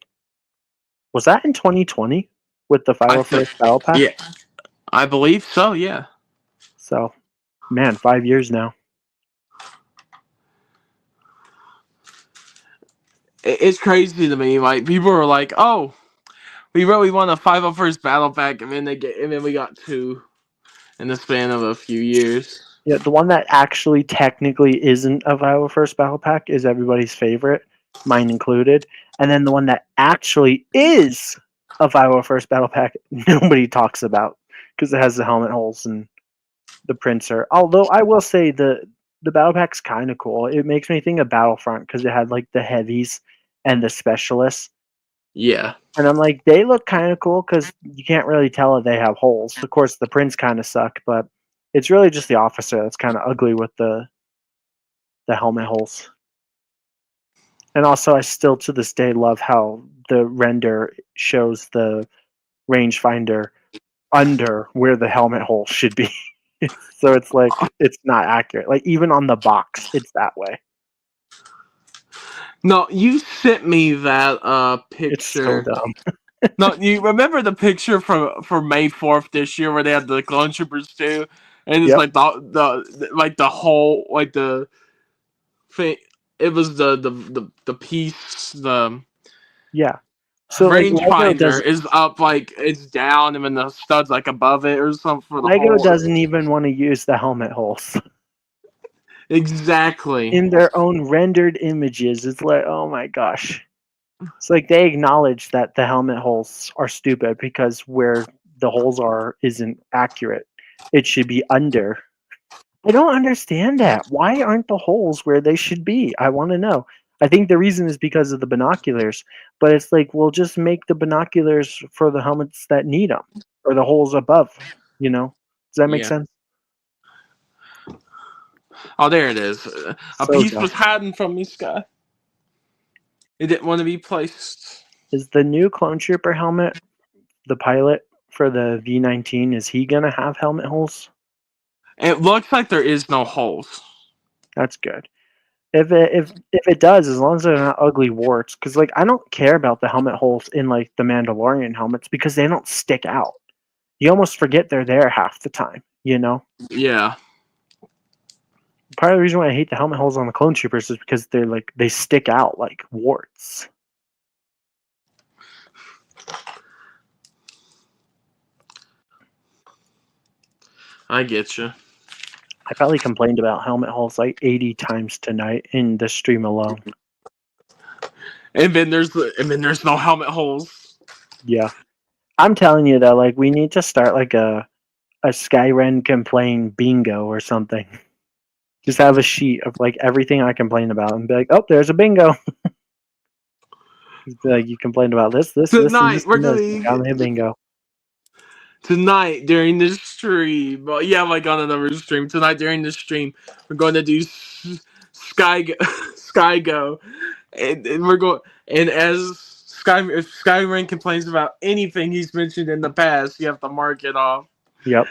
was that in 2020 with the 501st Battle Pack? Yeah. I believe so, yeah. So, man, 5 years now. It's crazy to me. Like people are like, "Oh, we really want a 501st Battle Pack," and then we got 2 in the span of a few years. Yeah, the one that actually technically isn't a 501st Battle Pack is everybody's favorite, mine included. And then the one that actually is a 501st Battle Pack, nobody talks about because it has the helmet holes and the printer. Although I will say the Battle Pack's kind of cool. It makes me think of Battlefront because it had like the heavies and the specialists. Yeah. And I'm like, they look kind of cool because you can't really tell if they have holes. Of course, the prints kind of suck, but it's really just the officer that's kind of ugly with the helmet holes. And also, I still to this day love how the render shows the rangefinder under where the helmet hole should be. So it's like it's not accurate. Like even on the box, it's that way. No, you sent me that picture. It's so dumb. No, you remember the picture from May 4th this year where they had the clone troopers too, and it's Yep. like the like the whole like the thing. It was the piece the Yeah. So like rangefinder is up like it's down and then the stud's like above it or something for the Lego whole. doesn't even want to use the helmet holes Exactly. in their own rendered images. It's like, oh my gosh. It's like they acknowledge that the helmet holes are stupid because where the holes are isn't accurate. It should be under. I don't understand that. Why aren't the holes where they should be? I want to know. I think the reason is because of the binoculars, but it's like we'll just make the binoculars for the helmets that need them or the holes above, you know? Does that make sense? Oh, there it is. A piece Ahsoka. was hiding from me, Sky. It didn't want to be placed. Is the new clone trooper helmet the pilot for the V-19? Is he gonna have helmet holes? It looks like there is no holes. That's good. If it does, as long as they're not ugly warts, because like I don't care about the helmet holes in like the Mandalorian helmets because they don't stick out. You almost forget they're there half the time. You know. Yeah. Part of the reason why I hate the helmet holes on the clone troopers is because they stick out like warts. I get you. I probably complained about helmet holes like 80 times tonight in the stream alone. And then there's no helmet holes. Yeah. I'm telling you though, like we need to start like a Skyren complain bingo or something. Just have a sheet of like everything I complain about and be like, oh, there's a bingo. Be like, you complained about this, and Tonight this, we're and this. doing Got me a bingo. tonight during this stream. Well, yeah, like on another stream. Tonight during this stream, we're going to do Sky Go, and we're going. And as if Skyrim complains about anything he's mentioned in the past, you have to mark it off. Yep.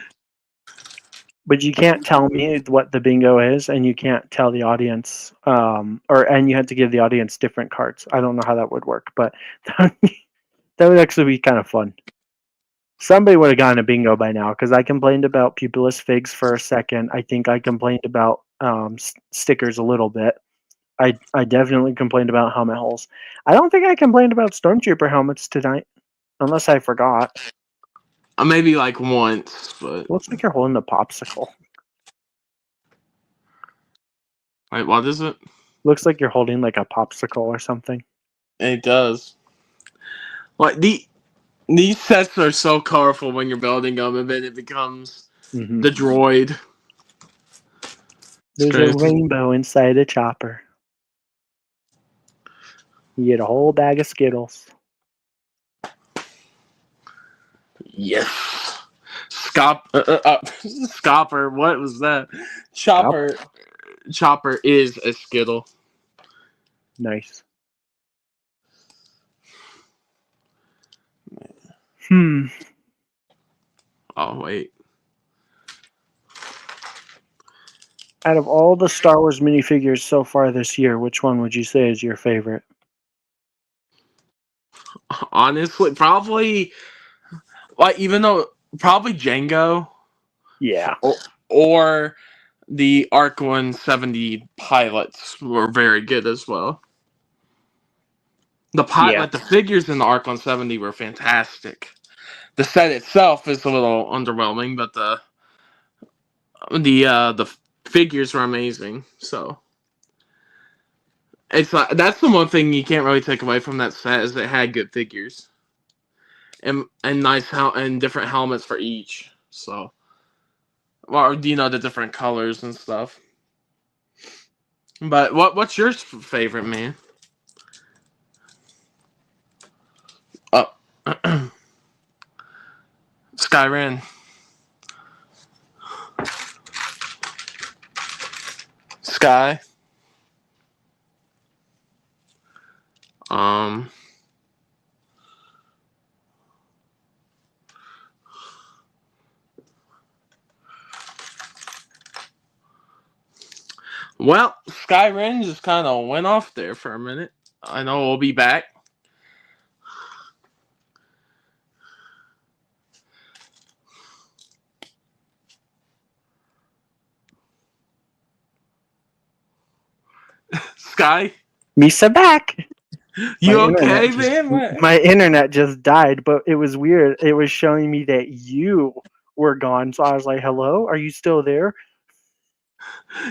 But you can't tell me what the bingo is, and you can't tell the audience, and you have to give the audience different cards. I don't know how that would work, but that would actually be kind of fun. Somebody would have gotten a bingo by now because I complained about pupilless figs for a second. I think I complained about stickers a little bit. I definitely complained about helmet holes. I don't think I complained about stormtrooper helmets tonight, unless I forgot. Maybe like once, but Looks like you're holding a popsicle. wait, what is it? Looks like you're holding like a popsicle or something. It does. Like these sets are so colorful when you're building them, and then it becomes the droid. There's a rainbow inside a chopper. You get a whole bag of Skittles. Yes. Scopper. What was that? Chopper. Chopper is a Skittle. Nice. Oh wait. Out of all the Star Wars minifigures so far this year, which one would you say is your favorite? Honestly, probably probably Django. Yeah. Or the Arc 170 pilots were very good as well. The figures in the Arc 170 were fantastic. The set itself is a little underwhelming, but the figures were amazing. So it's that's the one thing you can't really take away from that set is it had good figures and nice and different helmets for each. So, well, the different colors and stuff. But what's your favorite, man? Oh, Skyren. Sky. Well, Skyrim just kind of went off there for a minute. I know we'll be back. Sky? Misa back! You okay, man? My internet just died, but it was weird. It was showing me that you were gone, so I was like, hello? Are you still there?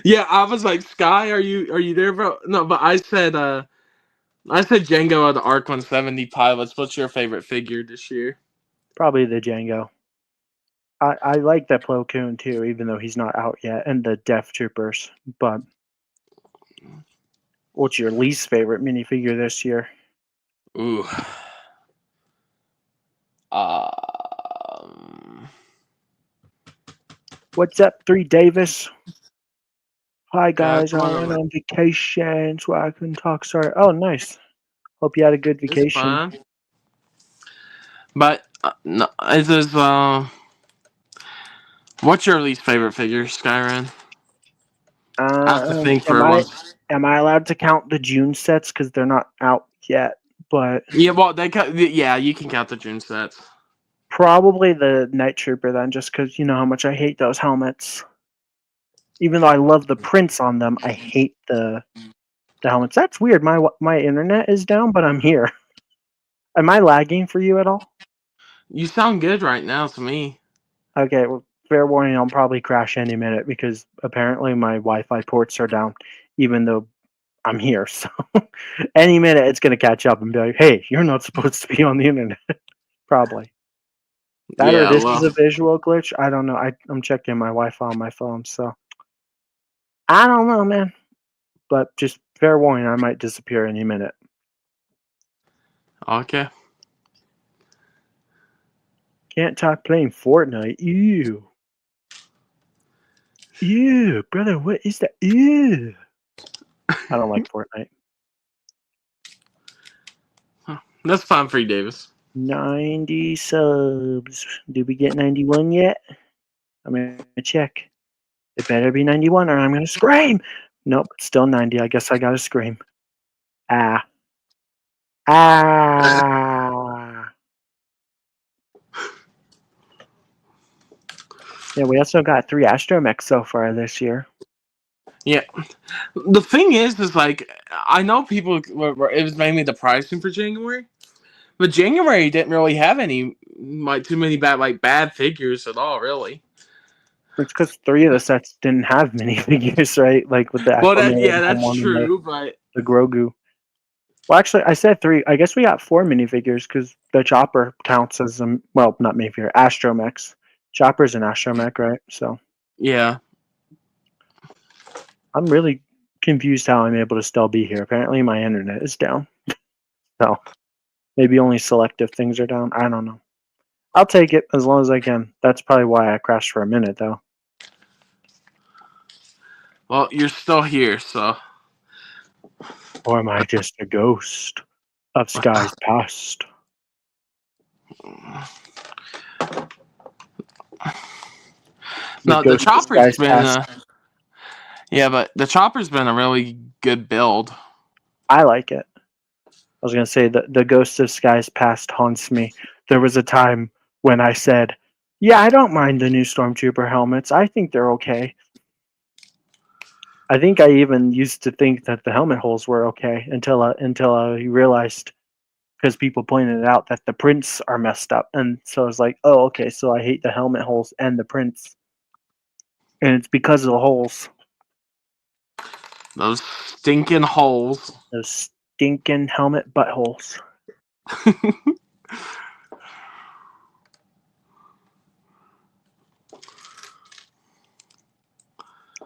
Yeah, I was like, Sky, are you there, bro? No, but I said Django of the Arc 170 pilots. What's your favorite figure this year? Probably the Django. I like the Plo Koon too, even though he's not out yet, and the Death Troopers. But what's your least favorite minifigure this year? Ooh. What's up, 3 Davis? Hi guys, come I on went over. on vacation so I can talk. Sorry. Oh, nice. Hope you had a good It's vacation. fun. But no, it is. What's your least favorite figure, Skyrim? I have to think Am for I once. allowed to count the June sets because they're not out yet? But Yeah, well, yeah, you can count the June sets. probably the Night Trooper then, just because you know how much I hate those helmets. Even though I love the prints on them, I hate the helmets. That's weird. My internet is down, but I'm here. Am I lagging for you at all? You sound good right now to me. Okay, well, fair warning, I'll probably crash any minute because apparently my Wi-Fi ports are down, even though I'm here. So any minute it's gonna catch up and be like, "Hey, you're not supposed to be on the internet." Probably that, or Yeah, this is well, a visual glitch. I don't know. I'm checking my Wi-Fi on my phone, so I don't know, man. But just fair warning, I might disappear any minute. okay. Can't talk playing Fortnite. Ew. Ew, brother, what is that? Ew. I don't like Fortnite. That's fine for you, Davis. 90 subs. Did we get 91 yet? I'm gonna check. It better be 91 or I'm gonna scream. Nope, still 90. I guess I gotta scream. Ah. Ah. Yeah, we also got 3 Astromech so far this year. Yeah. The thing is like, I know people. It was mainly the pricing for January, but January didn't really have any too many bad figures at all, really. It's because 3 of the sets didn't have minifigures, right? Like with the Well, acclimated that's one and true, but the Grogu. Well, actually, I said 3. I guess we got 4 minifigures because the Chopper counts as well, not minifigure, Astromechs. Chopper's an Astromech, right? So yeah. I'm really confused how I'm able to still be here. Apparently, my internet is down. So maybe only selective things are down. I don't know. I'll take it as long as I can. That's probably why I crashed for a minute, though. Well, you're still here, so. Or am I just a ghost of skies past? The No, the ghost of chopper's skies been past. yeah, but the chopper's been a really good build. I like it. I was gonna say the ghost of skies past haunts me. There was a time when I said, "Yeah, I don't mind the new stormtrooper helmets. I think they're okay." I think I even used to think that the helmet holes were okay until I realized, because people pointed out that the prints are messed up, and so I was like, "Oh, okay, so I hate the helmet holes and the prints, and it's because of the holes, Those stinking holes. those stinking helmet buttholes."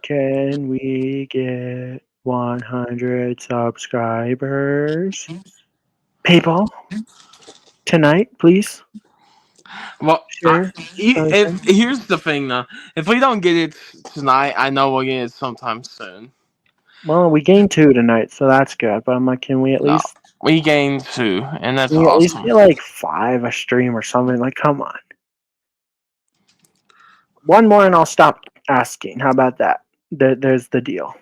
Can we get 100 subscribers? People, tonight, please Well, share. if here's the thing though, if we don't get it tonight, I know we'll get it sometime soon. Well, we gained 2 tonight, so that's good. But I'm like, can we at No, least we gained 2, and that's get awesome. like 5 a stream or something? Like, come on. One more and I'll stop asking. How about that? There's the deal.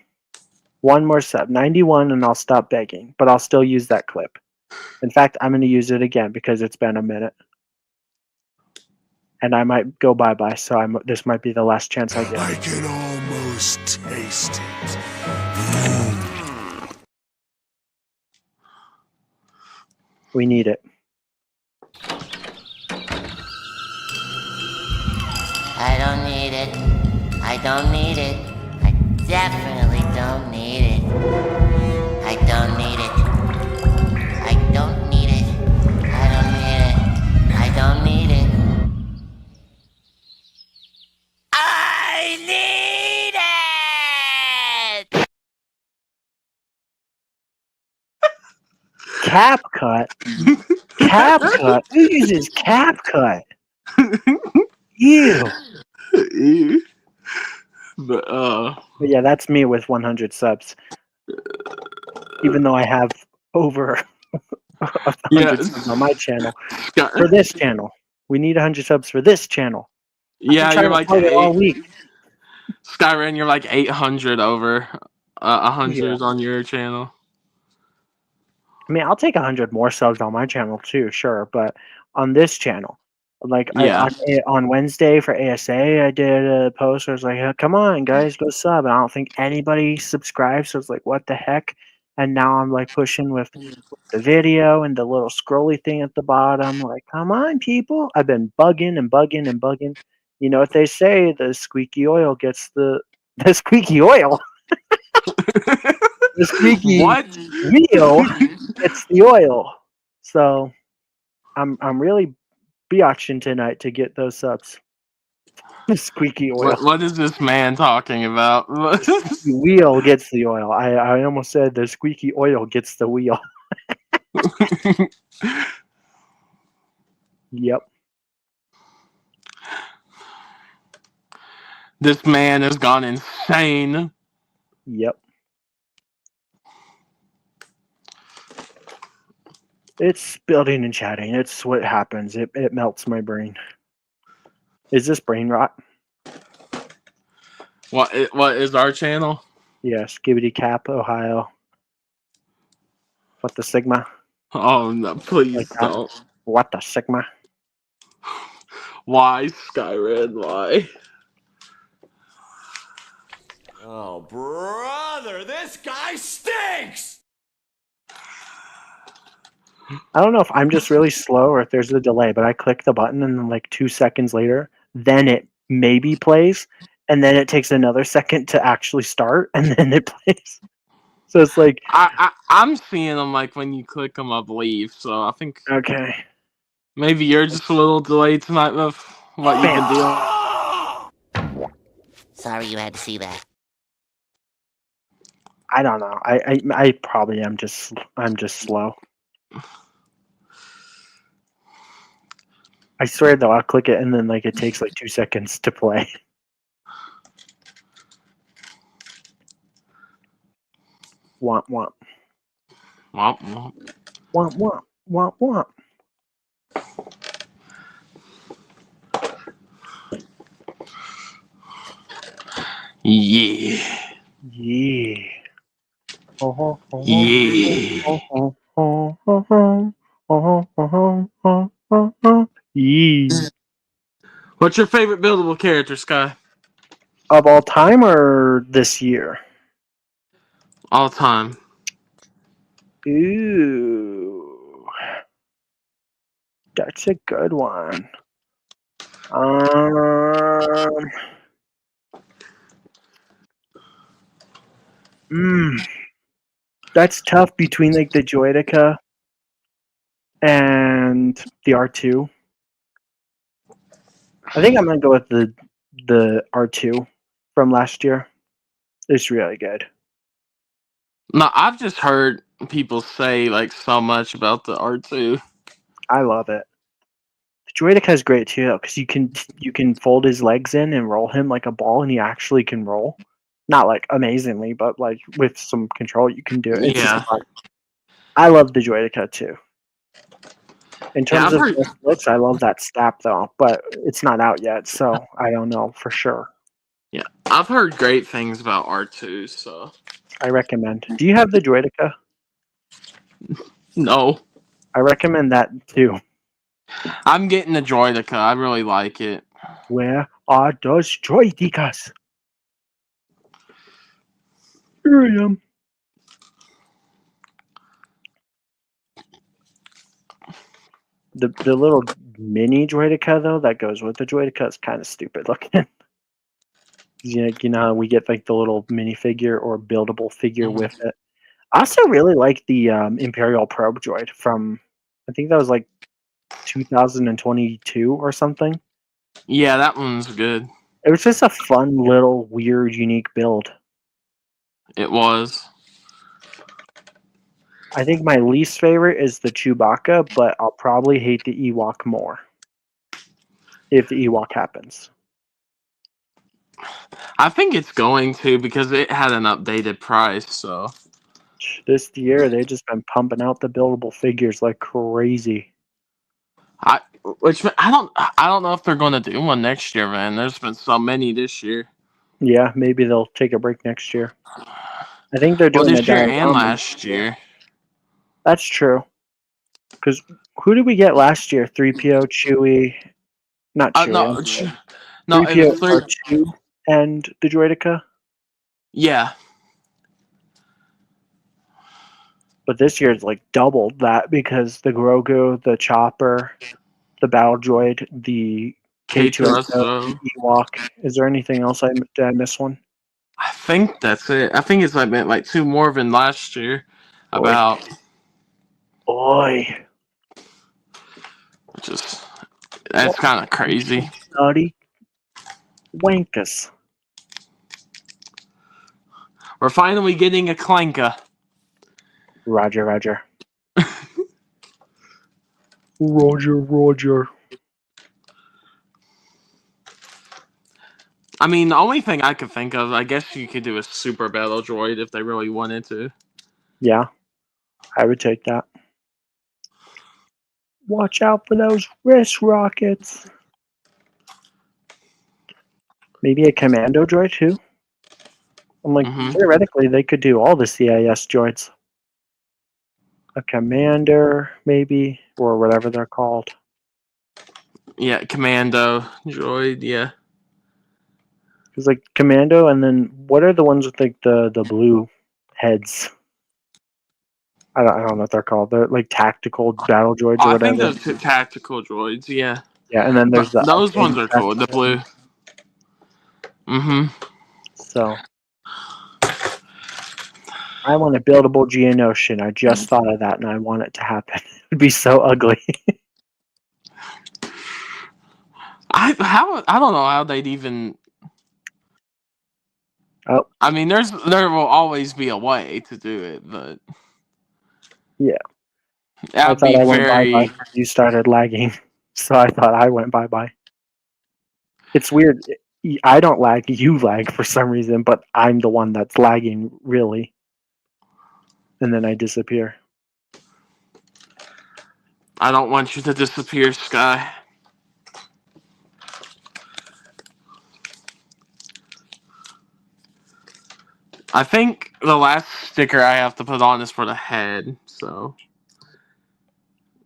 One more sub, 91, and I'll stop begging. But I'll still use that clip. In fact, I'm going to use it again because it's been a minute. And I might go bye-bye, so this might be the last chance I get. I can almost taste it. We need it. I don't need it. I don't need it. I definitely don't need it. I don't need it. I don't need it. I don't need it. I don't need it. I need it! Cap cut? Cap cut? Who uses cap cut? Ew. But But yeah, that's me with 100 subs. Even though I have over 100 yeah, subs on my channel. Sky- For this channel. We need 100 subs for this channel. I've been yeah, trying you're to like plug it all week. Skyren, you're like 800 over. 100 Yeah. on your channel. I mean, I'll take 100 more subs on my channel too, sure. But on this channel, like Yeah. on Wednesday for ASA, I did a post where I was like, come on, guys, go sub. And I don't think anybody subscribed. So it's like, what the heck? And now I'm like pushing with the video and the little scrolly thing at the bottom. Like, come on, people. I've been bugging and bugging and bugging. You know what they say? The squeaky oil gets the squeaky oil. The squeaky What? wheel gets the oil. So I'm really biatching tonight to get those subs. The squeaky oil. What is this man talking about? The wheel gets the oil. I almost said the squeaky oil gets the wheel. Yep. This man has gone insane. Yep. It's building and chatting. It's what happens. It melts my brain. Is this brain rot? What is our channel? Yes. Skibbity Cap, Ohio. What the Sigma? Oh no, please Like that? don't. What the Sigma? Why, Skyred? Why? Oh, brother, this guy stinks! I don't know if I'm just really slow or if there's a delay, but I click the button and then like 2 seconds later, then it maybe plays, and then it takes another second to actually start, and then it plays. So it's like, I'm seeing them like when you click them, I believe. So I think okay. maybe you're just a little delayed tonight with what you've been doing. Sorry you had to see that. I don't know. I probably am just slow. I swear though, I'll click it and then like it takes like 2 seconds to play. Womp womp. Womp, womp. Womp womp. Womp womp. Yeah. Yeah. Yeah. What's your favorite buildable character, Sky? Of all time or this year? All time. Ooh. That's a good one. That's tough between like the Droidica and the R2. I think I'm gonna go with the R2 from last year. It's really good. No, I've just heard people say like so much about the R2. I love it. The Droidica is great too, though, because you can fold his legs in and roll him like a ball, and he actually can roll. Not like amazingly, but like with some control, you can do it. It's Yeah. just fun. I love the Droidica too. In terms of looks, I love that snap though, but it's not out yet, so I don't know for sure. Yeah, I've heard great things about R2, so I recommend. Do you have the Droidica? no. I recommend that too. I'm getting the Droidica. I really like it. Where are those Droidicas? Here I am. The little mini Droidica though that goes with the Droidica is kind of stupid looking. You know how we get like the little minifigure or buildable figure with it. I also really like the Imperial Probe Droid from, I think that was like 2022 or something. Yeah, that one's good. It was just a fun little weird unique build. It was. I think my least favorite is the Chewbacca, but I'll probably hate the Ewok more if the Ewok happens. I think it's going to because it had an updated price. So This year they just been pumping out the buildable figures like crazy. I don't know if they're going to do one next year, man. There's been so many this year. Yeah, maybe they'll take a break next year. I think they're doing this a year and diorama. last year. That's true. Because who did we get last year? 3PO, Chewie, not Chewie. No, it 3PO, was three. R2, and the Droidica. Yeah, But this year it's like doubled that because the Grogu, the Chopper, the Battle Droid, the K2SO, the Ewok. Is there anything else? Did I miss one? I think that's it. I think it's like 2 more than last year. Oi. That's kind of crazy. Naughty wankus. We're finally getting a Clanka. Roger. Roger. I mean, the only thing I could think of, I guess you could do a Super Battle Droid if they really wanted to. Yeah, I would take that. Watch out for those wrist rockets. Maybe a commando droid too. I'm like, theoretically, they could do all the CIS droids. A commander, maybe, or whatever they're called. Yeah, commando droid. Yeah. It's like commando, and then what are the ones with like the blue heads? I don't know what they're called. They're like tactical battle droids or whatever. I think those tactical droids. Yeah. Yeah, and then there's those ones are cool. The blue. So I want a buildable Geonosian. I just thought of that, and I want it to happen. It would be so ugly. I don't know how they'd even. Oh. I mean, there will always be a way to do it, but yeah, I thought I went bye-bye. You started lagging, so I thought I went bye-bye. It's weird. I don't lag. You lag for some reason, but I'm the one that's lagging, really. And then I disappear. I don't want you to disappear, Sky. I think the last sticker I have to put on is for the head, so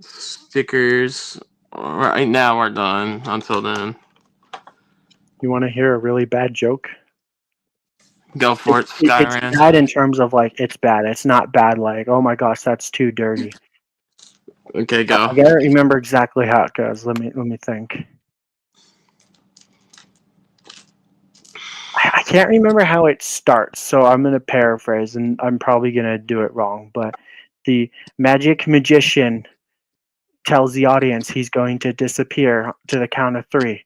stickers. Right now we're done. Until then. You want to hear a really bad joke? Go for it, Skyran. It's bad in terms of like it's bad. It's not bad like, oh my gosh, that's too dirty. Okay, go. I gotta remember exactly how it goes. Let me think. I can't remember how it starts, so I'm gonna paraphrase, and I'm probably gonna do it wrong. But the magic magician tells the audience he's going to disappear to the count of 3.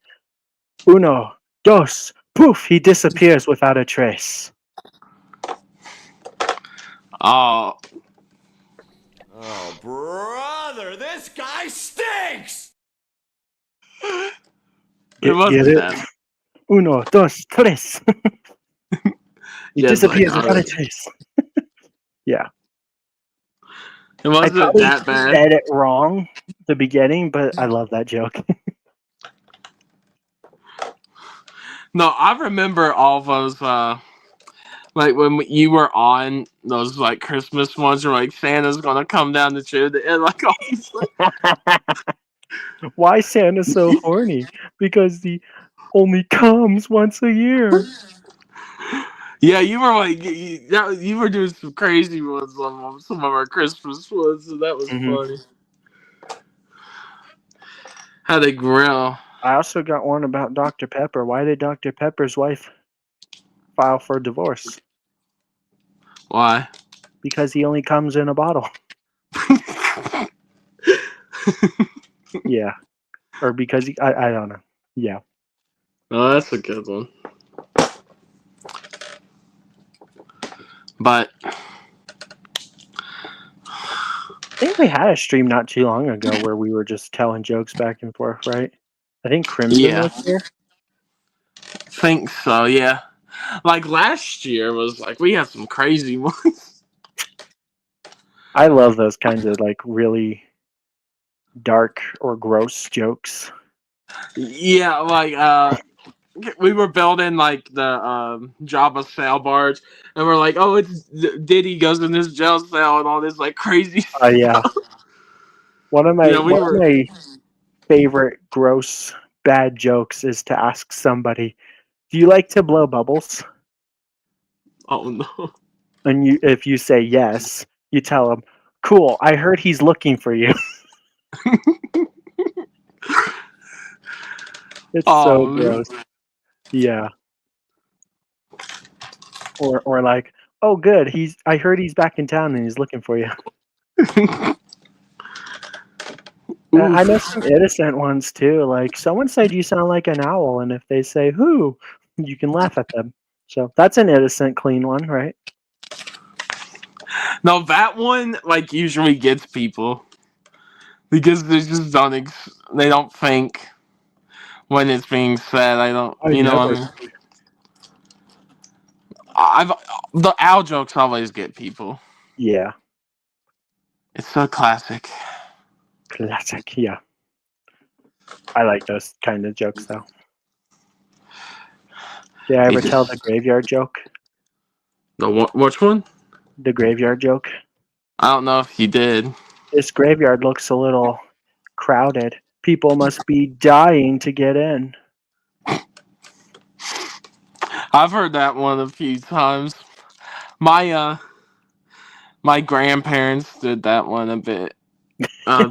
Uno, dos, poof! He disappears without a trace. Oh, brother, this guy stinks! It wasn't that. Uno, dos, tres. He disappears without a trace. Yeah. It wasn't that bad. I said it wrong at the beginning, but I love that joke. No, I remember all those, like when you were on those like Christmas ones, where like Santa's gonna come down the chimney and like all these. Why Santa's so horny? Because he only comes once a year. Yeah, you were like you were doing some crazy ones on some of our Christmas ones, so that was funny. How they grill. I also got one about Dr. Pepper. Why did Dr. Pepper's wife file for divorce? Why? Because he only comes in a bottle. Yeah. Or because I don't know. Yeah. Oh, that's a good one. But I think we had a stream not too long ago where we were just telling jokes back and forth, right? I think Crimson was here. think so. Yeah, like last year was like we had some crazy ones. I love those kinds of like really dark or gross jokes. Yeah, like we were building like the Jabba sail barge, and we're like, oh, it's Diddy goes in this jail cell and all this like crazy Yeah. stuff. One of Yeah, we one of were. my favorite gross bad jokes is to ask somebody, "Do you like to blow bubbles?" Oh no. And if you say yes, you tell them, "Cool, I heard he's looking for you." It's so Oh. gross. Yeah. Or like, "Oh good, I heard he's back in town and he's looking for you." I know some innocent ones too. Like someone said you sound like an owl, and if they say who, you can laugh at them. So that's an innocent, clean one, right? No, that one like usually gets people because they just they don't think when it's being said. I don't, I you know what I never. mean? I've the owl jokes always get people. Yeah, It's so classic. classic. Yeah, I like those kind of jokes though. Did I They ever tell the just graveyard joke? which one? The graveyard joke. I don't know if you did. This graveyard looks a little crowded. People must be dying to get in. I've heard that one a few times. My my grandparents did that one a bit. Uh,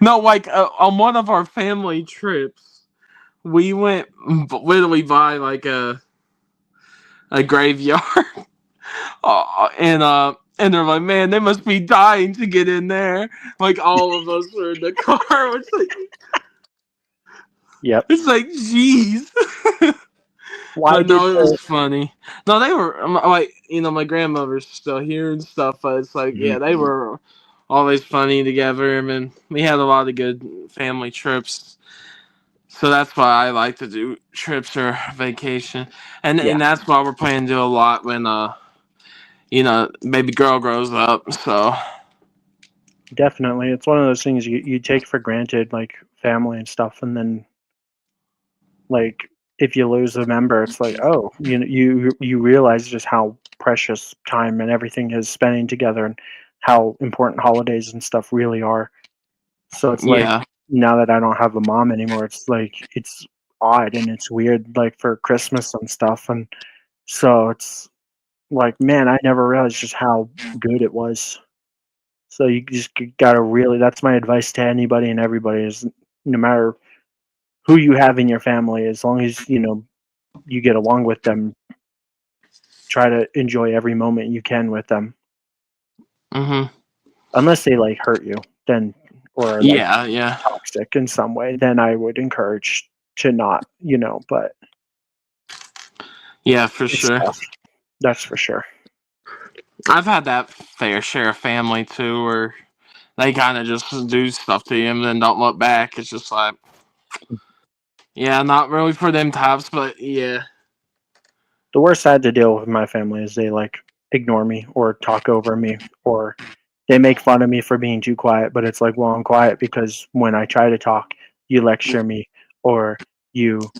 no, like on one of our family trips, we went literally by like a graveyard, and they're like, man, they must be dying to get in there. Like all of us were in the car. Yep. It's like, jeez. Why But did no, it was the? funny. No, they were like, my grandmother's still here and stuff. But it's like, Mhm. yeah, they were always funny together, and we had a lot of good family trips. So that's why I like to do trips or vacation, and Yeah, that's why we're planning to do a lot when baby girl grows up. So definitely. It's one of those things you take for granted, like family and stuff, and then like if you lose a member, it's like, oh, you realize just how precious time and everything is spending together, and how important holidays and stuff really are. So it's like yeah, now that I don't have a mom anymore, it's like it's odd and it's weird, like for Christmas and stuff, and so it's like, man, I never realized just how good it was. So you just gotta really. That's my advice to anybody and everybody: is no matter who you have in your family, as long as you get along with them, try to enjoy every moment you can with them. mhm, Unless they like hurt you, then or like yeah, toxic in some way, then I would encourage to not, but yeah, for it's sure. tough. That's for sure. I've had that fair share of family too, where they kind of just do stuff to you and then don't look back. It's just like, yeah, not really for them types, but yeah. The worst I had to deal with my family is they like ignore me or talk over me, or they make fun of me for being too quiet, but it's like, well, I'm quiet because when I try to talk, you lecture me or you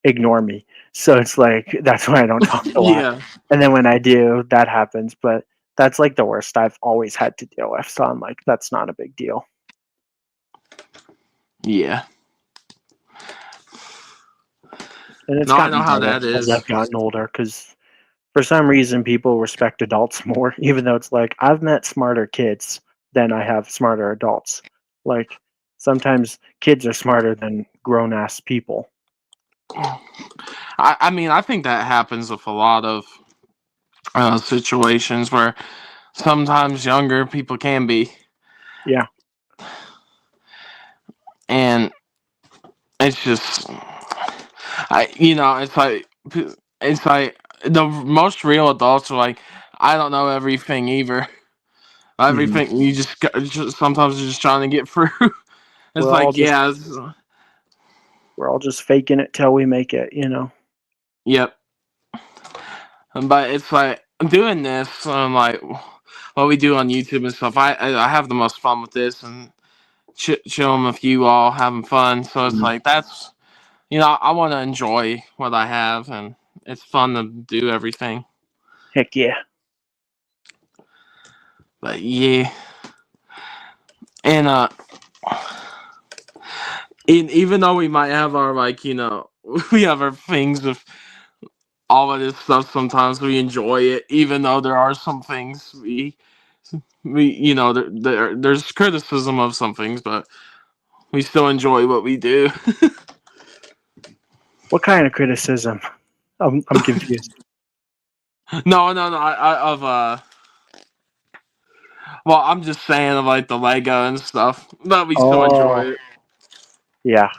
ignore me. So it's like that's why I don't talk a lot. Yeah, And then when I do, that happens. But that's like the worst I've always had to deal with. So I'm like, that's not a big deal. yeah. And it's No, I know gotten how better that as is. I've gotten older because for some reason people respect adults more, even though it's like I've met smarter kids than I have smarter adults. Like sometimes kids are smarter than grown ass people. I mean, I think that happens with a lot of situations where sometimes younger people can be, Yeah. and it's just, it's like the most real adults are like, I don't know everything either. Hmm. Everything you just sometimes you're just trying to get through. It's We're all like, just yeah, we're all just faking it till we make it, Yep. But it's like doing this, like what we do on YouTube and stuff. I have the most fun with this and chilling with you all, having fun. So it's like that's I want to enjoy what I have, and it's fun to do everything. Heck yeah. But yeah, and even though we might have our we have our things with all of this stuff. Sometimes we enjoy it, even though there are some things there's criticism of some things, but we still enjoy what we do. What kind of criticism? I'm confused. No. Well, I'm just saying of like the Lego and stuff, but we still enjoy it. Yeah.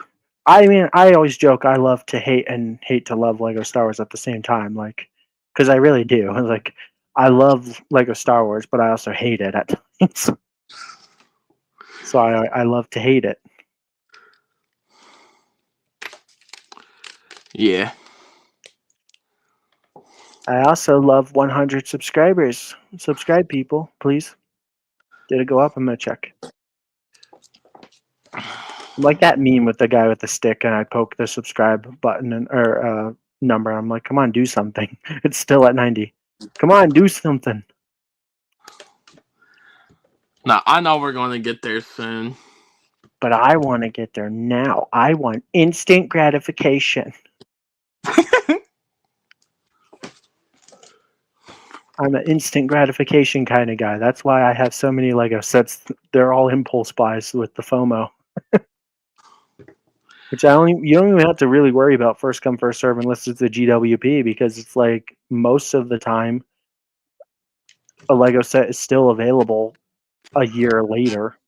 I mean, I always joke I love to hate and hate to love Lego Star Wars at the same time, like, because I really do. Like, I love Lego Star Wars, but I also hate it at times. So I love to hate it. Yeah. I also love 100 subscribers. Subscribe, people, please. Did it go up? I'm gonna check. Like that meme with the guy with the stick, and I poke the subscribe button or number. I'm like, come on, do something. It's still at 90. Come on, do something. Now I know we're going to get there soon. But I want to get there now. I want instant gratification. I'm an instant gratification kind of guy. That's why I have so many Lego sets. They're all impulse buys with the FOMO. Which you don't even have to really worry about first come first serve unless it's a GWP, because it's like most of the time a Lego set is still available a year later.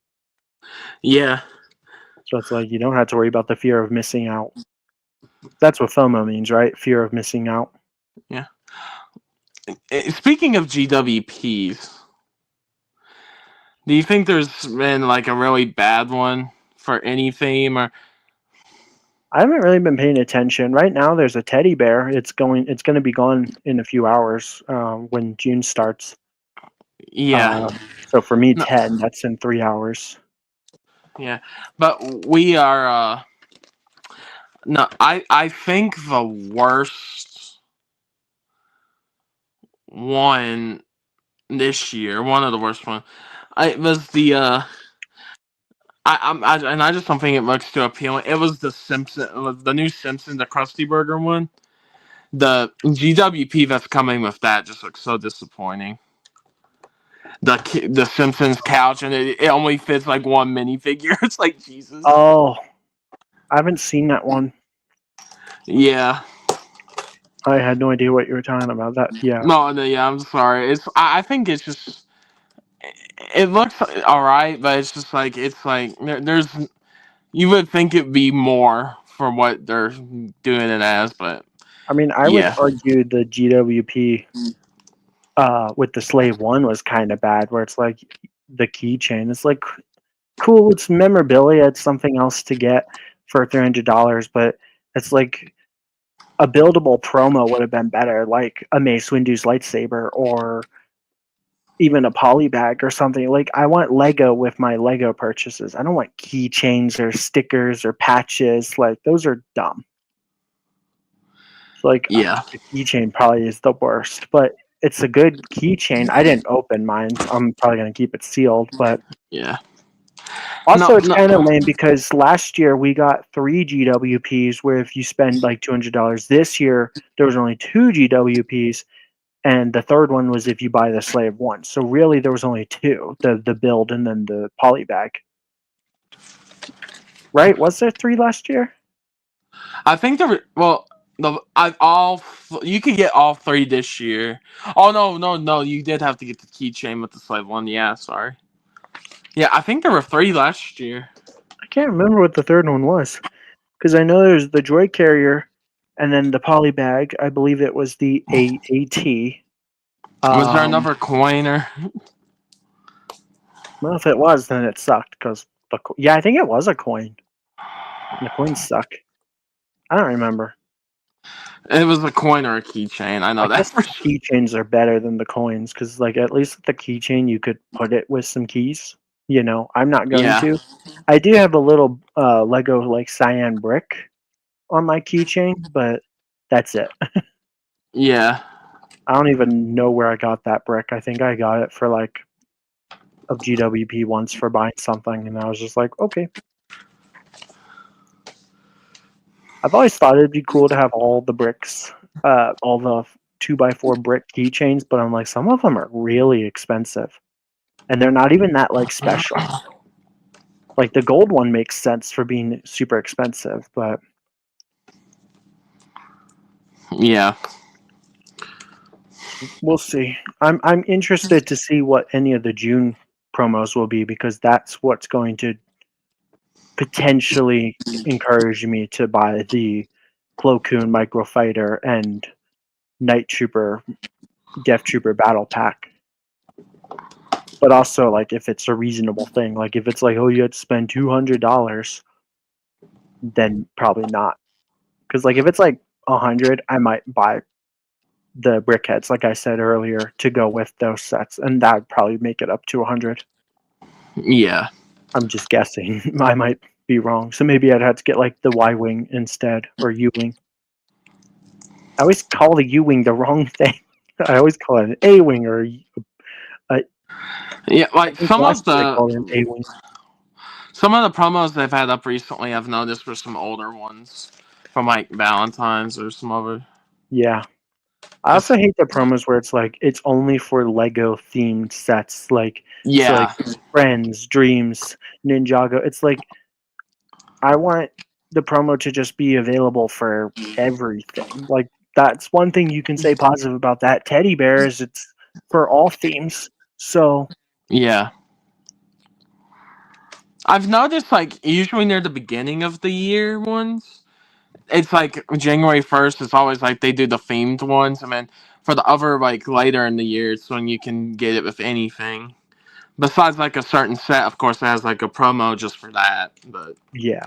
Yeah. So it's like you don't have to worry about the fear of missing out. That's what FOMO means, right? Fear of missing out. Yeah. Speaking of GWPs, do you think there's been like a really bad one for any theme, or? I haven't really been paying attention. Right now, there's a teddy bear. It's going to be gone in a few hours when June starts. Yeah. So for me, 10. That's in 3 hours. Yeah, but we are. No, I think the worst one this year, one of the worst one, it was the I just don't think it looks too appealing. It was the new Simpsons, the Krusty Burger one. The GWP that's coming with that just looks so disappointing. The Simpsons couch, and it only fits like one minifigure. It's like, Jesus. Oh, I haven't seen that one. Yeah. I had no idea what you were talking about. That yeah. No, yeah, I'm sorry. I think it's just it looks all right, but it's just like there's you would think it'd be more for what they're doing it as, but I mean, I would argue the GWP with the Slave 1 was kind of bad, where it's like the keychain. It's like cool, it's memorabilia, it's something else to get for $300, but it's like a buildable promo would have been better, like a Mace Windu's lightsaber or even a poly bag or something. Like, I want Lego with my Lego purchases. I don't want keychains or stickers or patches. Like, those are dumb. Like, yeah, the keychain probably is the worst, but it's a good keychain. I didn't open mine. I'm probably going to keep it sealed, but yeah. also it's kind of lame because last year we got 3 GWPs where if you spend like $200. This year there was only 2 GWPs, and the third one was if you buy the Slave 1. So really there was only 2, the build and then the poly bag. Right? Was there 3 last year? I think there were, you could get all 3 this year. Oh no, you did have to get the keychain with the Slave 1. Yeah, sorry. Yeah, I think there were 3 last year. I can't remember what the third one was, because I know there's the Droid carrier and then the poly bag. I believe it was the AT. Was there another coiner? Well, if it was, then it sucked, because I think it was a coin. The coins suck. I don't remember. It was a coin or a keychain. I know I that guess for the sure. keychains are better than the coins because, like, at least with the keychain you could put it with some keys. You know, I'm not going Yeah. to. I do have a little Lego like cyan brick on my keychain, but that's it. Yeah. I don't even know where I got that brick. I think I got it for like of GWP once for buying something, and I was just like, okay. I've always thought it'd be cool to have all the bricks, all the 2x4 brick keychains, but I'm like, some of them are really expensive, and they're not even that like special. Like the gold one makes sense for being super expensive, but Yeah. we'll see. I'm interested to see what any of the June promos will be because that's what's going to potentially encourage me to buy the Plo Koon Microfighter and Night Trooper Death Trooper Battle Pack. But also, like, if it's a reasonable thing, like if it's like, oh, you had to spend $200, then probably not. Because like if it's like 100, I might buy the brickheads, like I said earlier, to go with those sets, and that would probably make it up to 100. Yeah. I'm just guessing. I might be wrong. So maybe I'd have to get like the Y Wing instead, or U Wing. I always call the U Wing the wrong thing. I always call it an A Wing or Yeah, like some of I call it an A Wing. the promos they've had up recently I've noticed were some older ones from like Valentine's or some other. Yeah. I also hate the promos where it's like it's only for Lego themed sets, like so like Yeah. Friends, Dreams, Ninjago. It's like I want the promo to just be available for everything. Like that's one thing you can say positive about that teddy bear is it's for all themes. So Yeah. I've noticed like usually near the beginning of the year ones, it's like January 1st, it's always like they do the themed ones, and then for the other like later in the year it's when you can get it with anything. Besides like a certain set, of course, it has like a promo just for that. But yeah.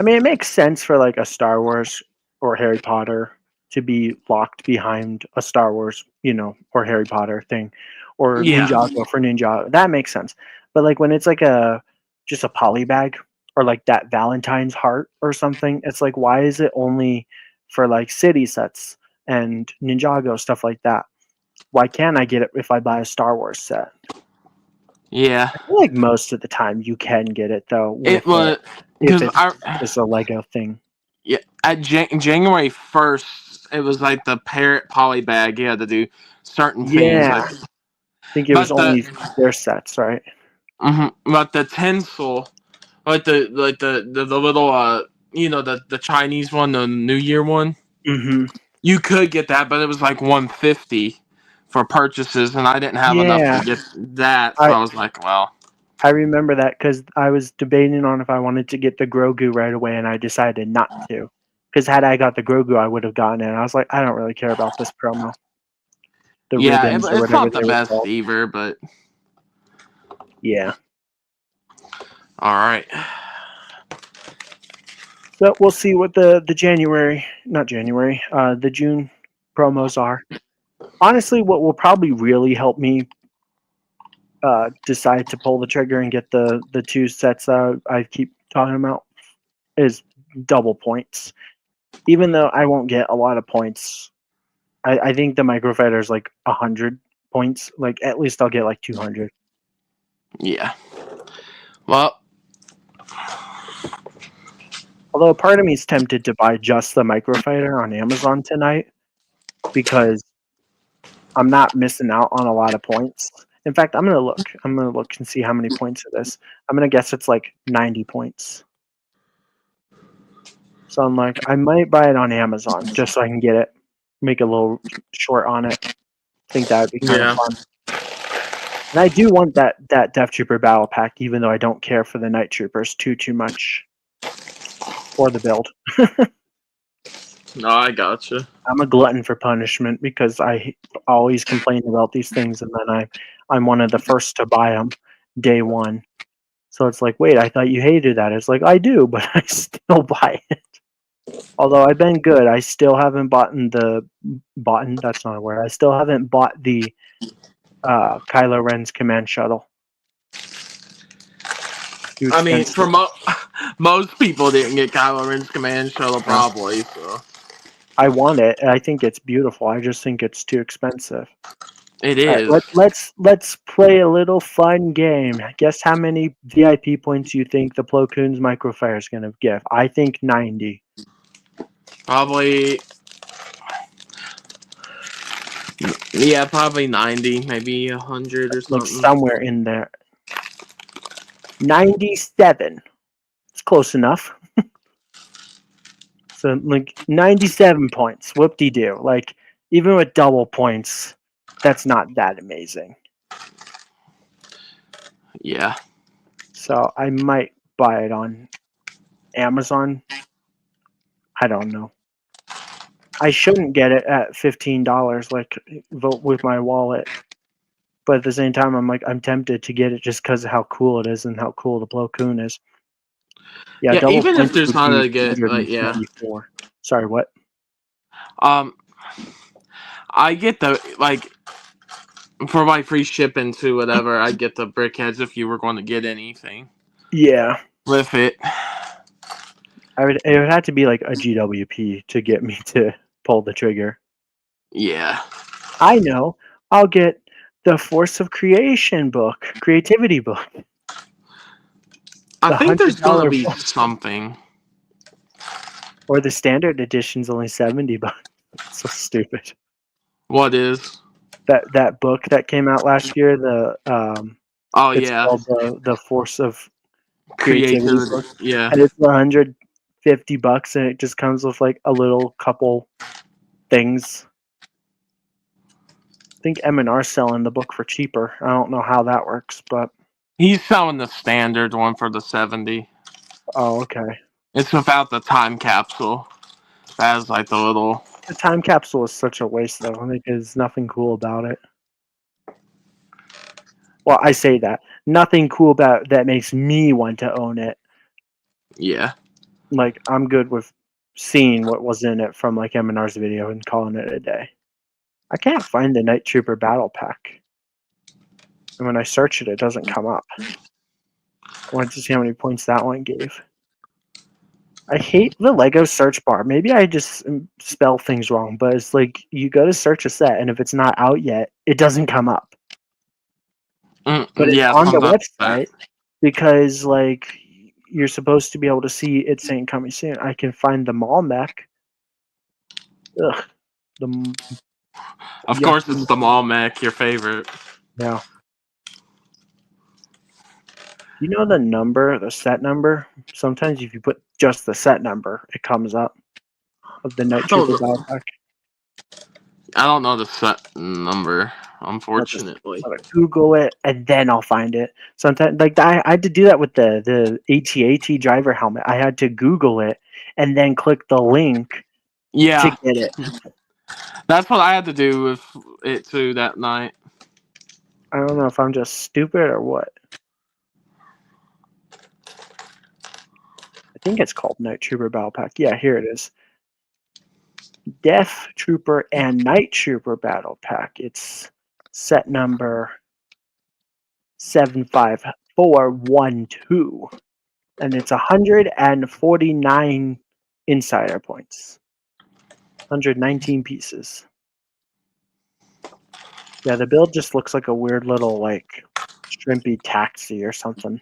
I mean it makes sense for like a Star Wars or Harry Potter to be locked behind a Star Wars, you know, or Harry Potter thing. Or yeah. Ninjago for Ninjago. That makes sense. But like when it's like a just a poly bag or like that Valentine's heart or something, it's like why is it only for like city sets and Ninjago stuff like that? Why can't I get it if I buy a Star Wars set? Yeah. I feel like most of the time you can get it though with It was if because it's I just a Lego thing. yeah at January 1st it was like the parrot poly bag. You had to do certain things Yeah. like, I think it was but only their sets, right? but the tinsel, like the little you know the Chinese one, the New Year one. Mm-hmm. You could get that, but it was like 150 for purchases, and I didn't have enough Yeah. to get that, so I was like, well. I remember that because I was debating on if I wanted to get the Grogu right away, and I decided not to. Because had I got the Grogu, I would have gotten it. And I was like, I don't really care about this promo. The Yeah, ribbons or it's whatever not the they were best called. either, but Yeah. all right. So we'll see what the June promos are. Honestly, what will probably really help me decide to pull the trigger and get the two sets I keep talking about is double points. Even though I won't get a lot of points, I think the microfighter is like 100 points. Like at least I'll get like 200. Yeah. Well, Although part of me is tempted to buy just the microfighter on Amazon tonight because I'm not missing out on a lot of points. In fact, I'm gonna look. I'm gonna look and see how many points it is. I'm gonna guess it's like 90 points. So I'm like, I might buy it on Amazon just so I can get it, make a little short on it. I think that would be kind of yeah. fun. And I do want that Death Trooper battle pack, even though I don't care for the Night Troopers too much, or the build. No, I gotcha. I'm a glutton for punishment because I always complain about these things, and then I'm one of the first to buy them day one. So it's like, wait, I thought you hated that. It's like I do, but I still buy it. Although I've been good, I still haven't that's not a word. I still haven't bought the Kylo Ren's command shuttle. Too I mean, expensive. for most people didn't get Kylo Ren's command shuttle, probably. So I want it. I think it's beautiful. I just think it's too expensive. it All is. right, let's play a little fun game. Guess how many VIP points you think the Plo Koon's microfire is going to give? I think 90. Probably. Yeah, probably 90, maybe 100 or Like something. somewhere in there. 97. It's close enough. So like 97 points. Whoop-de-doo. Like even with double points, that's not that amazing. Yeah. So I might buy it on Amazon. I don't know. I shouldn't get it at $15, like vote with my wallet. But at the same time, I'm tempted to get it just because of how cool it is and how cool the Plo Koon is. Yeah, Yeah, double even if points there's would not be a good, like, yeah. 124. Sorry, what? I get the, like, for my free shipping to whatever, I get the brickheads if you were going to get anything. Yeah. With it. It would have to be like a GWP to get me to pull the trigger. Yeah. I know. I'll get the Force of Creation book, creativity book. I think there's going to $100 be book. something. Or the standard edition's only $70. So stupid. What is? That book that came out last year, it's Yeah. called the Force of Creativity book, Yeah. and it's $150, and it just comes with like a little couple things. I think M&R's selling the book for cheaper. I don't know how that works, but He's selling the standard one for the 70. oh, okay. It's without the time capsule. It has like the little. The time capsule is such a waste, though. I think there's nothing cool about it. Well, I say that. Nothing cool about it that makes me want to own it. Yeah. Like, I'm good with seeing what was in it from like M&R's video and calling it a day. I can't find the Night Trooper Battle Pack. And when I search it, it doesn't come up. I wanted to see how many points that one gave. I hate the Lego search bar. Maybe I just spell things wrong, but it's like you go to search a set, and if it's not out yet, it doesn't come up. But it's on the website because like you're supposed to be able to see it saying coming soon. I can find the mall mech. Ugh. Of course, it's the mall mech, your favorite. Yeah. You know the set number? Sometimes if you put just the set number, it comes up of the Night Trooper Battle Pack. I don't know the set number, unfortunately. I'll Google it and then I'll find it. Sometimes, like I had to do that with the AT-AT driver helmet. I had to Google it and then click the link to get it. That's what I had to do with it too that night. I don't know if I'm just stupid or what. I think it's called Night Trooper Battle Pack. Yeah, here it is. Death Trooper and Night Trooper Battle Pack. It's set number 75412. And it's 149 insider points. 119 pieces. Yeah, the build just looks like a weird little like shrimpy taxi or something.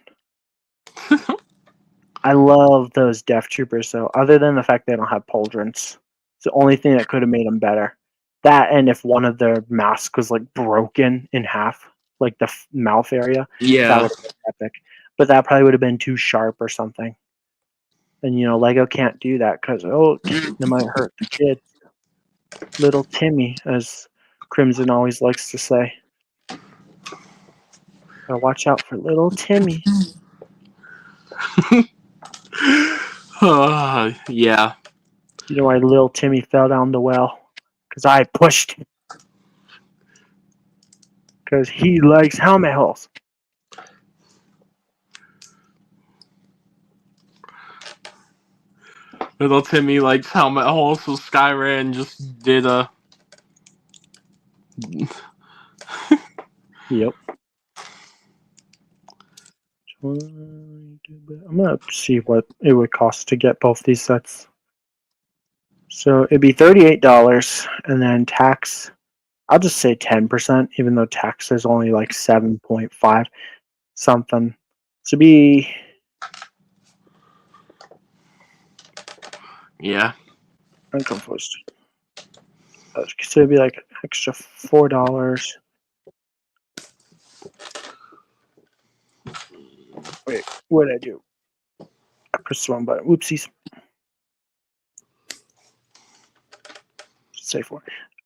I love those Death Troopers though, other than the fact they don't have pauldrons. It's the only thing that could have made them better. That and if one of their masks was like broken in half, like the mouth area, that would have been epic. But that probably would have been too sharp or something. And you know, Lego can't do that because it might hurt the kid. Little Timmy, as Crimson always likes to say. Gotta watch out for little Timmy. Yeah. You know why little Timmy fell down the well? Because I pushed him. Because he likes helmet holes. Little Timmy likes helmet holes, so Skyran just did a. Yep. I'm gonna see what it would cost to get both these sets. So it'd be $38, and then tax. I'll just say 10%, even though tax is only like 7.5 something. So be Yeah. I'm confused. So it'd be like extra $4. Wait, what did I do? I pressed the wrong button. Whoopsies. Say four.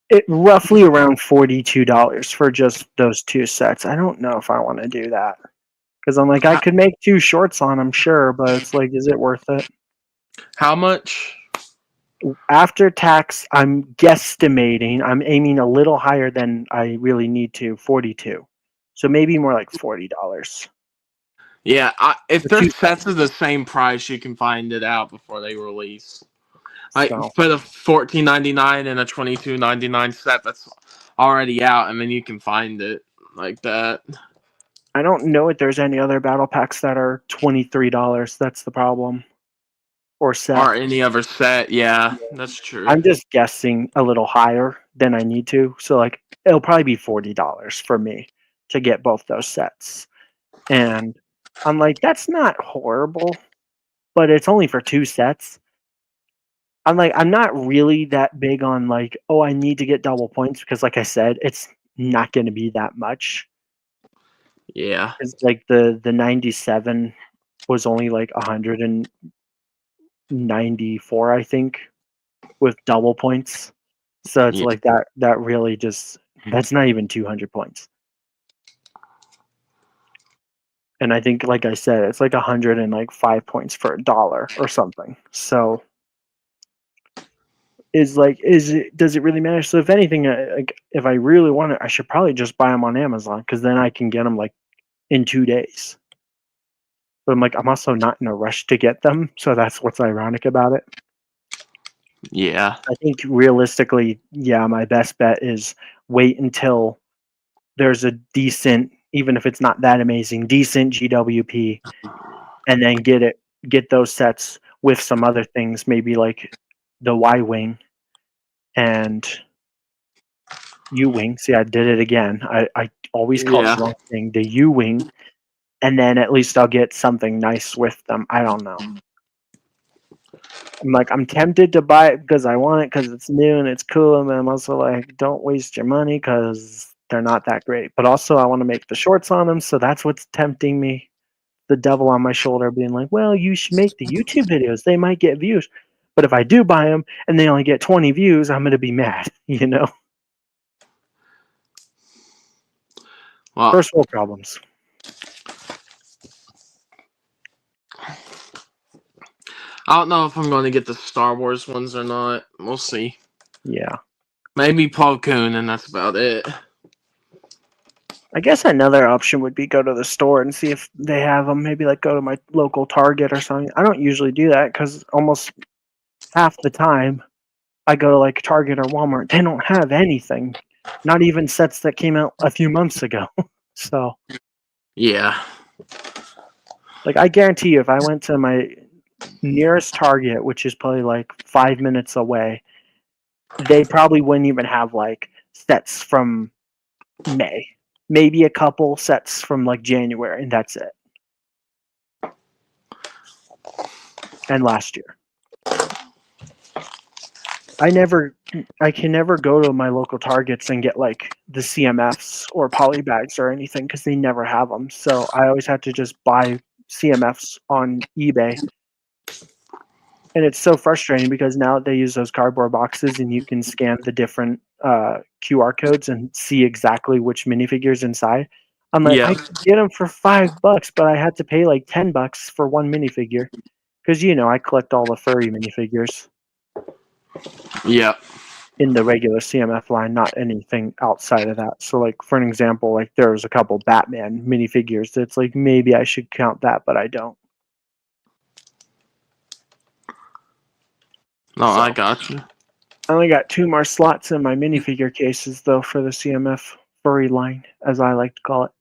It roughly around $42 for just those two sets. I don't know if I want to do that because I'm like I could make two shorts on them, sure, but it's like, is it worth it? How much? After tax, I'm guesstimating. I'm aiming a little higher than I really need to. 42. So maybe more like $40. Yeah, if The their two sets are the same price, you can find it out before they release. Like So for the $14.99 and a $22.99 set that's already out, and then you can find it like that. I don't know if there's any other battle packs that are $23. That's the problem. Or set. Or any other set, yeah, that's true. I'm just guessing a little higher than I need to. So like it'll probably be $40 for me to get both those sets. And I'm like, that's not horrible, but it's only for two sets. I'm like, I'm not really that big on like, oh, I need to get double points because like I said, it's not going to be that much. Yeah. It's like the 97 was only like 194, I think, with double points. So it's Yeah. like that really just that's not even 200 points. And I think, like I said, it's like 105 points for $1 or something. So does it really matter? So if anything, like if I really want it, I should probably just buy them on Amazon because then I can get them like in 2 days. But I'm like, I'm also not in a rush to get them, so that's what's ironic about it. Yeah. I think realistically, yeah, my best bet is wait until there's a decent, even if it's not that amazing, decent GWP, and then get those sets with some other things, maybe like the Y Wing and U Wing. See, I did it again. I always call it the wrong thing. The U Wing, and then at least I'll get something nice with them. I don't know. I'm like, I'm tempted to buy it because I want it because it's new and it's cool, and then I'm also like, don't waste your money because they're not that great. But also, I want to make the shorts on them, so that's what's tempting me. The devil on my shoulder being like, well, you should make the YouTube videos. They might get views. But if I do buy them and they only get 20 views, I'm going to be mad, you know? Well, First world problems. I don't know if I'm going to get the Star Wars ones or not. We'll see. Yeah. Maybe Plo Koon, and that's about it. I guess another option would be go to the store and see if they have them. Maybe like go to my local Target or something. I don't usually do that because almost half the time I go to like Target or Walmart, they don't have anything. Not even sets that came out a few months ago. So, Yeah. like, I guarantee you, if I went to my nearest Target, which is probably like 5 minutes away, they probably wouldn't even have like sets from May. Maybe a couple sets from like January, and that's it. And last year. I can never go to my local Targets and get like the CMFs or polybags or anything because they never have them. So I always have to just buy CMFs on eBay. And it's so frustrating because now they use those cardboard boxes and you can scan the different QR codes and see exactly which minifigures inside. I'm like, Yeah. I could get them for $5, but I had to pay like $10 for one minifigure because I collect all the furry minifigures. Yeah. In the regular CMF line, not anything outside of that. So, like, for an example, like there was a couple Batman minifigures that's like maybe I should count that, but I don't. No, So, I got you. I only got 2 more slots in my minifigure cases, though, for the CMF furry line, as I like to call it.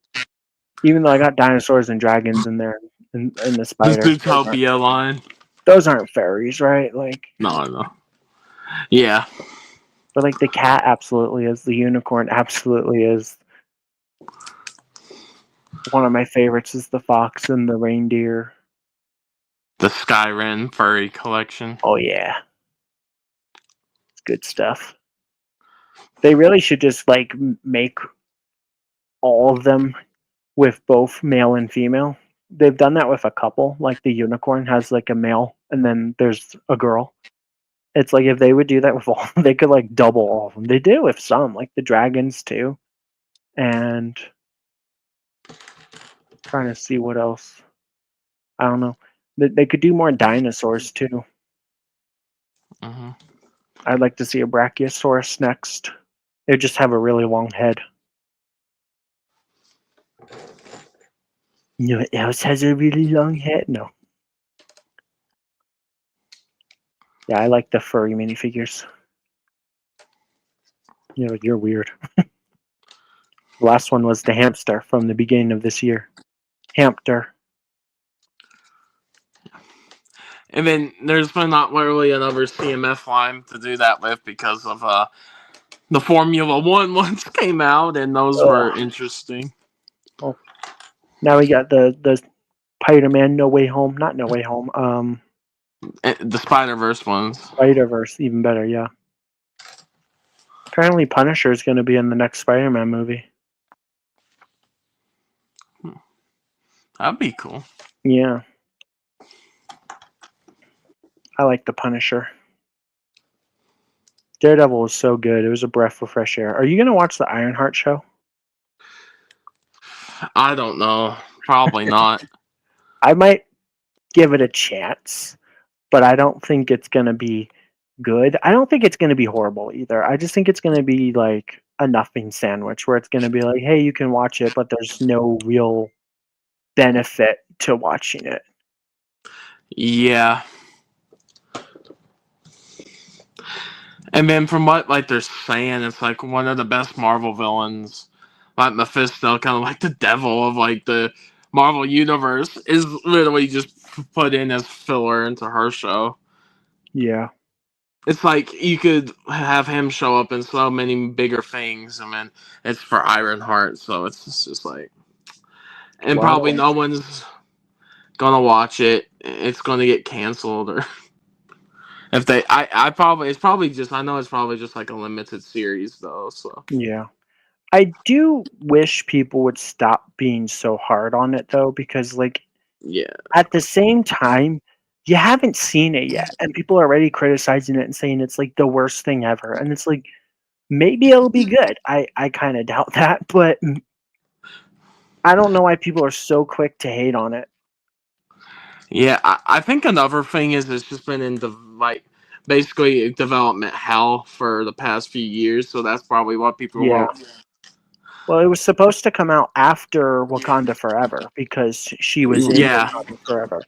Even though I got dinosaurs and dragons in there, and the The spider. Zootopia line. Those aren't furries, right? Like, No. Yeah. but like the cat absolutely is. The unicorn absolutely is. One of my favorites is the fox and the reindeer. The Skyrim furry collection. Oh yeah, it's good stuff. They really should just like make all of them with both male and female. They've done that with a couple. Like the unicorn has like a male, and then there's a girl. It's like if they would do that with all, they could like double all of them. They do with some, like the dragons too. And trying to see what else. I don't know. They could do more dinosaurs too. Mm-hmm. I'd like to see a Brachiosaurus next. They just have a really long head. You know what else has a really long head? No. Yeah, I like the furry minifigures. You know, you're weird. The last one was the hamster from the beginning of this year. Hamster. And then there's been not really another CMF line to do that with because of the Formula One ones came out, and those were interesting. Oh. Now we got the Spider-Man No Way Home. Not No Way Home. The Spider-Verse ones. Spider-Verse, even better, yeah. Apparently Punisher is going to be in the next Spider-Man movie. That'd be cool. Yeah. I like the Punisher. Daredevil was so good. It was a breath of fresh air. Are you going to watch the Ironheart show? I don't know. Probably not. I might give it a chance, but I don't think it's going to be good. I don't think it's going to be horrible either. I just think it's going to be like a nothing sandwich where it's going to be like, hey, you can watch it, but there's no real benefit to watching it. Yeah. And then from what like they're saying, it's like one of the best Marvel villains, like Mephisto, kind of like the devil of like the Marvel universe, is literally just put in as filler into her show. Yeah. It's like you could have him show up in so many bigger things, and then it's for Ironheart, so it's just like, and Wow. probably no one's gonna watch it. It's gonna get canceled, or if they, I probably, it's probably just, I know it's probably just like a limited series though. So Yeah. I do wish people would stop being so hard on it though, because like yeah, at the same time, you haven't seen it yet, and people are already criticizing it and saying it's like the worst thing ever. And it's like maybe it'll be good. I kind of doubt that, but I don't know why people are so quick to hate on it. yeah. I think another thing is it's just been in the like basically development hell for the past few years, so that's probably what people won't. Well, it was supposed to come out after Wakanda Forever because she was in Wakanda Forever.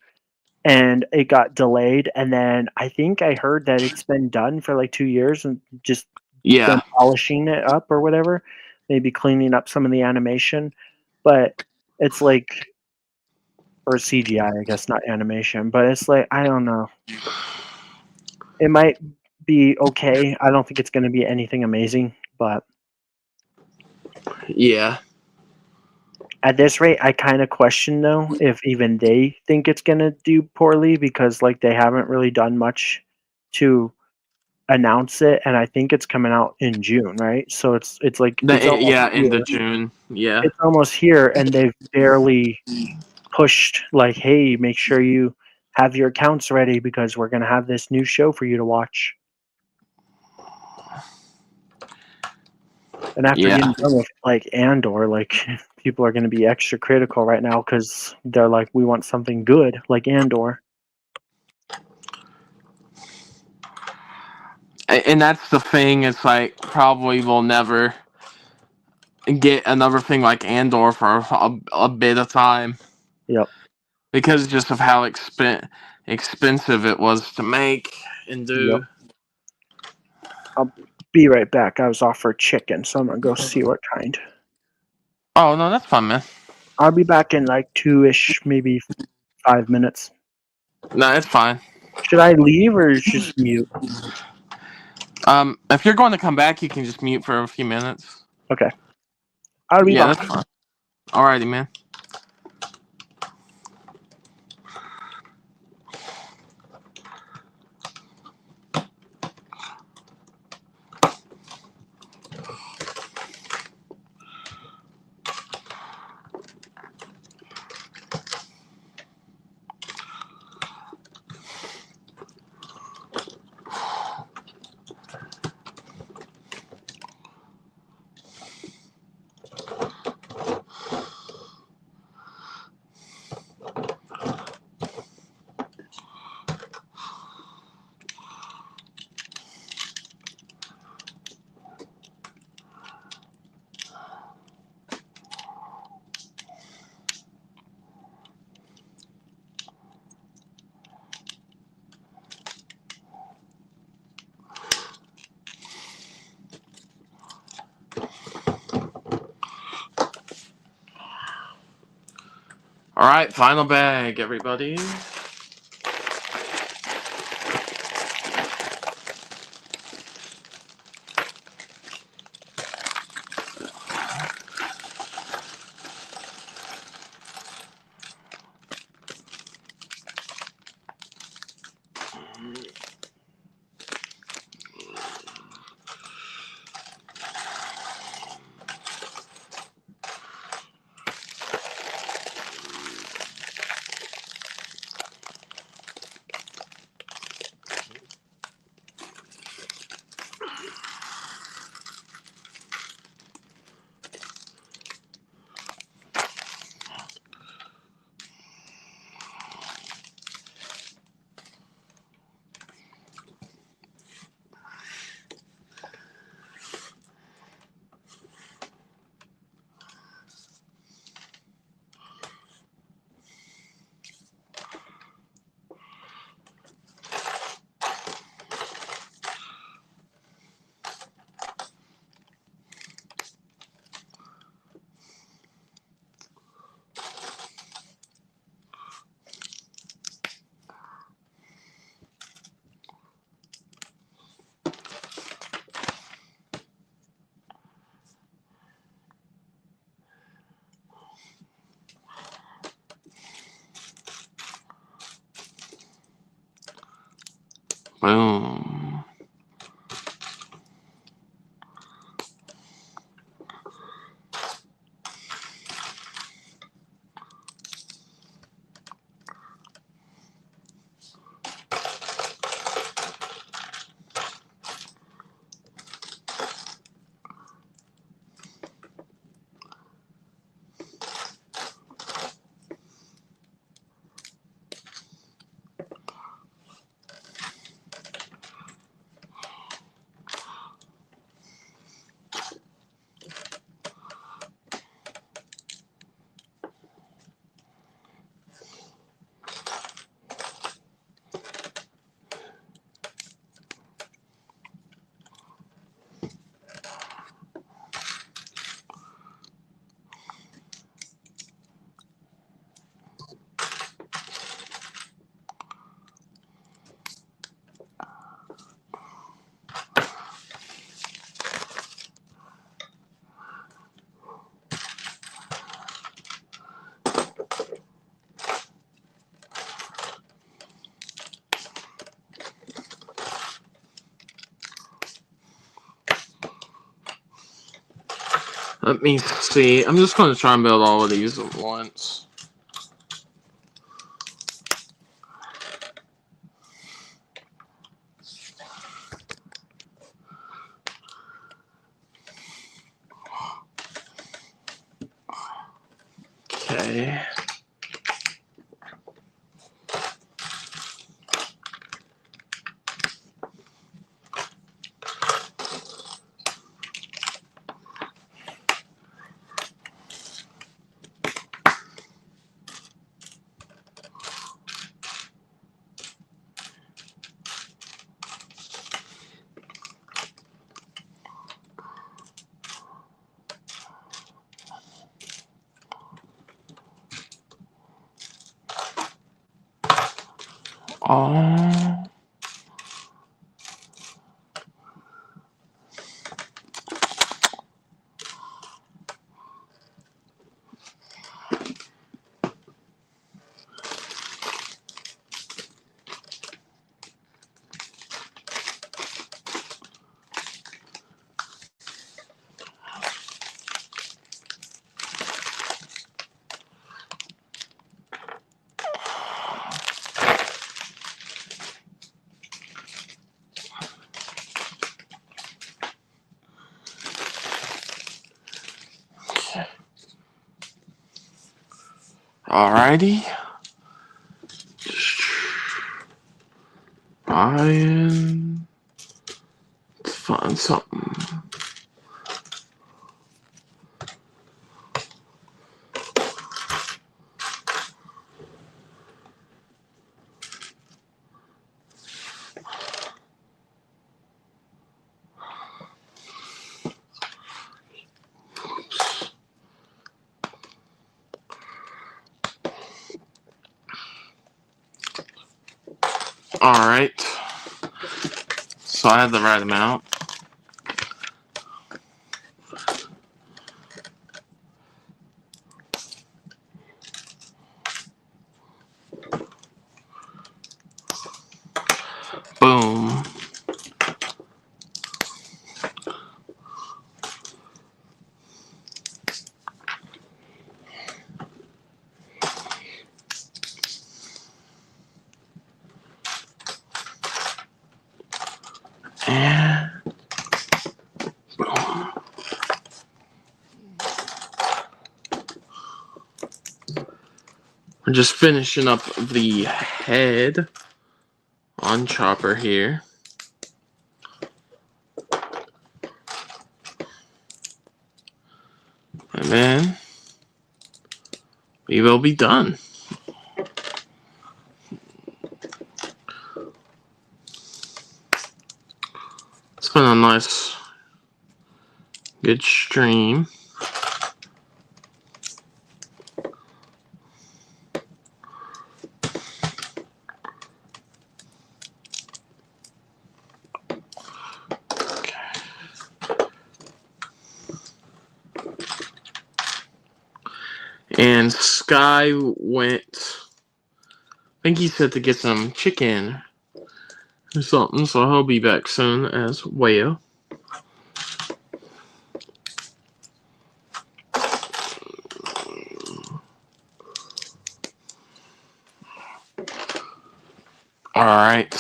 And it got delayed, and then I think I heard that it's been done for like 2 years and just them polishing it up or whatever, maybe cleaning up some of the animation. But it's like, or CGI, I guess, not animation. But it's like, I don't know. It might be okay. I don't think it's going to be anything amazing, but yeah. At this rate, I kind of question though if even they think it's gonna do poorly because like they haven't really done much to announce it, and I think it's coming out in June, right? So it's like it's into June. Yeah, it's almost here, and they've barely pushed like, hey, make sure you have your accounts ready because we're gonna have this new show for you to watch. And after getting done with like Andor, like people are going to be extra critical right now because they're like, we want something good like Andor. And that's the thing. It's like probably we'll never get another thing like Andor for a bit of time. Yep. Because just of how expensive it was to make and do. Yep. I'll be right back. I was offered chicken, so I'm gonna go see what kind. Oh no, that's fine, man. I'll be back in like 2-ish, maybe 5 minutes. No, it's fine. Should I leave or just mute? If you're going to come back, you can just mute for a few minutes. Okay. I'll be Yeah, back. that's fine. Alrighty, man. Alright, final bag, everybody. Boom. Let me see. I'm just going to try and build all of these at once. Okay. Oh. Alrighty. Trying to find something. Alright. So I have the right amount. Boom. And boom. We're just finishing up the head on Chopper here. And then we will be done. It's been a nice, good stream. And Sky went, I think he said to get some chicken or something, so he'll be back soon as well. Alright.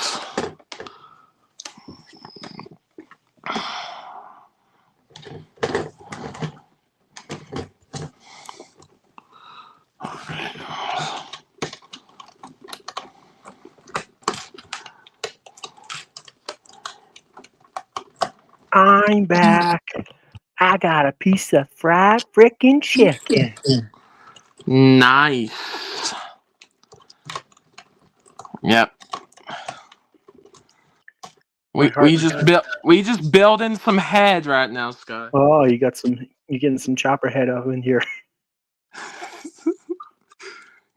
I'm back. I got a piece of fried frickin' chicken. Nice. Yep. We just building some head right now, Sky. Oh, you getting some chopper head up in here.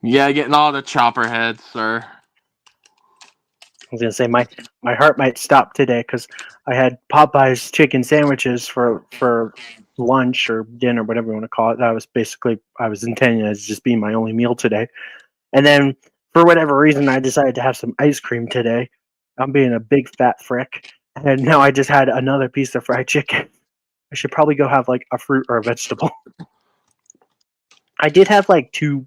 Yeah, getting all the chopper heads, sir. I was gonna say my heart might stop today because I had Popeye's chicken sandwiches for lunch or dinner, whatever you want to call it. That was basically I was intending as just being my only meal today. And then for whatever reason I decided to have some ice cream today. I'm being a big fat frick. And now I just had another piece of fried chicken. I should probably go have like a fruit or a vegetable. I did have like 2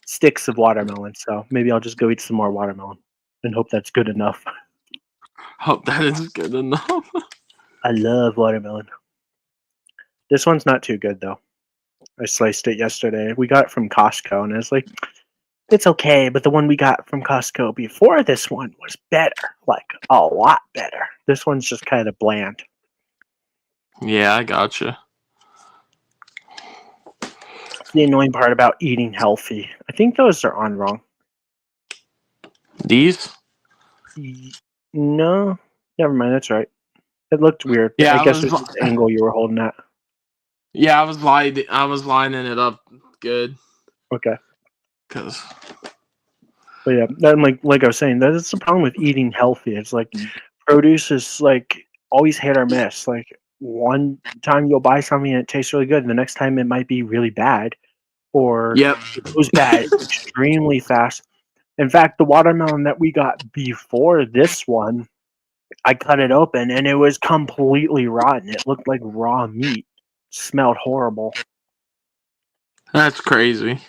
sticks of watermelon, so maybe I'll just go eat some more watermelon and hope that's good enough. Hope that is good enough. I love watermelon. This one's not too good though. I sliced it yesterday. We got it from Costco, and I was like, it's okay, but the one we got from Costco before this one was better. Like, a lot better. This one's just kind of bland. Yeah, I gotcha. The annoying part about eating healthy. I think those are on wrong. These? No. Never mind, that's right. It looked weird. Yeah, I guess it's the angle you were holding at. Yeah, I was lining it up good. Okay. Cause But yeah, then like I was saying, that's the problem with eating healthy. It's like produce is like always hit or miss. Like one time you'll buy something and it tastes really good, and the next time it might be really bad, or Yep. it goes bad extremely fast. In fact, the watermelon that we got before this one, I cut it open and it was completely rotten. It looked like raw meat. Smelled horrible. That's crazy.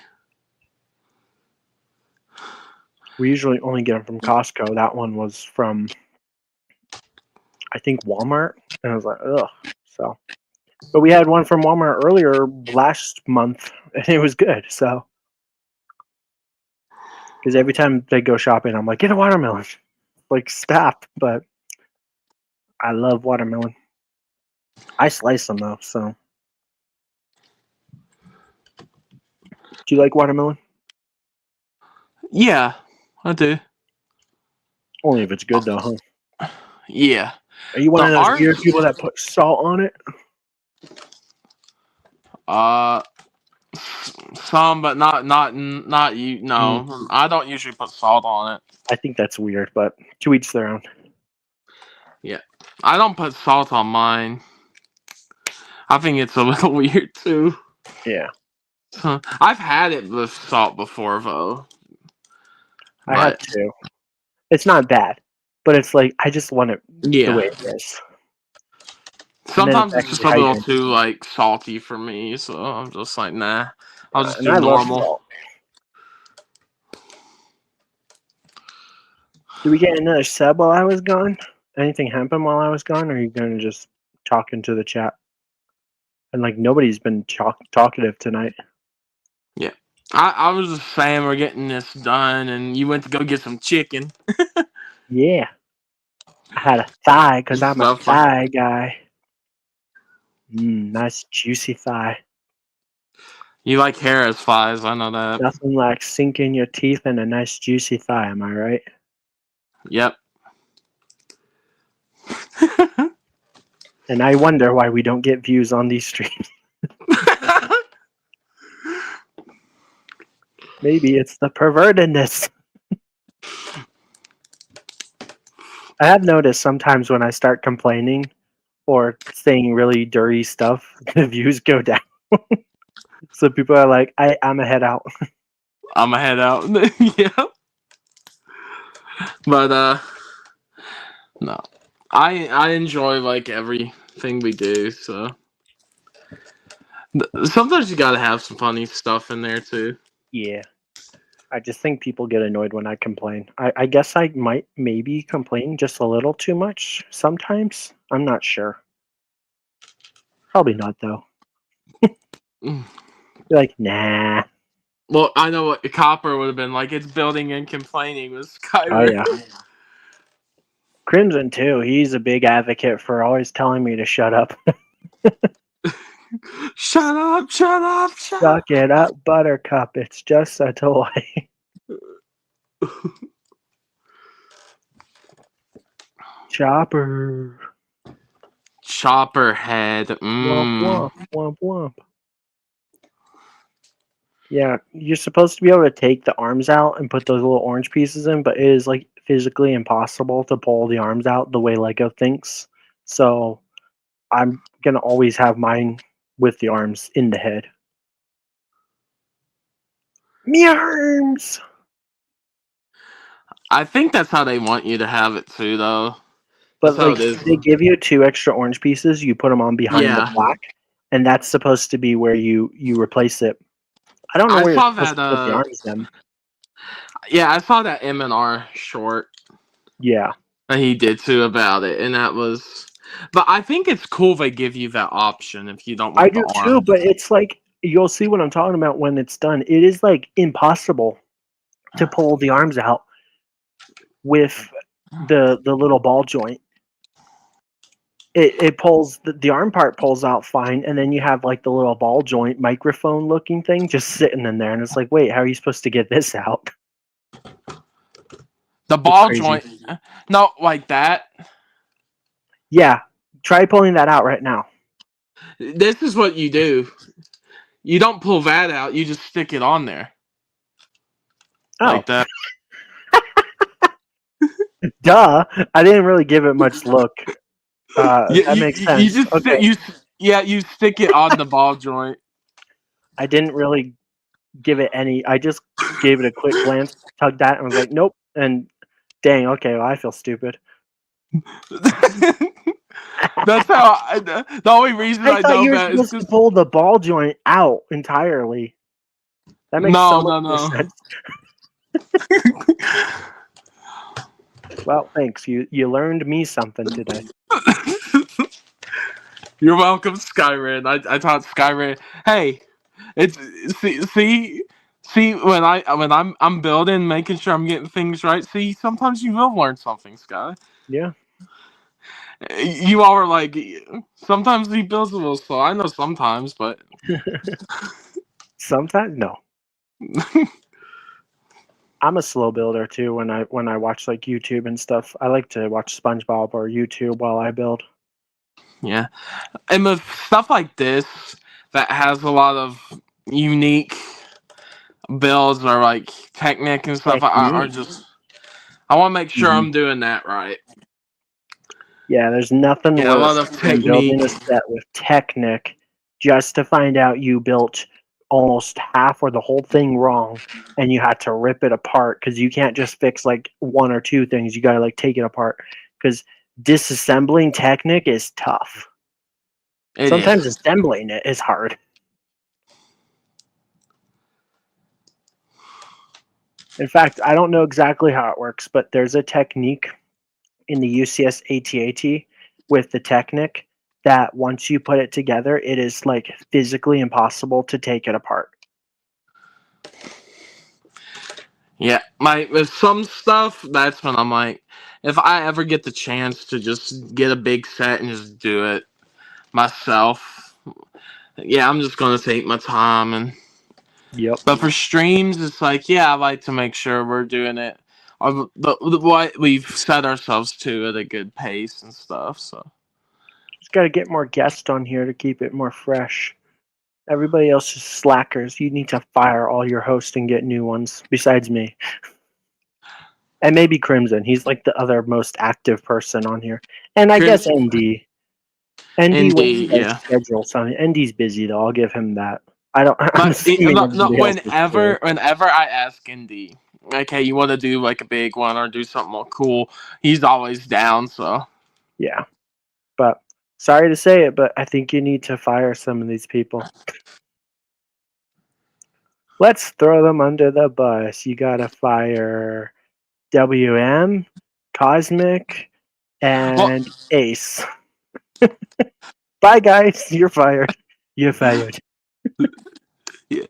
We usually only get them from Costco. That one was from, I think, Walmart. And I was like, ugh. So, but we had one from Walmart earlier last month, and it was good. So, because every time they go shopping, I'm like, get a watermelon. Like, stop. But I love watermelon. I slice them though. So, do you like watermelon? Yeah, I do. Only if it's good though, huh? Yeah. Are you one The of those orange- weird people that put salt on it? Some, but not you. No, I don't usually put salt on it. I think that's weird, but to each their own. Yeah, I don't put salt on mine. I think it's a little weird too. Yeah, I've had it with salt before though. I have to. It's not bad, but it's like I just want it the way it is. Sometimes it's just a little hydrating. too like salty for me, so I'm just like, nah. I'll just And do I love normal. salt. Did we get another sub while I was gone? Anything happen while I was gone, or are you gonna just talk into the chat? And like nobody's been talkative tonight. Yeah, I was just saying we're getting this done, and you went to go get some chicken. Yeah, I had a thigh because I'm a Stuff. thigh guy. Nice juicy thigh. You like hair as flies, I know that. Nothing like sinking your teeth in a nice juicy thigh. Am I right? Yep. And I wonder why we don't get views on these streams. Maybe it's the pervertedness. I have noticed sometimes when I start complaining or saying really dirty stuff, the views go down. So people are like, I'm a head out. I'm gonna head out. Yeah. But no. I enjoy like everything we do, so sometimes you gotta have some funny stuff in there too. Yeah. I just think people get annoyed when I complain. I guess I might maybe complain just a little too much sometimes. I'm not sure. Probably not though. You're like, nah. Well, I know what Copper would have been like. It's building and complaining with Skyler. Oh yeah. Crimson too. He's a big advocate for always telling me to shut up. Shut up! Shut up! Shut up! Suck it up, Buttercup. It's just a toy. Chopper. Chopper head. Womp womp womp womp. Yeah, you're supposed to be able to take the arms out and put those little orange pieces in, but it is like physically impossible to pull the arms out the way Lego thinks. So I'm gonna always have mine with the arms in the head. Me arms. I think that's how they want you to have it too, though. But That's how like it is. they give you 2 extra orange pieces, you put them on behind the black, and that's supposed to be where you replace it. I don't know where you're supposed to put the arms then. Yeah, I saw that M&R short. Yeah. That he did too about it, and that was. But I think it's cool they give you that option if you don't want I do the arm. too, but it's like you'll see what I'm talking about when it's done. It is like impossible to pull the arms out with the little ball joint. It pulls the arm part pulls out fine, and then you have like the little ball joint microphone looking thing just sitting in there, and it's like, wait, how are you supposed to get this out? The ball joint, no, like that. Yeah, try pulling that out right now. This is what you do. You don't pull that out. You just stick it on there. Oh. Like that. Duh. I didn't really give it much look. That makes You sense. just Okay. you stick it on the ball joint. I didn't really give it any. I just gave it a quick glance, tugged that, and was like, nope. And dang, okay, well, I feel stupid. That's how the only reason I I thought know you were that is supposed to because pull the ball joint out entirely. That makes so much more no. sense. Well, thanks. You learned me something today. You're welcome, Skyrim. I taught Skyrim. Hey, it's see when I'm building, making sure I'm getting things right. See, sometimes you will learn something, Sky. Yeah. You all are like sometimes he builds a little slow. I know sometimes, but Sometimes no. I'm a slow builder too. When I watch like YouTube and stuff, I like to watch SpongeBob or YouTube while I build. yeah. And with stuff like this that has a lot of unique builds or like technique and stuff, I just I want to make sure I'm doing that right. Yeah, there's nothing Yeah, a lot worse of than building technique. a set with Technic just to find out you built almost half or the whole thing wrong and you had to rip it apart because you can't just fix like one or two things. You got to like take it apart because disassembling Technic is tough. It Sometimes is. assembling it is hard. In fact, I don't know exactly how it works, but there's a technique in the UCS AT-AT with the Technic that once you put it together, it is like physically impossible to take it apart. Yeah, with some stuff, that's when I'm like, if I ever get the chance to just get a big set and just do it myself, yeah, I'm just gonna take my time. And Yep. but for streams, it's like, yeah, I like to make sure we're doing it what we've set ourselves to at a good pace and stuff. So Just got to get more guests on here to keep it more fresh. Everybody else is slackers. You need to fire all your hosts and get new ones besides me. And maybe Crimson. He's like the other most active person on here. And I guess ND. ND indeed, has yeah. schedule something. ND's busy though. I'll give him that. I'm But assuming everybody else is too. whenever I ask Indy, okay, you want to do like a big one or do something more cool, he's always down. So Yeah. But sorry to say it, but I think you need to fire some of these people. Let's throw them under the bus. You gotta fire WM, Cosmic, and Ace. Bye, guys. You're fired. You're fired. yeah,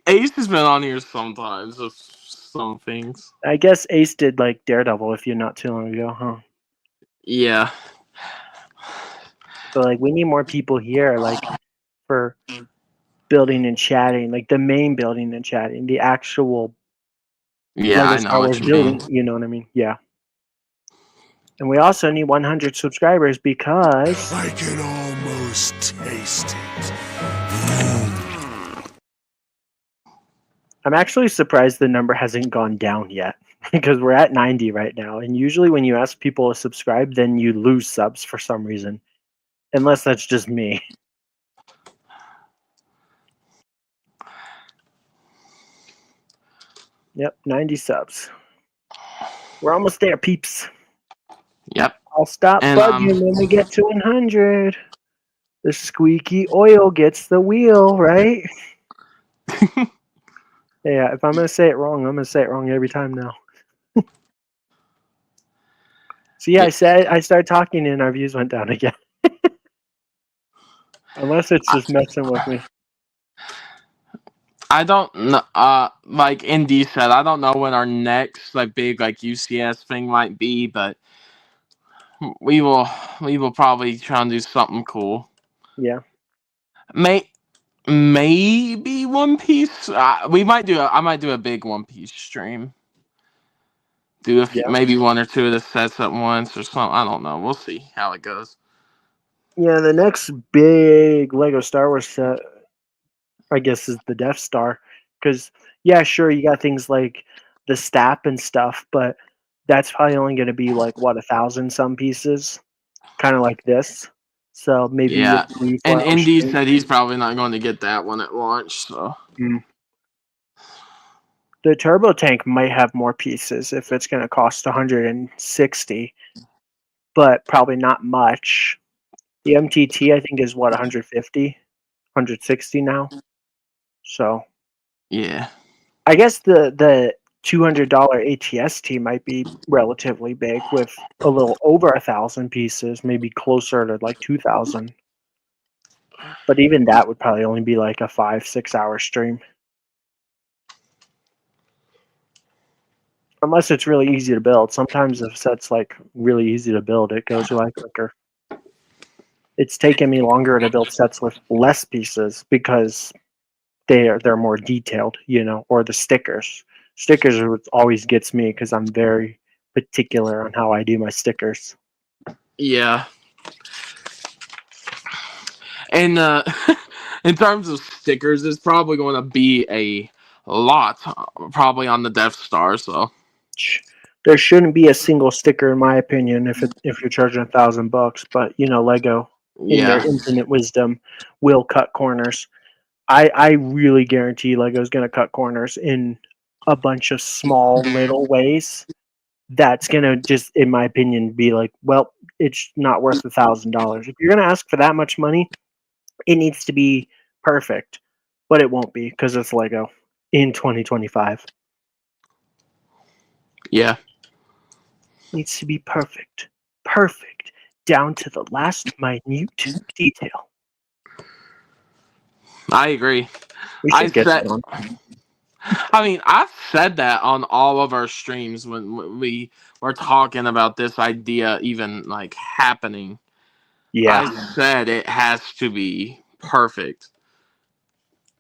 Ace has been on here sometimes with some things. I guess Ace did like Daredevil with you not too long ago, huh? Yeah, So like we need more people here, like for building and chatting, like the main building and chatting, the actual yeah, Lego I know Star what Wars you building. mean. You know what I mean? Yeah. And we also need 100 subscribers because I can almost taste it. I'm actually surprised the number hasn't gone down yet because we're at 90 right now. And usually when you ask people to subscribe, then you lose subs for some reason. Unless that's just me. Yep, 90 subs. We're almost there, peeps. Yep. I'll stop And bugging when we get to 100. The squeaky oil gets the wheel, right? Yeah, if I'm going to say it wrong, I'm going to say it wrong every time now. See, Yeah. I started talking and our views went down again. Unless it's just messing with me. I don't know. Like Indy said, I don't know when our next like big like UCS thing might be, but we will probably try and do something cool. Yeah. Maybe One Piece. We might do. I might do a big One Piece stream. Do maybe one or two of the sets at once or something. I don't know. We'll see how it goes. Yeah, the next big Lego Star Wars set, I guess, is the Death Star. Because, yeah, sure, you got things like the STAP and stuff, but that's probably only going to be like what 1,000 some pieces, kind of like this. So maybe Yeah, a 3-4 and hour Indy stream. said he's probably not going to get that one at launch. So The turbo tank might have more pieces if it's going to cost 160, but probably not much. The MTT I think is what 150, 160 now. So yeah, I guess the $200 ATST might be relatively big with a little over 1,000 pieces, maybe closer to like 2,000. But even that would probably only be like a 5-6 hour stream. Unless it's really easy to build. Sometimes if set's like really easy to build, it goes by quicker. It's taken me longer to build sets with less pieces because they're more detailed, or the stickers. Stickers are what always gets me because I'm very particular on how I do my stickers. yeah. And in terms of stickers, it's probably going to be a lot, probably on the Death Star. So There shouldn't be a single sticker, in my opinion, if you're charging $1,000. But Lego, in their yeah, infinite wisdom, will cut corners. I really guarantee Lego's going to cut corners in a bunch of small little ways. That's going to just, in my opinion, be like, well, it's not worth $1,000. If you're going to ask for that much money, it needs to be perfect, but it won't be because it's Lego in 2025. yeah, Needs to be perfect, down to the last minute detail. I agree. We I should get said, that on. I mean, I've said that on all of our streams when we were talking about this idea even like happening. Yeah. I said it has to be perfect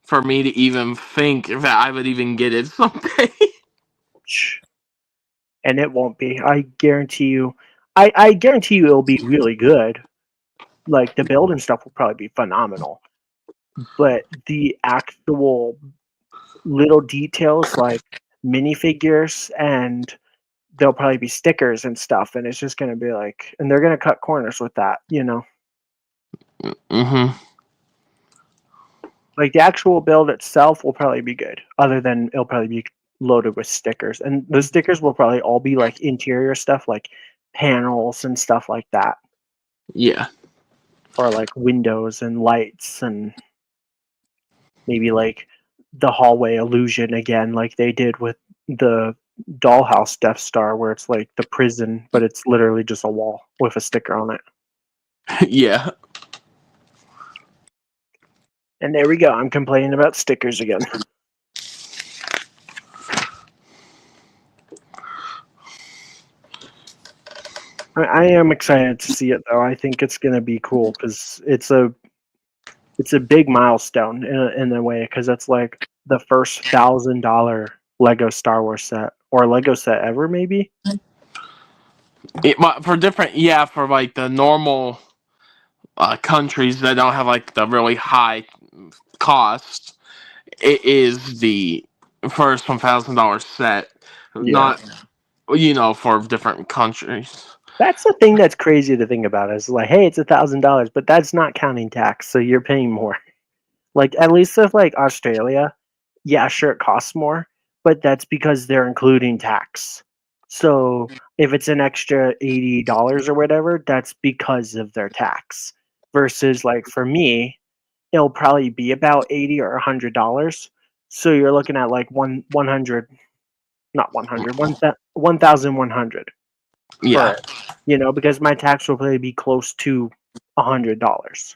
for me to even think that I would even get it someday. And it won't be. I guarantee you. I guarantee you it'll be really good. Like the build and stuff will probably be phenomenal. But the actual little details like minifigures and there'll probably be stickers and stuff, and it's just gonna be like, and they're gonna cut corners with that, Mm-hmm. Like the actual build itself will probably be good, other than it'll probably be loaded with stickers, and the stickers will probably all be like interior stuff, like panels and stuff like that, Yeah. or like windows and lights, and maybe like the hallway illusion again, like they did with the Dollhouse Death Star, where it's like the prison, but it's literally just a wall with a sticker on it. Yeah. And there we go. I'm complaining about stickers again. I am excited to see it though. I think it's going to be cool because it's a big milestone in a way, because it's like the first $1,000 Lego Star Wars set or Lego set ever, maybe. For different, yeah, for like the normal countries that don't have like the really high cost, it is the first $1,000 set. Yeah. Not, for different countries. That's the thing that's crazy to think about. Is like, hey, it's $1,000, but that's not counting tax, so you're paying more. Like at least with like Australia, yeah, sure, it costs more, but that's because they're including tax. So if it's an extra $80 or whatever, that's because of their tax. Versus like for me, it'll probably be about $80 or $100. So you're looking at like 100, not 100, 1,100 for Yeah. it, because my tax will probably be close to $100.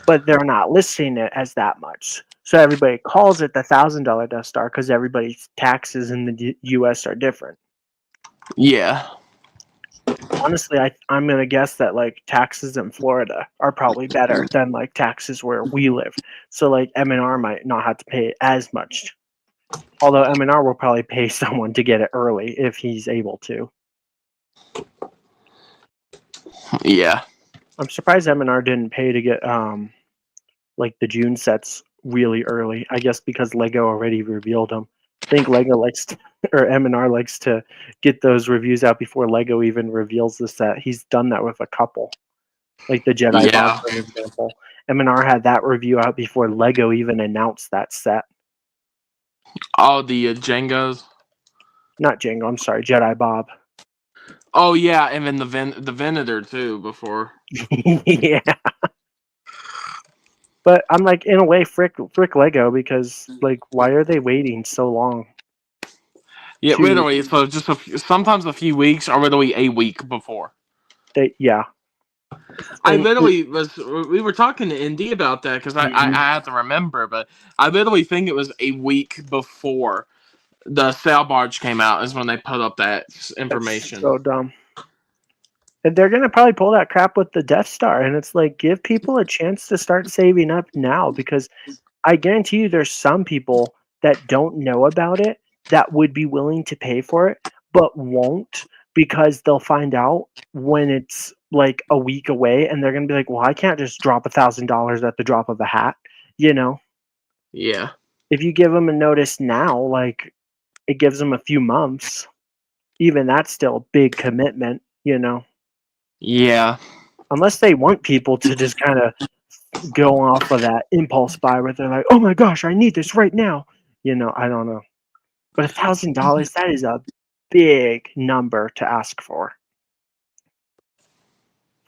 But they're not listing it as that much. So everybody calls it the $1,000 Death Star because everybody's taxes in the U.S. are different. Yeah. Honestly, I'm gonna guess that like taxes in Florida are probably better than like taxes where we live. So like M&R might not have to pay as much. Although M&R will probably pay someone to get it early if he's able to. Yeah. I'm surprised M&R didn't pay to get like the June sets really early. I guess because Lego already revealed them. I think Lego likes to, or M&R likes to get those reviews out before Lego even reveals the set. He's done that with a couple, like the Jedi Yeah. Bob, for example. M&R had that review out before Lego even announced that set. Oh, the Jengos. Not Jango, I'm sorry, Jedi Bob. Oh yeah, and then the Venator too before. Yeah. But I'm like, in a way, frick Lego, because like, why are they waiting so long? Yeah, to- literally. So just sometimes a few weeks, or literally a week before. Yeah. I And literally was. We were talking to ND about that because I have to remember, but I literally think it was a week before the sail barge came out is when they put up that information. so dumb. And they're gonna probably pull that crap with the Death Star, and it's like, give people a chance to start saving up now, because I guarantee you there's some people that don't know about it that would be willing to pay for it, but won't, because they'll find out when it's like a week away, and they're gonna be like, well, I can't just drop $1,000 at the drop of a hat, you know? Yeah. If you give them a notice now, like, it gives them a few months. Even that's still a big commitment, you know? Yeah. Unless they want people to just kind of go off of that impulse buy where they're like, oh my gosh, I need this right now. You know, I don't know. But $1,000, that is a big number to ask for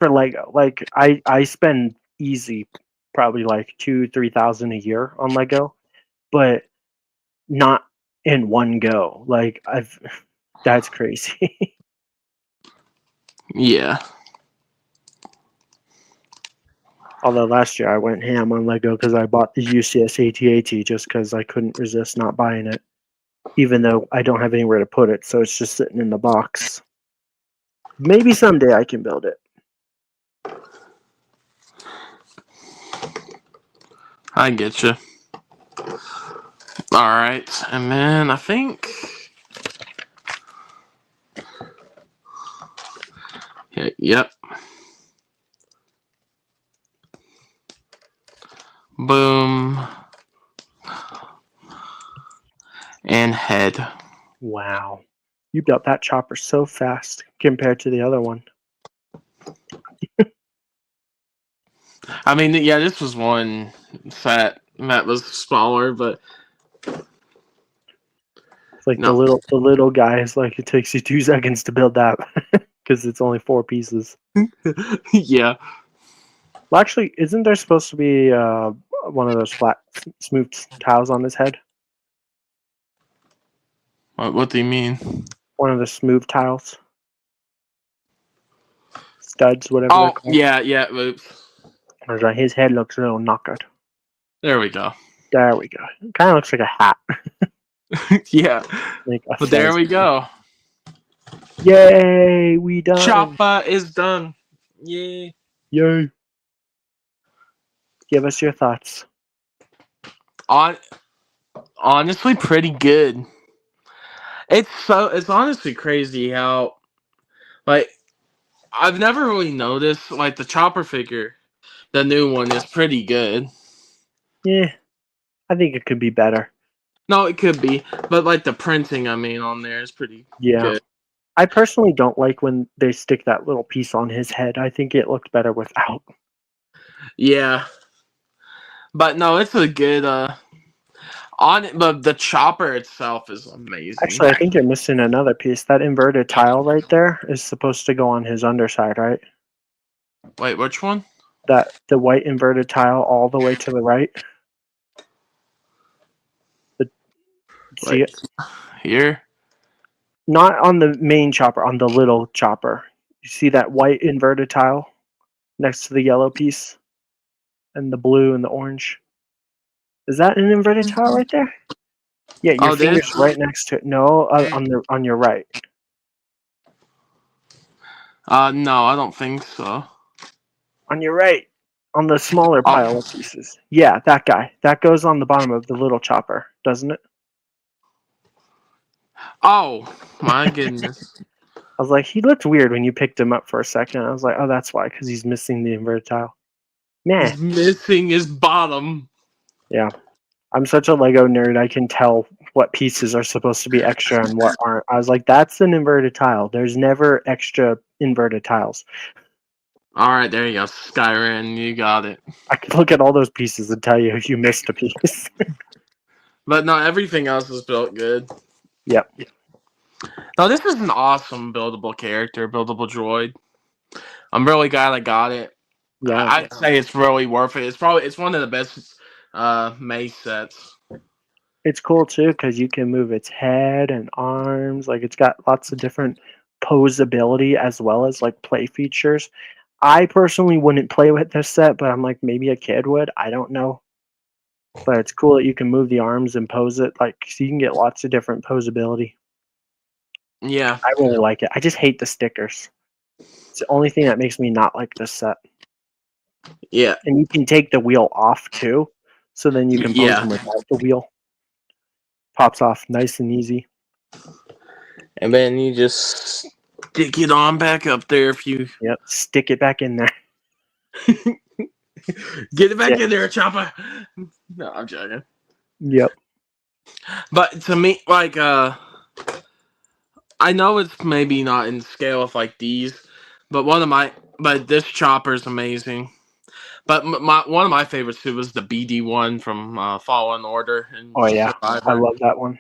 Lego. Like, I spend easy probably like 2,000-3,000 a year on Lego, but not in one go. Like, that's crazy. Yeah. Although last year I went ham on Lego because I bought the UCS AT-AT just because I couldn't resist not buying it, even though I don't have anywhere to put it, so it's just sitting in the box. Maybe someday I can build it. I get you. All right, and then I think. Yeah, yep. Boom. And head. Wow. You built that chopper so fast compared to the other one. I mean, yeah, this was one set that was smaller, but It's like no. the little guy is like, it takes you 2 seconds to build that because it's only 4 pieces. Yeah. Well, actually, isn't there supposed to be one of those flat, smooth tiles on his head? What do you mean? One of the smooth tiles? Studs, whatever they're called. Yeah. Oops. Right, his head looks a little knockered. There we go. There we go. It kind of looks like a hat. Yeah. Like a But there fez. we go. Yay, we done. Chopper is done. Yay. Yay. Give us your thoughts. Honestly, pretty good. It's honestly crazy how, like, I've never really noticed, like, the chopper figure, the new one is pretty good. Yeah, I think it could be better. No, it could be, but like the printing, I mean, on there is pretty good. I personally don't like when they stick that little piece on his head. I think it looked better without. Yeah, but no, it's a good. But the chopper itself is amazing. Actually, I think you're missing another piece. That inverted tile right there is supposed to go on his underside, right? Wait, which one? The white inverted tile all the way to the right. See it? Here? Not on the main chopper, on the little chopper. You see that white inverted tile next to the yellow piece? And the blue and the orange? Is that an inverted tile right there? Yeah, your finger's right next to it. No, on your right. No, I don't think so. On your right, on the smaller pile of pieces. Yeah, that guy. That goes on the bottom of the little chopper, doesn't it? Oh, my goodness. I was like, he looked weird when you picked him up for a second. I was like, oh, that's why, because he's missing the inverted tile. Man. He's missing his bottom. Yeah. I'm such a Lego nerd, I can tell what pieces are supposed to be extra and what aren't. I was like, that's an inverted tile. There's never extra inverted tiles. All right, there you go, Skyrim. You got it. I could look at all those pieces and tell you if you missed a piece. But no, everything else is built good. Yep. Now this is an awesome buildable character, buildable droid. I'm really glad I got it. Yeah. I'd say it's really worth it. It's one of the best mace sets. It's cool too because you can move its head and arms. Like it's got lots of different posability as well as like play features. I personally wouldn't play with this set, but I'm like maybe a kid would. I don't know. But it's cool that you can move the arms and pose it. Like so you can get lots of different posability. Yeah. I really like it. I just hate the stickers. It's the only thing that makes me not like this set. Yeah. And you can take the wheel off too. So then you can pose them without the wheel. Pops off nice and easy. And then you just stick it on back up there if you... Yep, stick it back in there. Get it back in there, Chopper! No, I'm joking. Yep. But to me, like, I know it's maybe not in scale with, like, these, but this Chopper's amazing. But one of my favorites, too, was the BD1 from Fallen Order. And Oh, yeah. Survivor. I love that one.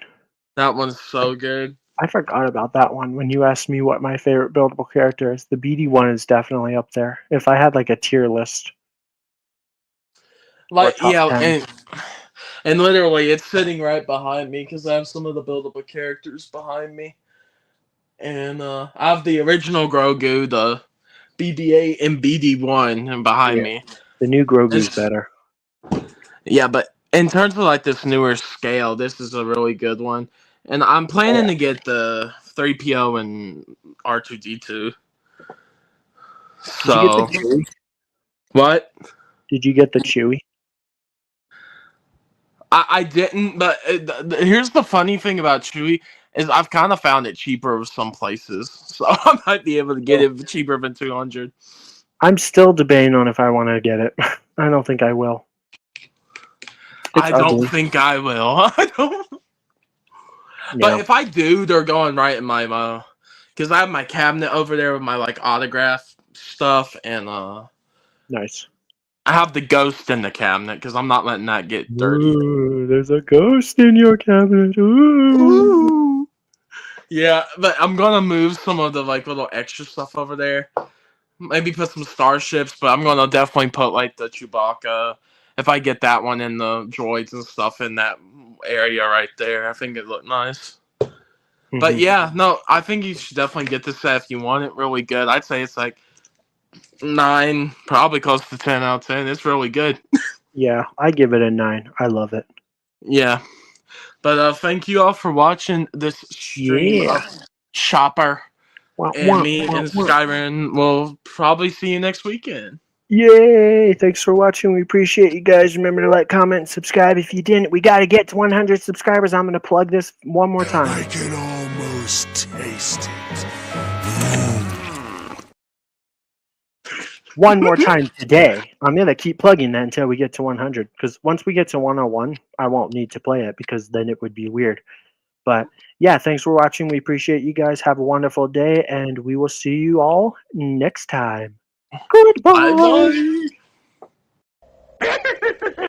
That one's so good. I forgot about that one. When you asked me what my favorite buildable character is, the BD1 is definitely up there. If I had, like, a tier list. Like, yeah, 10. and literally, it's sitting right behind me because I have some of the buildable characters behind me. And I have the original Grogu, the BB-8 and BD-1 and behind me. The new Grogu's better. Yeah, but in terms of like this newer scale, this is a really good one. And I'm planning to get the 3PO and R2-D2. So, Did you get the Chewie? What? Did you get the Chewie? I didn't, but here's the funny thing about Chewie is I've kind of found it cheaper some places, so I might be able to get it cheaper than 200. I'm still debating on if I want to get it. I don't think I will. I don't think I will. I don't. But if I do, they're going right in my because I have my cabinet over there with my like autograph stuff and nice. I have the ghost in the cabinet because I'm not letting that get dirty. Ooh, there's a ghost in your cabinet. Ooh. Yeah, but I'm gonna move some of the like little extra stuff over there. Maybe put some starships, but I'm gonna definitely put like the Chewbacca. If I get that one in the droids and stuff in that area right there, I think it looked nice. Mm-hmm. But yeah, no, I think you should definitely get this set if you want it really good. I'd say it's like 9, probably close to 10 out of 10. It's really good. Yeah, I give it a 9. I love it. Yeah. But thank you all for watching this stream of Chopper. And me and Skyrim will probably see you next weekend. Yay! Thanks for watching. We appreciate you guys. Remember to like, comment, and subscribe if you didn't. We got to get to 100 subscribers. I'm going to plug this one more time. I can almost taste it. One more time today. I'm going to keep plugging that until we get to 100. Because once we get to 101, I won't need to play it because then it would be weird. But yeah, thanks for watching. We appreciate you guys. Have a wonderful day. And we will see you all next time. Goodbye. Bye.